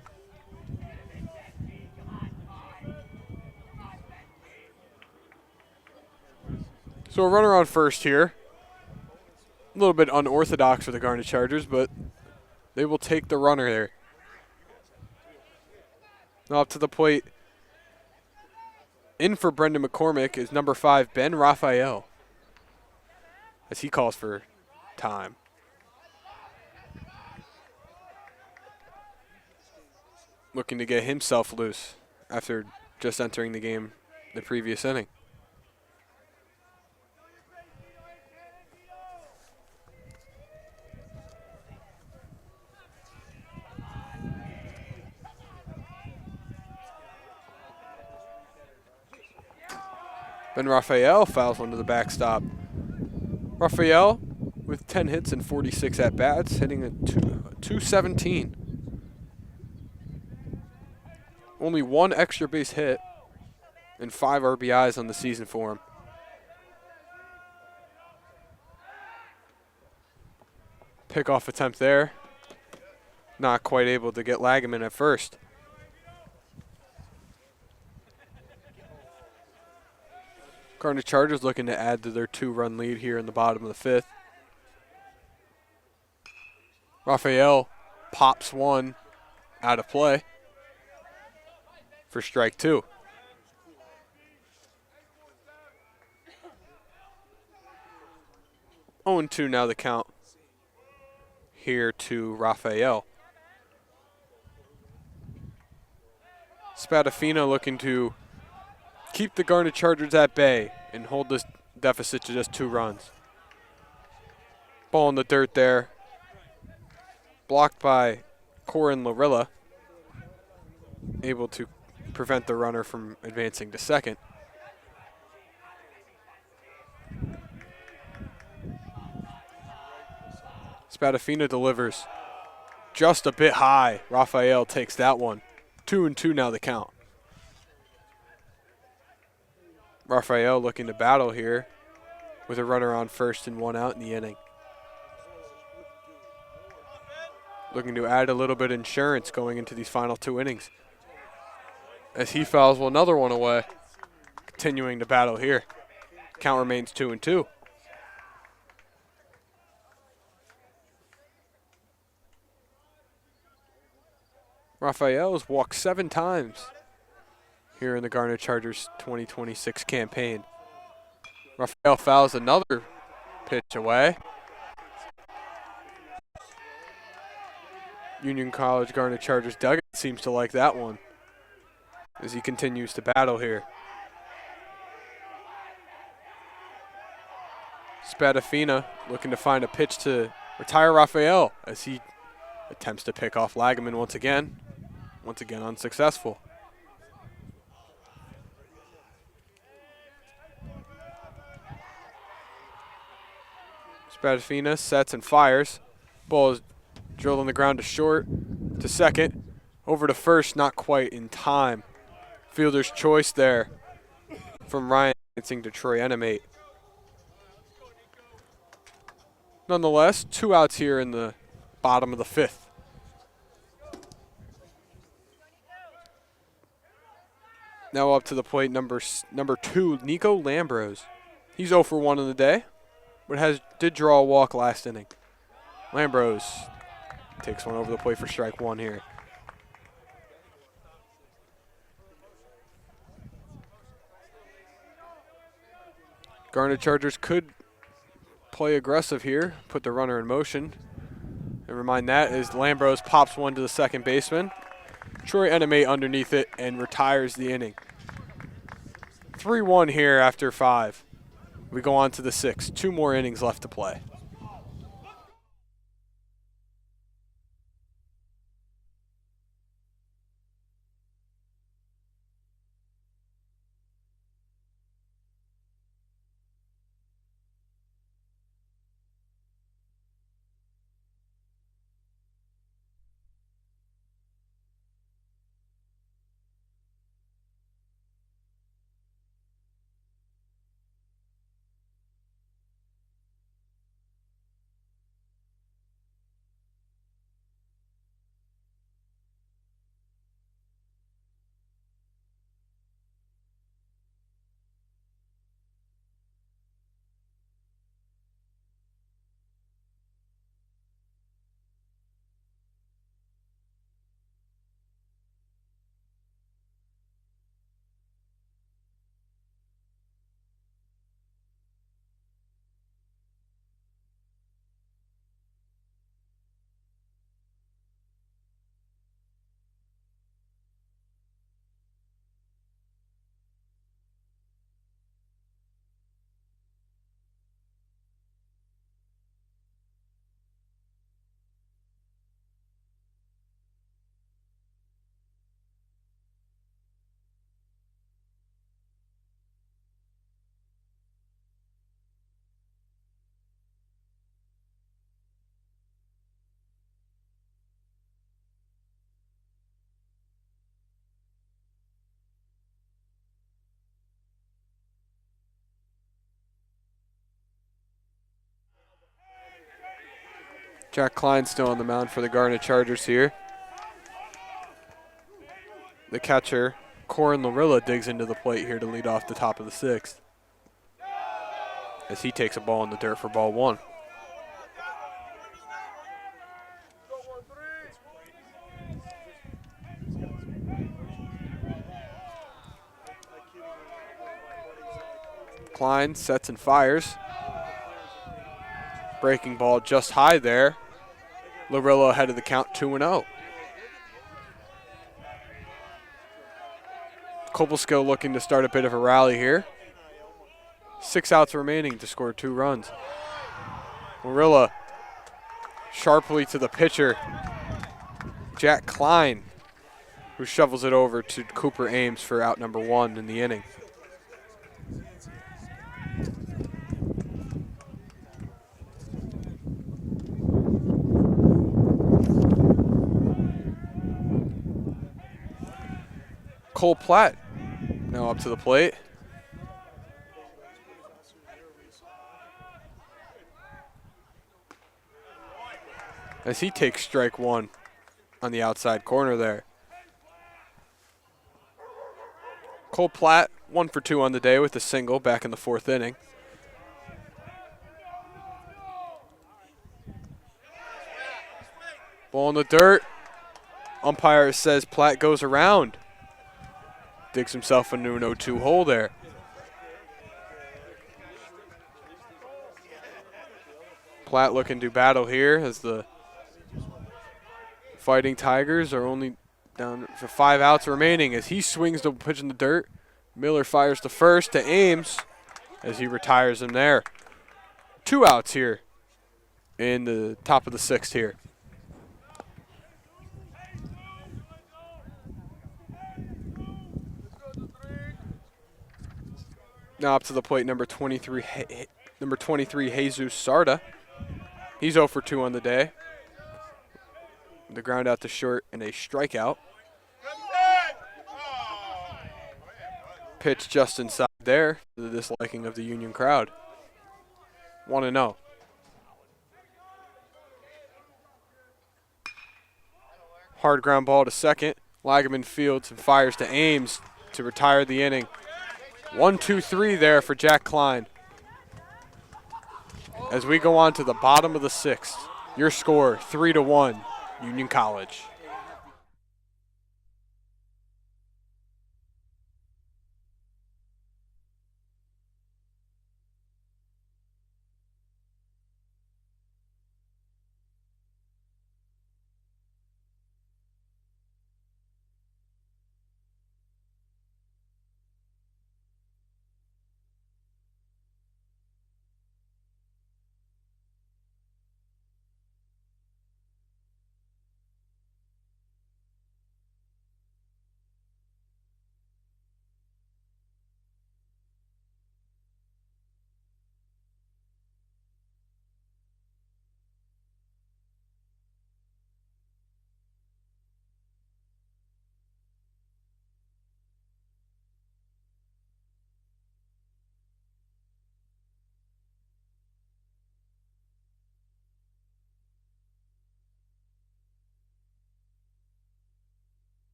So a runner on first here. A little bit unorthodox for the Garnet Chargers, but they will take the runner there. Now up to the plate. In for Brendan McCormick is number 5, Ben Raphael, as he calls for time. Looking to get himself loose after just entering the game the previous inning. Ben Raphael fouls one to the backstop. Raphael with 10 hits and 46 at-bats, hitting a 217. Only 1 extra base hit and 5 RBIs on the season for him. Pickoff attempt there. Not quite able to get Lagaman at first. Garnet Chargers looking to add to their 2-run lead here in the bottom of the 5th. Raphael pops one out of play for strike 2. Oh, and 2 now the count here to Raphael. Spadafina looking to keep the Garnet Chargers at bay and hold this deficit to just 2 runs. Ball in the dirt there. Blocked by Corin Larilla. Able to prevent the runner from advancing to second. Spadafina delivers just a bit high. Raphael takes that one. 2-2 now the count. Raphael looking to battle here with a runner on first and 1 out in the inning. Looking to add a little bit of insurance going into these final 2 innings. As he fouls another one away. Continuing to battle here. Count remains 2-2. Raphael has walked 7 times here in the Garnet Chargers 2026 campaign. Raphael fouls another pitch away. Union College Garnet Chargers dugout seems to like that one as he continues to battle here. Spadafina looking to find a pitch to retire Raphael as he attempts to pick off Lagaman once again unsuccessful. Spadafina sets and fires. Ball is drilled on the ground to short, to second, over to first, not quite in time. Fielder's choice there from Ryan advancing to Troy Enemate. Nonetheless, 2 outs here in the bottom of the 5th. Now up to the plate, number 2, Nico Lambros. He's 0 for 1 in the day, but did draw a walk last inning. Lambros takes one over the plate for strike 1 here. Garnet Chargers could play aggressive here, put the runner in motion. And remind that as Lambros pops one to the second baseman. Troy Enemate underneath it and retires the inning. 3-1 here after 5. We go on to the 6th. 2 more innings left to play. Jack Klein still on the mound for the Garnet Chargers here. The catcher, Corin Larilla, digs into the plate here to lead off the top of the sixth, as he takes a ball in the dirt for ball one. Klein sets and fires. Breaking ball just high there. Larilla ahead of the count, 2-0. Cobleskill looking to start a bit of a rally here. 6 outs remaining to score 2 runs. Larilla sharply to the pitcher, Jack Klein, who shovels it over to Cooper Ames for out number 1 in the inning. Cole Platt now up to the plate. As he takes strike 1 on the outside corner there. Cole Platt, 1 for 2 on the day with a single back in the 4th inning. Ball in the dirt. Umpire says Platt goes around. Digs himself into an 0-2 hole there. Platt looking to battle here as the Fighting Tigers are only down for 5 outs remaining as he swings the pitch in the dirt. Miller fires to first to Ames as he retires him there. 2 outs here in the top of the 6th here. Now up to the plate, number 23, Jesus Sarda. He's 0 for 2 on the day. The ground out to short and a strikeout. Pitch just inside there to the disliking of the Union crowd. 1-0. Hard ground ball to second. Lageman fields and fires to Ames to retire the inning. 1-2-3 there for Jack Klein. As we go on to the bottom of the 6th, your score 3-1, Union College.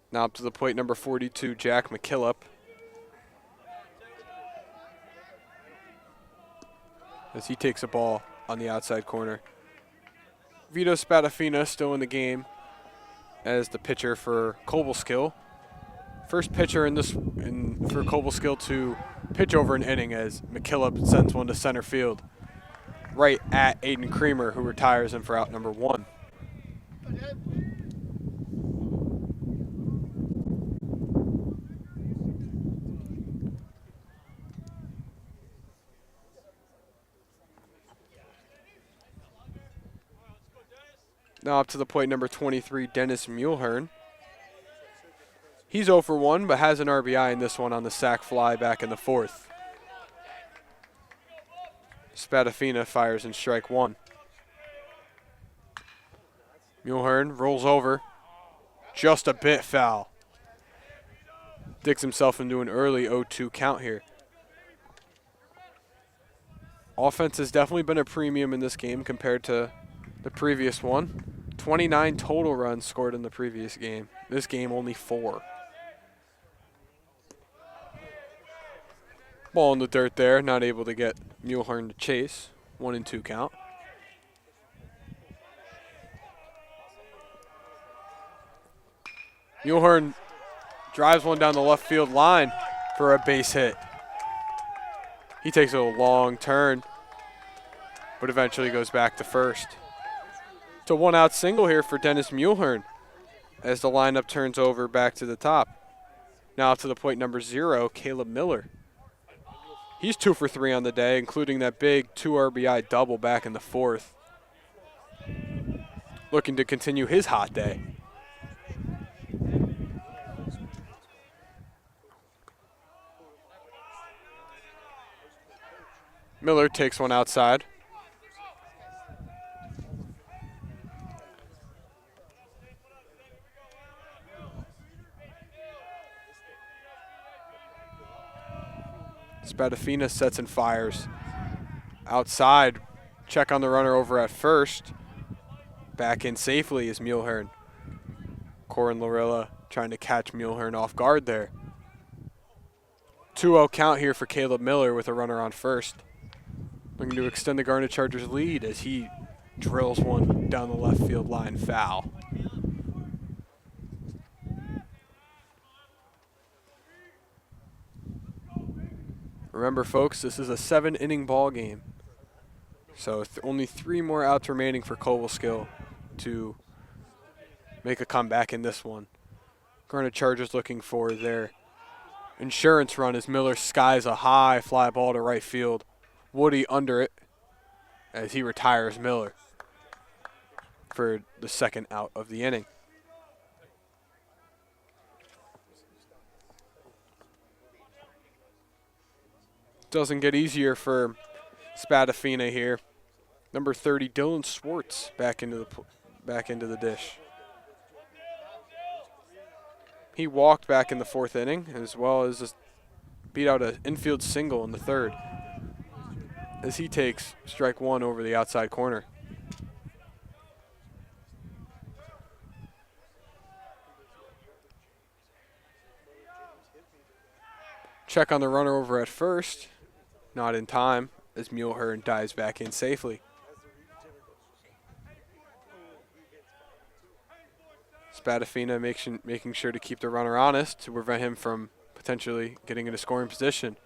Now up to the plate, number 42, Jack McKillop. As he takes a ball on the outside corner. Vito Spadafina still in the game as the pitcher for Cobleskill. First pitcher for Cobleskill to pitch over an inning as McKillop sends one to center field. Right at Aiden Creamer, who retires him for out number 1. Now up to the plate, number 23, Dennis Mulehern. He's 0 for 1, but has an RBI in this one on the sac fly back in the fourth. Spadafina fires in strike one. Mulehern rolls over. Just a bit foul. Digs himself into an early 0-2 count here. Offense has definitely been a premium in this game compared to the previous one. 29 total runs scored in the previous game. This game, only 4. Ball in the dirt there, not able to get Mulehern to chase. 1-2 count. Mulehern drives one down the left field line for a base hit. He takes a long turn, but eventually goes back to first. It's a 1-out single here for Dennis Mulehern as the lineup turns over back to the top. Now up to the plate number 0, Caleb Miller. He's 2 for 3 on the day, including that big 2 RBI double back in the fourth. Looking to continue his hot day. Miller takes one outside. Spadafina sets and fires. Outside, check on the runner over at first. Back in safely is Mulehern. Corin Lorilla trying to catch Mulehern off guard there. 2-0 count here for Caleb Miller with a runner on first. Looking to extend the Garnet Chargers lead as he drills one down the left field line foul. Remember, folks, this is a 7-inning ball game. So only 3 more outs remaining for Cobleskill to make a comeback in this one. Garnet Chargers looking for their insurance run as Miller skies a high fly ball to right field. Woody under it as he retires Miller for the second out of the inning. Doesn't get easier for Spadafina here. Number 30, Dylan Swartz, back into the dish. He walked back in the fourth inning, as well as just beat out an infield single in the third, as he takes strike one over the outside corner. Check on the runner over at first. Not in time as Mulehern dives back in safely. Spadafina making sure to keep the runner honest to prevent him from potentially getting into scoring position.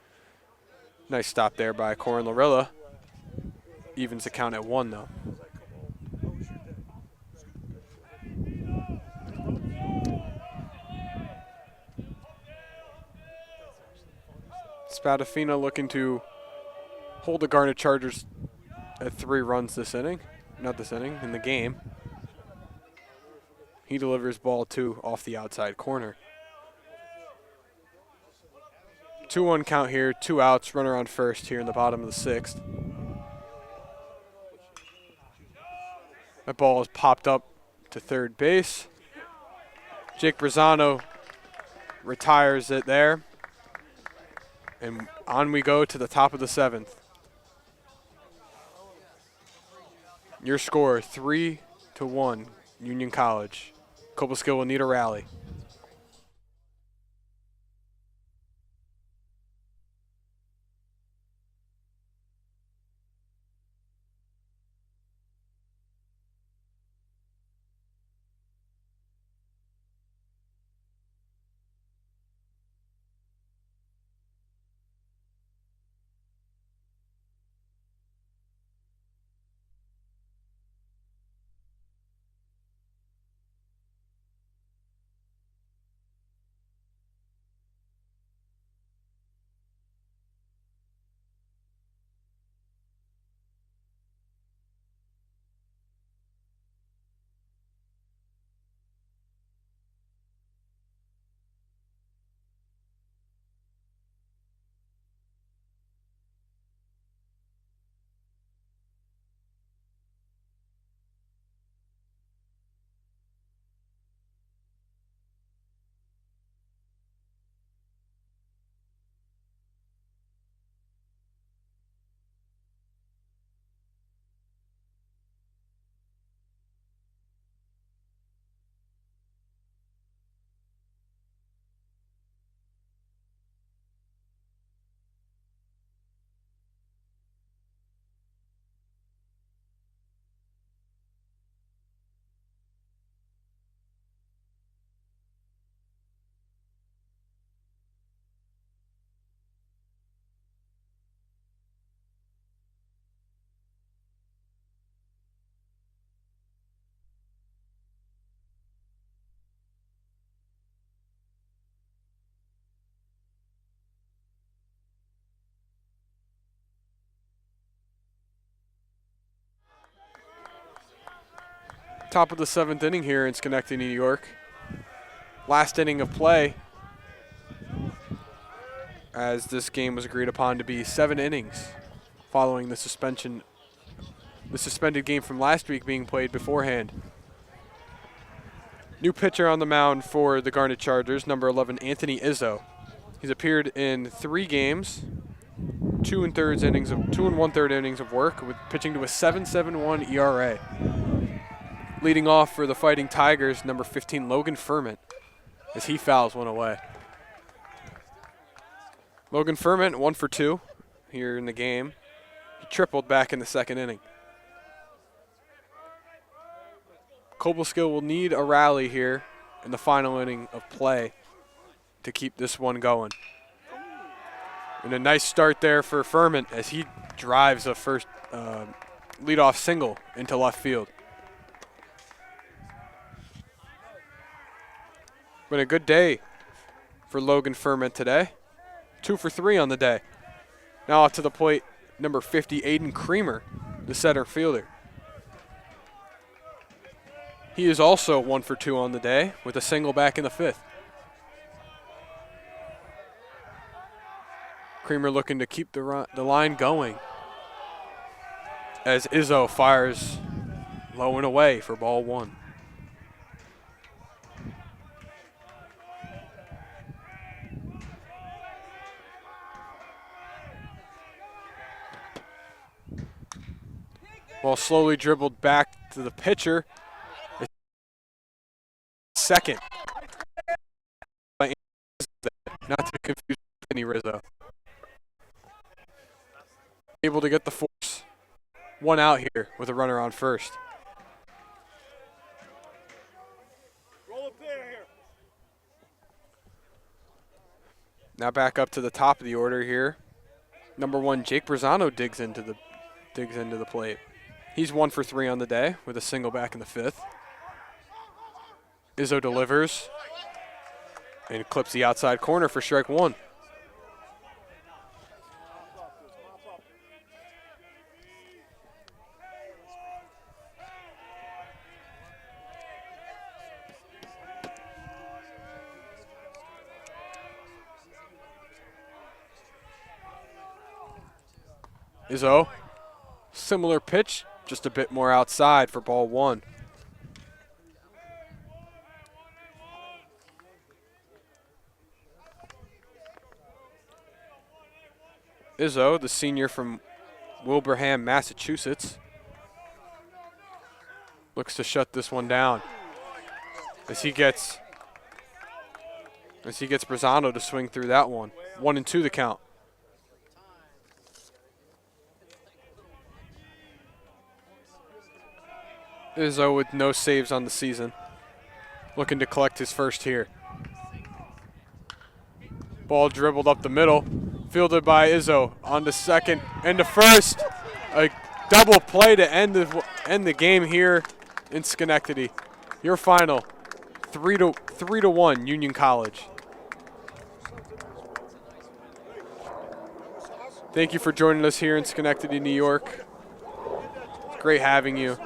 Nice stop there by Corin Lorilla. Evens the count at 1 though. Spadafina looking to hold the Garnet Chargers at 3 runs this inning. Not this inning, in the game. He delivers ball 2 off the outside corner. 2-1 count here, 2 outs, runner on first here in the bottom of the 6th. That ball is popped up to third base. Jake Brazano retires it there. And on we go to the top of the 7th. Your score, 3-1, Union College. Cobleskill will need a rally. Top of the 7th inning here in Schenectady, New York. Last inning of play, as this game was agreed upon to be 7 innings following the suspended game from last week being played beforehand. New pitcher on the mound for the Garnet Chargers, number 11, Anthony Izzo. He's appeared in 3 games, 2 1/3 innings of work, with pitching to a 7.71 ERA. Leading off for the Fighting Tigers, number 15, Logan Ferment, as he fouls one away. Logan Ferment, 1 for 2 here in the game. He tripled back in the 2nd inning. Cobleskill will need a rally here in the final inning of play to keep this one going. And a nice start there for Ferment as he drives a first leadoff single into left field. Been a good day for Logan Ferment today. 2 for 3 on the day. Now out to the plate, number 50, Aiden Creamer, the center fielder. He is also 1 for 2 on the day with a single back in the 5th. Creamer looking to keep the line going as Izzo fires low and away for ball 1. Ball slowly dribbled back to the pitcher. Second. Not to confuse with any Rizzo. Able to get the force. 1 out here with a runner on first. Roll up there here. Now back up to the top of the order here. Number 1, Jake Brazano digs into the plate. He's 1 for 3 on the day with a single back in the 5th. Izzo delivers and clips the outside corner for strike 1. Izzo, similar pitch, just a bit more outside for ball 1. Izzo, the senior from Wilbraham, Massachusetts, looks to shut this one down as he gets Brazano to swing through that one. 1-2 the count. Izzo with no saves on the season, looking to collect his first here. Ball dribbled up the middle, fielded by Izzo on to second and to first. A double play to end the game here in Schenectady. Your final, 3-1 Union College. Thank you for joining us here in Schenectady, New York. It's great having you.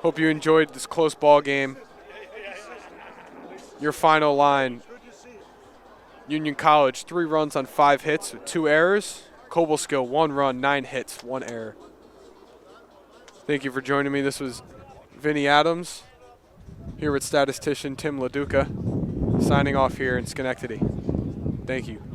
Hope you enjoyed this close ball game. Your final line, Union College, 3 runs on 5 hits with 2 errors. Cobleskill, 1 run, 9 hits, 1 error. Thank you for joining me. This was Vinny Adams here with statistician Tim LaDuca, signing off here in Schenectady. Thank you.